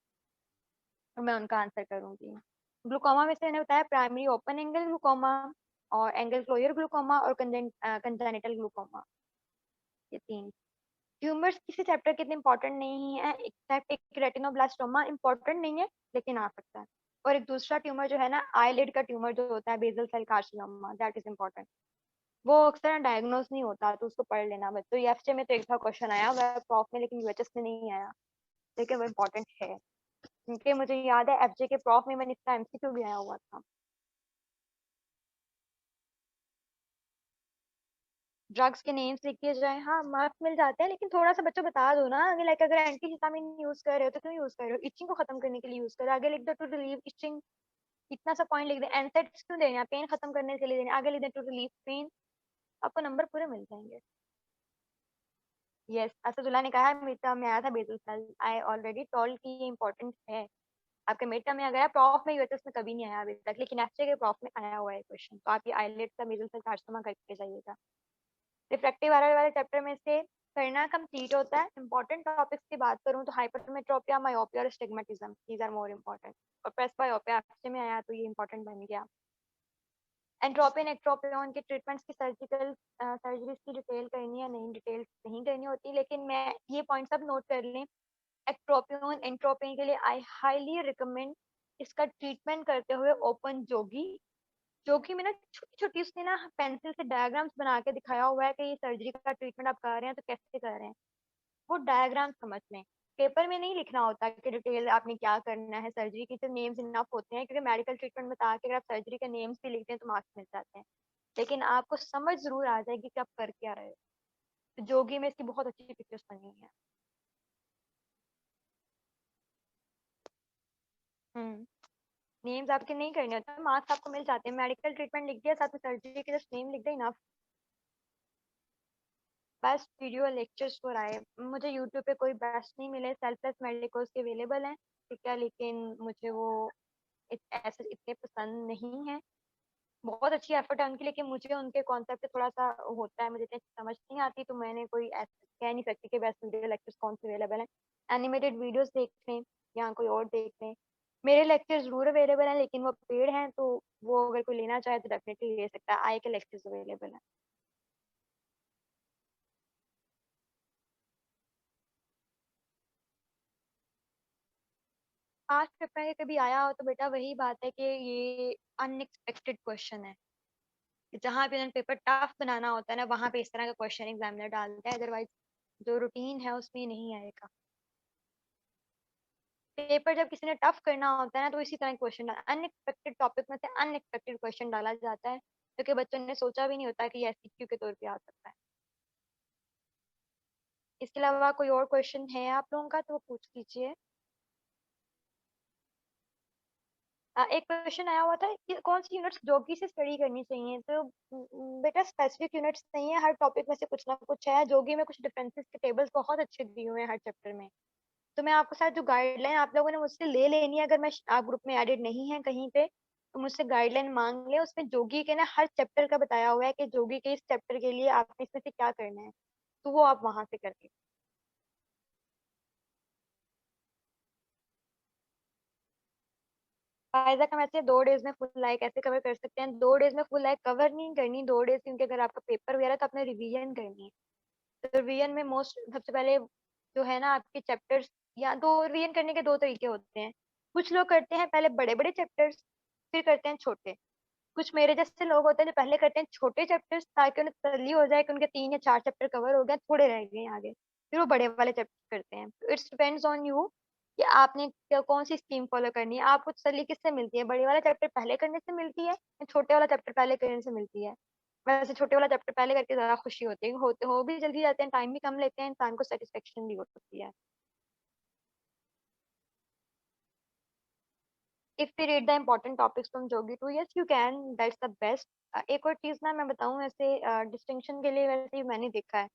और मैं उनका आंसर करूँगी। ग्लूकोमा में से मैंने बताया प्राइमरी ओपन एंगल ग्लूकोमा और एंगल क्लोजर ग्लूकोमा और कंजेनिटल ग्लूकोमा, ये 3 ट्यूमर्स किसी चैप्टर के इतने इंपॉर्टेंट नहीं है, एक्सेप्ट एक रेटिनोब्लास्टोमा इंपॉर्टेंट नहीं है लेकिन आ सकता है, और एक दूसरा ट्यूमर जो है ना आईलिड का ट्यूमर जो होता है basal cell carcinoma, that is important. वो अक्सर डायग्नोज नहीं होता तो उसको पढ़ लेना बस। तो एफजे में तो एक था क्वेश्चन आया हुआ है प्रॉफ में, लेकिन यूएचएस में नहीं आया, लेकिन वो इम्पोर्टेंट है क्योंकि मुझे याद है एफजे के प्रॉफ में मैंने इसका एमसीक्यू भी आया हुआ था। ड्रग्स के नेम्स लिख दिए जाए, हाँ मार्क्स मिल जाते हैं, लेकिन थोड़ा सा बच्चों बता दो ना आगे, लाइक अगर एंटी हिस्टामिन यूज कर रहे हो तो क्यों यूज कर रहे हो, इचिंग को खत्म करने के लिए यूज करो, आगे लिख दो टू रिलीव इचिंग, इतना सा पॉइंट लिख दे। एनसेट्स क्यों देना, पेन खत्म करने के लिए देना, आगे लिख दे टू रिलीव पेन, आपको नंबर पूरे मिल जाएंगे। यस, असदुल्ला ने कहा मिड टर्म में आया था basal cell, I already told कि ये इंपॉर्टेंट है, आपके मिड टर्म में आ गया, प्रॉफ में यूएचएस में कभी नहीं आया अभी तक, लेकिन एफजे के प्रॉफ में आया हुआ है क्वेश्चन, तो आप ये आईलेट का बेसल सेल कार्सिनोमा करके जाइएगा। रिफ्रैक्टिव एरर वाले चैप्टर में से करना कंप्लीट होता है। इंपॉर्टेंट टॉपिक्स की बात करूं तो हाइपरमेट्रोपिया, मायोपिया और स्टिग्मेटिज्म, दीज आर मोर इंपॉर्टेंट, और प्रेसबायोपिया एफजे में आया तो ये इंपॉर्टेंट बन गया। एंट्रोपियन एक्ट्रोपियन के ट्रीटमेंट्स की सर्जिकल सर्जरीज की डिटेल करनी है, नहीं डिटेल नहीं करनी होती, लेकिन मैं ये पॉइंट सब नोट कर लें। एक्ट्रोपियन एंट्रोपियन के लिए आई हाईली रिकमेंड इसका ट्रीटमेंट करते हुए ओपन जोगी, जोगी में ना छोटी छोटी उसने ना पेंसिल से डायग्राम्स बना के दिखाया हुआ है कि ये सर्जरी का ट्रीटमेंट आप कर रहे हैं तो कैसे कर रहे हैं, वो डायग्राम समझ लें। पेपर में नहीं लिखना होता कि डिटेल आपने क्या करना है, सर्जरी के तो नेम्स इनफ होते हैं, क्योंकि मेडिकल ट्रीटमेंट बता के अगर आप सर्जरी के नेम्स भी लिखते हैं तो मार्क्स मिल जाते हैं, लेकिन आपको समझ जरूर आ जाएगी कि आप कर क्या रहे हो। तो जोगी में इसकी बहुत अच्छी पिक्चर्स बनी हुई है। नेम्स आपके नहीं करने होते, मार्क्स आपको मिल जाते हैं, मेडिकल ट्रीटमेंट लिख दिया साथ में सर्जरी के जस्ट नेम लिख दिया enough. Best video lectures for आए, मुझे यूट्यूब पे कोई बेस्ट नहीं मिले, सेल्फलेस मेडिकोस के अवेलेबल हैं, ठीक है, लेकिन मुझे वो ऐसे इतने पसंद नहीं है। बहुत अच्छी एफर्ट है उनकी, लेकिन मुझे उनके कॉन्सेप्ट पे थोड़ा सा होता है, मुझे इतनी समझ नहीं आती, तो मैंने कोई ऐसा कह नहीं सकती कि बेस्ट वीडियो लेक्चर्स कौन से अवेलेबल हैं। एनिमेटेड वीडियोस देख लें या कोई और देख लें, मेरे लेक्चर जरूर अवेलेबल हैं, लेकिन वो पेड हैं, तो वो अगर कोई लेना चाहे तो डेफिनेटली ले सकता है, आई के लेक्चर्स अवेलेबल हैं। पास्ट पेपर में कभी आया हो तो बेटा वही बात है कि ये अनएक्सपेक्टेड क्वेश्चन है, जहाँ पे उन्होंने पेपर टफ बनाना होता है ना वहाँ पे इस तरह का क्वेश्चन एग्जामिनर डालता है, अदरवाइज जो रूटीन है उसमें नहीं आएगा। पेपर जब किसी ने टफ करना होता है ना तो इसी तरह क्वेश्चन डाला, अनएक्सपेक्टेड टॉपिक में से अनएक्सपेक्टेड क्वेश्चन डाला जाता है, क्योंकि बच्चों ने सोचा भी नहीं होता कि ये एमसीक्यू के तौर पे आ सकता है। इसके अलावा कोई और क्वेश्चन है आप लोगों का तो वो पूछ लीजिए। एक क्वेश्चन आया हुआ था कि कौन सी यूनिट्स जोगी से स्टडी करनी चाहिए, तो बेटा स्पेसिफिक यूनिट्स नहीं है, हर टॉपिक में से कुछ ना कुछ है, जोगी में कुछ डिफरेंसेस के टेबल्स बहुत अच्छे दिए हुए हैं हर चैप्टर में, तो मैं आपके साथ जो गाइडलाइन आप लोगों ने मुझसे ले लेनी है, अगर मैं आप ग्रुप में एडेड नहीं है कहीं पे तो मुझसे गाइडलाइन मांग ले, उसमें जोगी के ना हर चैप्टर का बताया हुआ है कि जोगी के इस चैप्टर के लिए आपने इसमें से क्या करना है, तो वो आप वहां से करके। फायदा का मैथ से 2 डेज में फुल लाइक कैसे कवर कर सकते हैं, 2 डेज में फुल लाइक कवर नहीं करनी, 2 डेज क्योंकि अगर आपका पेपर वगैरह तो आपने रिवीजन करनी है, तो रिवीजन में मोस्ट सबसे पहले जो है ना आपके चैप्टर्स, या दो रिवीजन करने के 2 तरीके होते हैं, कुछ लोग करते हैं पहले बड़े बड़े चैप्टर्स फिर करते हैं छोटे, कुछ मेरे जैसे लोग होते हैं जो पहले करते हैं छोटे चैप्टर्स ताकि उन्हें तसल्ली हो जाए कि उनके 3 या 4 चैप्टर कवर हो गए, थोड़े रह गए हैं आगे, फिर वो बड़े वाले चैप्टर करते हैं। इट्स डिपेंड्स ऑन यू कि आपने कौन सी स्कीम फॉलो करनी है, आपको तसल्ली किससे मिलती है, बड़े वाला चैप्टर पहले करने से मिलती है या छोटे वाला चैप्टर पहले करने से मिलती है। वैसे छोटे वाला चैप्टर पहले करके ज्यादा खुशी होती है, होते हो भी जल्दी जाते हैं, टाइम भी कम लेते हैं, इंसान को सेटिस्फेक्शन भी होती है। if we read the important topics from Jogi too, yes you can, that's the best। एक और चीज ना मैं बताऊं ऐसे डिस्टिंक्शन के लिए, वैसे ही मैंने देखा है,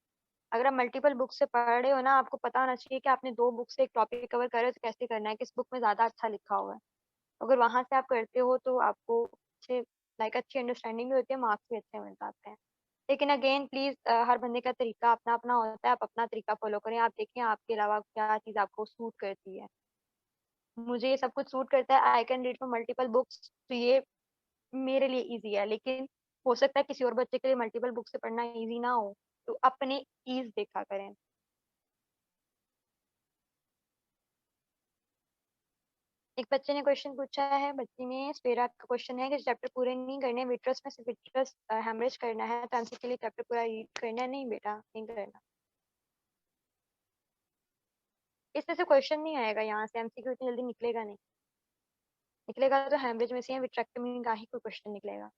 अगर आप मल्टीपल बुक से पढ़ रहे हो ना आपको पता होना चाहिए कि आपने 2 बुक से एक टॉपिक कवर कर रहे हो तो कैसे करना है, किस बुक में ज्यादा अच्छा लिखा हुआ है, अगर वहां से आप करते हो तो आपको अच्छे लाइक अच्छी अंडरस्टैंडिंग भी होती है, मार्क्स भी अच्छे मिल जाते हैं। लेकिन अगेन प्लीज हर बंदे का तरीका अपना अपना होता है, आप अपना तरीका फॉलो करें, आप देखें आपके अलावा क्या चीज आपको सूट करती है। मुझे ये सब कुछ सूट करता है, I can read from multiple books, तो ये मेरे लिए इजी है। लेकिन हो सकता है किसी और बच्चे के लिए मल्टीपल बुक से पढ़ना इजी ना हो, तो अपने ईज देखा करें। एक बच्चे ने क्वेश्चन पूछा है, बच्ची ने स्पेरा का क्वेश्चन है कि चैप्टर पूरे नहीं करने, विट्रस में सिर्फ विट्रस हेमरेज करना है, तो आंसर के लिए चैप्टर पूरा रीड करना है। नहीं बेटा, नहीं करना। इससे से क्वेश्चन नहीं आएगा, यहाँ से एमसीक्यू इतनी जल्दी निकलेगा नहीं। निकलेगा तो हेमरेज में से या विट्रेक्टमी का ही कोई क्वेश्चन निकलेगा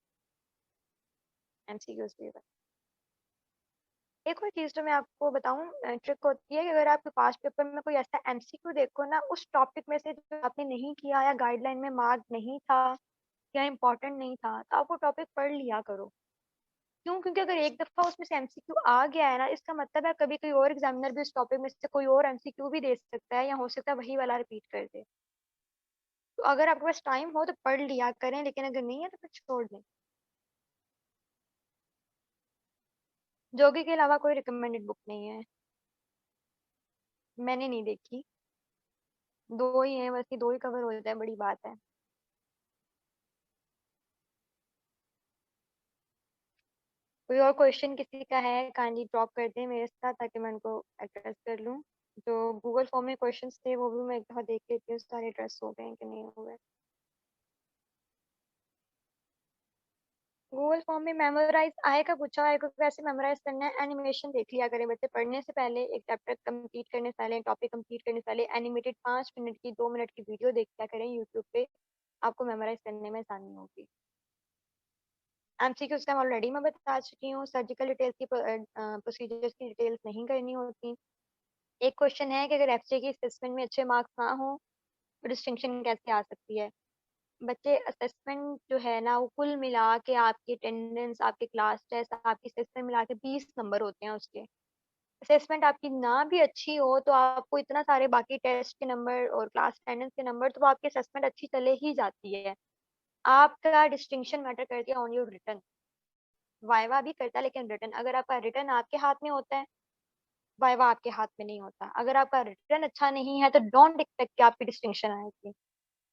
एमसीक्यू से। एक और चीज तो मैं आपको बताऊं, ट्रिक होती है कि अगर आपके पास पेपर में कोई ऐसा एमसीक्यू देखो ना, उस टॉपिक में से जो आपने नहीं किया या गाइडलाइन में मार्क नहीं था या इम्पोर्टेंट नहीं था, तो आप वो टॉपिक पढ़ लिया करो। क्यों? क्योंकि अगर एक दफा उसमें से एमसीक्यू आ गया है ना, इसका मतलब है कभी कोई और एग्जामिनर भी उस टॉपिक में से कोई और एमसीक्यू भी दे सकता है, या हो सकता है वही वाला रिपीट कर दे। तो अगर आपके पास टाइम हो तो पढ़ लिया करें, लेकिन अगर नहीं है तो फिर छोड़ दें। जोगी के अलावा कोई रिकमेंडेड बुक नहीं है, मैंने नहीं देखी। दो ही हैं बस, ये दो ही कवर हो जाए बड़ी बात है। कोई और क्वेश्चन किसी का है, काइंडली ड्रॉप कर दें मेरे साथ, ताकि मैं उनको एड्रेस कर लूँ। जो गूगल फॉर्म में क्वेश्चंस थे वो भी मैं एक दफा देख लेती हूँ, सारे एड्रेस हो गए हैं कि नहीं हुए। गूगल फॉर्म में मेमोराइज आए का पूछा है, क्योंकि कैसे मेमोराइज करना है, एनिमेशन देख लिया करें बच्चे पढ़ने से पहले, एक चैप्टर कंप्लीट करने से पहले, टॉपिक कंप्लीट करने से पहले एनिमेटेड 5 मिनट की 2 मिनट की वीडियो देख लिया करें यूट्यूब पे, आपको मेमोराइज करने में आसानी होगी। एमसीक्यूज का ऑलरेडी मैं बता चुकी हूँ, सर्जिकल डिटेल्स की प्रोसीजर्स की डिटेल्स नहीं करनी होती। एक क्वेश्चन है कि अगर एफजे की असेसमेंट में अच्छे मार्क्स ना हो तो डिस्टिंक्शन कैसे आ सकती है। बच्चे असेसमेंट जो है ना, वो कुल मिला के आपकी अटेंडेंस, आपके क्लास टेस्ट, आपकी असेसमेंट मिला के 20 नंबर होते हैं उसके। असेसमेंट आपकी ना भी अच्छी हो तो आपको इतना सारे बाकी टेस्ट के नंबर और क्लास अटेंडेंस के नंबर, तो आपकी असेसमेंट अच्छी चले ही जाती है। आपका डिस्टिंक्शन मैटर करती है ऑन योर रिटर्न। वाइवा भी करता है, लेकिन रिटर्न, अगर आपका रिटर्न आपके हाथ में होता है, वाइवा आपके हाथ में नहीं होता। अगर आपका रिटर्न अच्छा नहीं है तो डोंट एक्सपेक्ट कि आपकी डिस्टिंक्शन आएगी।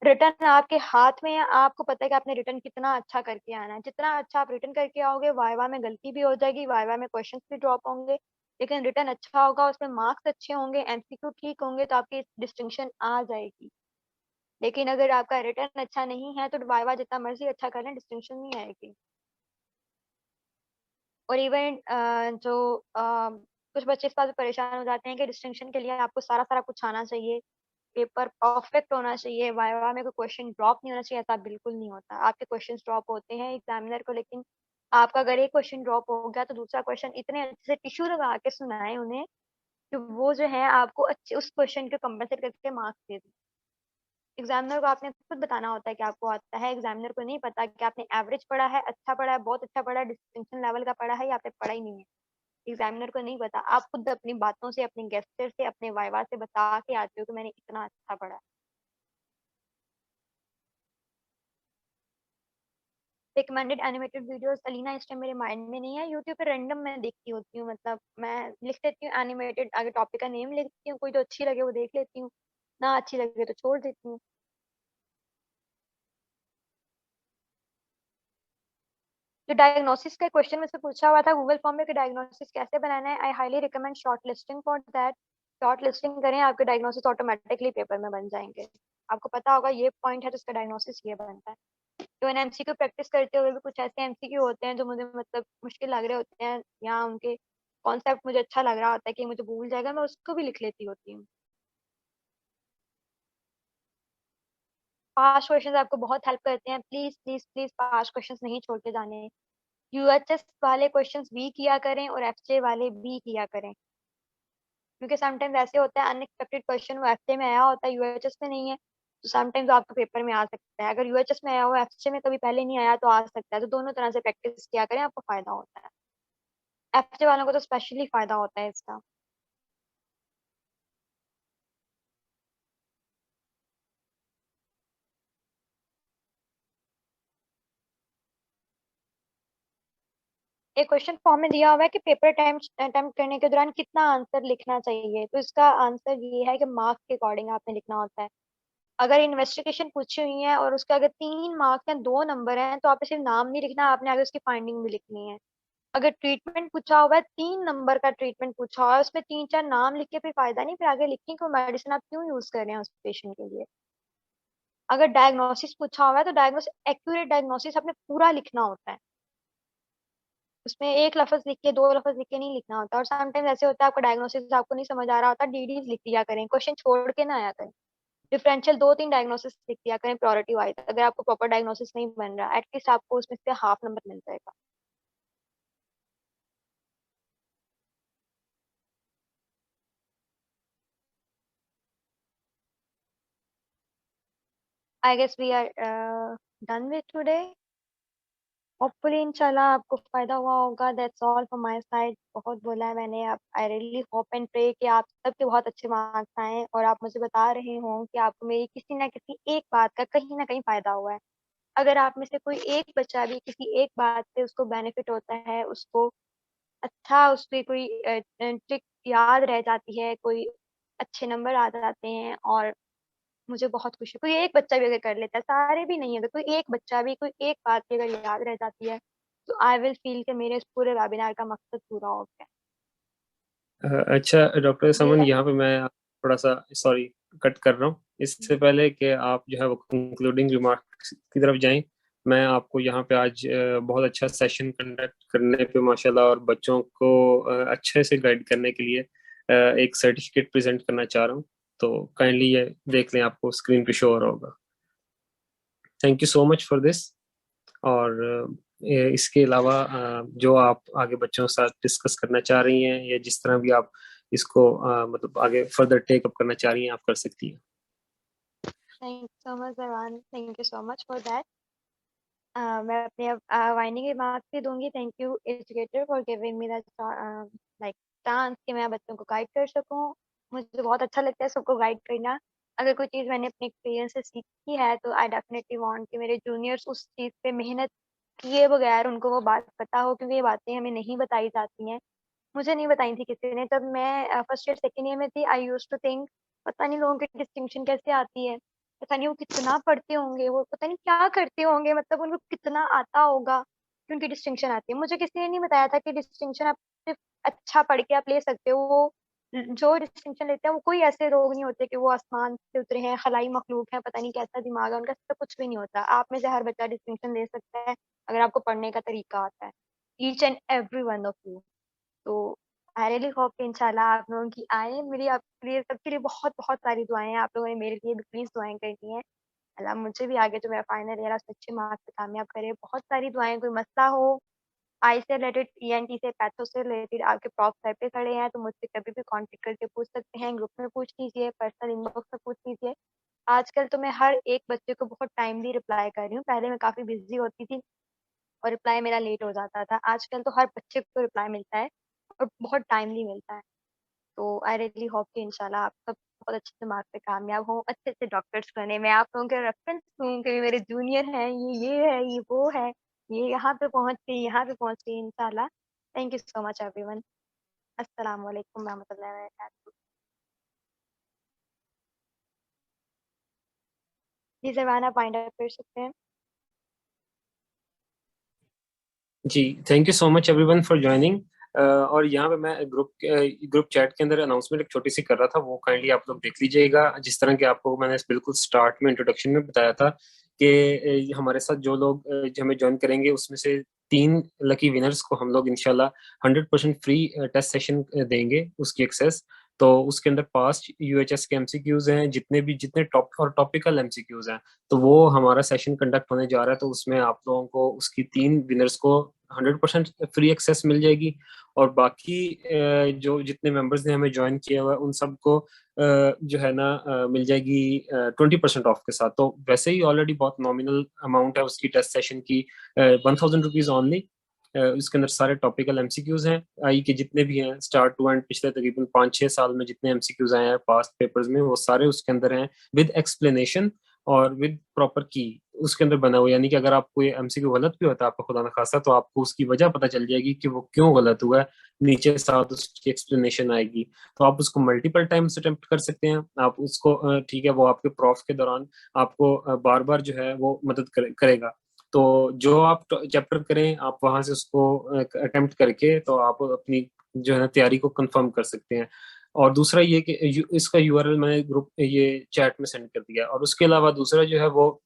रिटर्न आपके हाथ में है, आपको पता है कि आपने रिटर्न कितना अच्छा करके आना है। जितना अच्छा आप रिटर्न करके आओगे, वाइवा में गलती भी हो जाएगी, वाइवा में क्वेश्चंस भी ड्रॉप होंगे, लेकिन रिटर्न अच्छा होगा, उसमें मार्क्स अच्छे होंगे, एमसीक्यू ठीक होंगे, तो आपकी डिस्टिंक्शन आ जाएगी। लेकिन अगर आपका रिटर्न अच्छा नहीं है तो वाइवा जितना मर्जी अच्छा कर लें, डिस्टिंक्शन नहीं आएगी। और इवन जो कुछ बच्चे इस बात पे परेशान हो जाते हैं कि डिस्टिंक्शन के लिए आपको सारा सारा कुछ आना चाहिए, पेपर परफेक्ट होना चाहिए, वाइवा में कोई क्वेश्चन ड्रॉप नहीं होना चाहिए। ऐसा बिल्कुल नहीं होता। आपके क्वेश्चन ड्रॉप होते हैं एग्जामिनर को, लेकिन आपका अगर एक क्वेश्चन ड्रॉप हो गया तो दूसरा क्वेश्चन इतने अच्छे से टिश्यू लगा के सुनाए उन्हें कि वो जो है आपको अच्छे उस क्वेश्चन को कंपनसेट करके मार्क्स दे दें। एग्जामिनर को आपने खुद बताना होता है कि आपको आता है, एग्जामिनर को नहीं पता कि आपने एवरेज पढ़ा है, अच्छा पढ़ा है, बहुत अच्छा पढ़ा है, डिस्टिंक्शन लेवल का पढ़ा है, या आपने पढ़ा ही नहीं है। एग्जामिनर को नहीं पता। आप खुद अपनी बातों से, अपने गेस्टर से, अपने वाइवा से बता के आते हो कि मैंने इतना अच्छा पढ़ा है। रिकमेंडेड एनिमेटेड वीडियोस अलीना इस टाइम मेरे माइंड में नहीं है। यूट्यूब पे रैंडम मैं देखती होती हूँ, मतलब मैं लिख देती हूँ एनिमेटेड, आगे टॉपिक का नेम लिखती हूँ, कोई तो अच्छी लगे वो देख लेती हूँ, ना अच्छी लगे तो छोड़ देती हूँ। जो डायग्नोसिस का क्वेश्चन मुझसे पूछा हुआ था गूगल फॉर्म में कि डायग्नोसिस कैसे बनाना है, I highly recommend short listing for that. Short listing करें, आपके डायग्नोसिस ऑटोमेटिकली पेपर में बन जाएंगे। आपको पता होगा ये पॉइंट है तो इसका डायग्नोसिस ये बनता है। तो इन एमसीक्यू प्रैक्टिस करते हुए भी कुछ ऐसे एमसीक्यू होते हैं जो मुझे मतलब मुश्किल लग रहे होते हैं, या उनके कॉन्सेप्ट मुझे अच्छा लग रहा होता है कि मुझे भूल जाएगा, मैं उसको भी लिख लेती होती हूँ। पास्ट क्वेश्चंस आपको बहुत हेल्प करते हैं, please please please past questions नहीं छोड़ के जाने। यूएचएस वाले क्वेश्चंस भी किया करें और एफजे वाले भी किया करें, क्योंकि समटाइम्स ऐसे होता है अनएक्सपेक्टेड क्वेश्चन वो एफजे में आया होता है, यूएचएस में नहीं है, तो समटाइम्स आपके पेपर में आ सकता है। अगर यूएचएस में आया हो, एफजे में कभी पहले नहीं आया तो आ सकता है। तो दोनों तरह से प्रैक्टिस किया करें, आपको फायदा होता है। एफजे वालों को तो स्पेशली फायदा होता है इसका। एक क्वेश्चन फॉर्म में दिया हुआ है कि पेपर अटेम्प्ट करने के दौरान कितना आंसर लिखना चाहिए, तो इसका आंसर ये है कि मार्क्स के अकॉर्डिंग आपने लिखना होता है। अगर इन्वेस्टिगेशन पूछी हुई है और उसके अगर 3 मार्क्स या 2 नंबर हैं तो आपने सिर्फ नाम नहीं लिखना, आपने आगे उसकी फाइंडिंग भी लिखनी है। अगर ट्रीटमेंट पूछा हुआ है, 3 नंबर का ट्रीटमेंट पूछा हुआ है, उसमें 3-4 नाम लिख के फिर फायदा नहीं, फिर आगे लिखने को मेडिसिन आप क्यों यूज कर रहे हैं उस पेशेंट के लिए। अगर डायग्नोसिस पूछा हुआ है तो डायग्नोसिस, एक्यूरेट डायग्नोसिस आपने पूरा लिखना होता है, उसमें एक लफ्ज लिख के 2 लफ्ज लिख के नहीं लिखना होता। और समटाइम्स ऐसे होता है आपका डायग्नोसिस आपको नहीं समझ आ रहा होता, डीडीज लिख दिया करें, क्वेश्चन छोड़ के ना आया करें। डिफरेंशियल 2-3 डायग्नोसिस लिख दिया करें प्रायोरिटी वाइज, अगर आपको प्रॉपर डायग्नोसिस नहीं बन रहा एटलीस्ट आपको उसमें से हाफ नंबर मिल जाएगा। I guess we are done with today. Hopefully इंशाल्लाह आपको फायदा हुआ होगा। That's all from my side. बहुत बोला है मैंने, अब I really hope and pray कि आप सबके बहुत अच्छे मार्क्स आए और आप मुझे बता रहे हो कि आपको मेरी किसी ना किसी एक बात का कहीं ना कहीं फायदा हुआ है। अगर आप में से कोई एक बच्चा भी किसी एक बात से उसको बेनिफिट होता है, उसको अच्छा उसपे कोई ट्रिक याद रह जाती है, कोई अच्छे नंबर आ जाते हैं, और मुझे बहुत खुशी, कोई एक बच्चा भी अगर कर लेता है, सारे भी नहीं, अगर कोई एक बच्चा भी कोई एक बात भी अगर याद रह जाती है तो आई विल फील कि मेरे इस पूरे वेबिनार का मकसद पूरा हो गया। अच्छा डॉक्टर समन, ये यहाँ पे मैं थोड़ा सा सॉरी कट कर रहा हूँ। इससे पहले कि आप जो है वो कंक्लूडिंग रिमार्क्स की तरफ जाएं, मैं आपको यहाँ पे आज बहुत अच्छा सेशन कंडक्ट करने पे माशाल्लाह और बच्चों को अच्छे से गाइड करने के लिए एक सर्टिफिकेट प्रेजेंट करना चाह रहा हूँ। तो काइंडली ये देख लें, आपको स्क्रीन पे शो हो रहा होगा। Thank you so much for this. और इसके अलावा जो आप आगे बच्चों के साथ डिस्कस करना चाह रही हैं या जिस तरह भी आप इसको मतलब आगे फर्दर टेक अप करना चाह रही हैं, आप कर सकती हैं। Thank you so much Jarwan, thank you so much for that. मैं अपने अब वाइंडिंग रिमार्क्स भी दूंगी। Thank you educator for giving me that like chance कि मैं बच्चों को गाइड कर सकूं। मुझे बहुत अच्छा लगता है सबको गाइड करना। अगर कोई चीज़ मैंने अपने एक्सपीरियंस से सीखी है तो आई डेफिनेटली वांट कि मेरे जूनियर्स उस चीज़ पे मेहनत किए बगैर उनको वो बात पता हो, क्योंकि ये बातें हमें नहीं बताई जाती हैं। मुझे नहीं बताई थी किसी ने। जब मैं फर्स्ट ईयर सेकेंड ईयर में थी, आई यूज्ड टू थिंक पता नहीं लोगों की डिस्टिंक्शन कैसे आती है, पता नहीं वो कितना पढ़ते होंगे, वो पता नहीं क्या करते होंगे, मतलब उनको कितना आता होगा कि उनकी डिस्टिंक्शन आती है। मुझे किसी ने नहीं बताया था कि डिस्टिंक्शन आप सिर्फ अच्छा पढ़ के आप ले सकते हो। वो जो डिस्टिंक्शन लेते हैं वो कोई ऐसे लोग नहीं होते कि वो आसमान से उतरे हैं, खलाई मखलूक है, पता नहीं कैसा दिमाग है उनका, सब कुछ भी नहीं होता। आप में से हर बच्चा डिस्टिंक्शन ले सकता है अगर आपको पढ़ने का तरीका आता है, each and every one of you. तो आई रियली होप कि इंशाल्लाह आप लोगों की आए। मेरी आपके लिए सबके लिए बहुत बहुत सारी दुआएं हैं। आप लोगों ने मेरे लिए भी प्लीज दुआएं करनी है। अल्लाह मुझे भी आगे जो मेरा फाइनल ईयर अच्छे मार्क्स से कामयाब करे। बहुत सारी दुआएं। कोई मसला हो आई से रिलेटेड, ईएनटी से, पैथो से रिलेटेड, आपके प्रॉप सर पे खड़े हैं तो मुझसे कभी भी कांटेक्ट करके पूछ सकते हैं। ग्रुप में पूछ लीजिए, पर्सनल इनबॉक्स में पूछ लीजिए। आजकल तो मैं हर एक बच्चे को बहुत टाइमली रिप्लाई कर रही हूँ। पहले मैं काफी बिजी होती थी और रिप्लाई मेरा लेट हो जाता था। आजकल तो हर बच्चे को रिप्लाई मिलता है और बहुत टाइमली मिलता है। तो आई रियली होप कि इंशाल्लाह आप सब बहुत अच्छे से मार्क्स पे कामयाब हो, अच्छे अच्छे डॉक्टर्स बने। मैं आप लोगों के रेफरेंस दूँ कि मेरे जूनियर हैं, ये है, ये वो है, ये यहाँ पे पहुंच गई, यहाँ पे पहुंच गई इंशाल्लाह। Thank you so much everyone. अस्सलाम वालेकुम रहमतुल्लाहि व बरकातहू। जी जरवाना फाइंड आउट कर सकते हैं। जी, thank you so much everyone for joining. और यहाँ पे मैं ग्रुप चैट के अंदर अनाउंसमेंट एक छोटी सी कर रहा था, वो काइंडली आप लोग देख लीजिएगा। जिस तरह के आपको मैंने बिल्कुल स्टार्ट में इंट्रोडक्शन में बताया था कि हमारे साथ जो लोग जो हमें ज्वाइन करेंगे उसमें से 3 लकी विनर्स को हम लोग इंशाल्लाह 100% फ्री टेस्ट सेशन देंगे, उसकी एक्सेस। तो उसके अंदर पास्ट यूएचएस के एमसीक्यूज हैं, जितने टॉप और टॉपिकल एमसीक्यूज हैं, तो वो हमारा सेशन कंडक्ट होने जा रहा है। तो उसमें आप लोगों को उसकी 3 विनर्स को 100% फ्री एक्सेस मिल जाएगी। और बाकी जो जितने मेंबर्स ने हमें ज्वाइन किया हुआ है उन सबको जो है ना मिल जाएगी 20% ऑफ के साथ। तो वैसे ही ऑलरेडी बहुत नॉमिनल अमाउंट है उसकी टेस्ट सेशन की, 1000 रुपीज ऑनली। इसके अंदर सारे टॉपिकल एमसीक्यूज हैं, आई के जितने भी हैं स्टार्ट टू एंड, पिछले तकरीबन 5-6 साल में जितने एमसीक्यूज आए हैं पास्ट पेपर्स में, वो सारे उसके अंदर हैं विद एक्सप्लेनेशन। और विद प्रॉपर की उसके अंदर बना हुआ, यानी कि अगर आपको ये एमसीक्यू गलत भी होता है आपका खुदा न खास्ता, तो आपको उसकी वजह पता चल जाएगी कि वो क्यों गलत हुआ है, नीचे साथ उसकी एक्सप्लेनेशन आएगी। तो आप उसको मल्टीपल टाइम्स अटेम्प्ट कर सकते हैं, आप उसको ठीक है, वो आपके प्रॉफ के दौरान आपको बार बार जो है वो मदद करेगा। तो जो आप चैप्टर करें आप वहां से उसको अटेम्प्ट करके तो आप अपनी जो है ना तैयारी को कंफर्म कर सकते हैं। और दूसरा ये कि इसका यूआरएल मैंने ग्रुप ये चैट में सेंड कर दिया। और उसके अलावा दूसरा जो है वो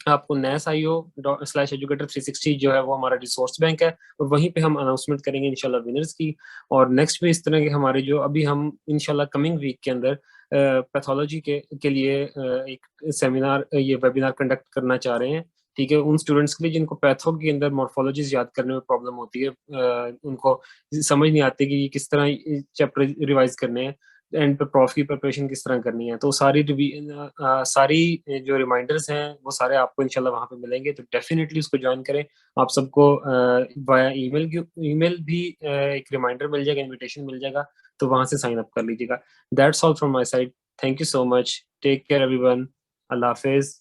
आपको NASIO/educator360 जो है वो हमारा रिसोर्स बैंक है, और वहीं पे हम अनाउंसमेंट करेंगे इंशाल्लाह विनर्स की। और नेक्स्ट भी इस तरह के हमारे जो अभी हम इंशाल्लाह कमिंग वीक के अंदर पैथोलॉजी के लिए एक सेमिनार ये वेबिनार कंडक्ट करना चाह रहे हैं। ठीक है, उन स्टूडेंट्स के लिए जिनको पैथो के अंदर मॉर्फोलॉजीज याद करने में प्रॉब्लम होती है, उनको समझ नहीं आती कि ये किस तरह चैप्टर रिवाइज करने हैं, एंड पे प्रॉफ की प्रिपरेशन किस तरह करनी है। तो सारी जो रिमाइंडर्स हैं वो सारे आपको इंशाल्लाह वहां पे मिलेंगे, तो डेफिनेटली उसको ज्वाइन करें। आप सबको वाया ईमेल भी एक रिमाइंडर मिल जाएगा, इनविटेशन मिल जाएगा, तो वहां से साइन अप कर लीजिएगा। That's all from my side. Thank you so much, take care everyone, अल्लाह हाफिज।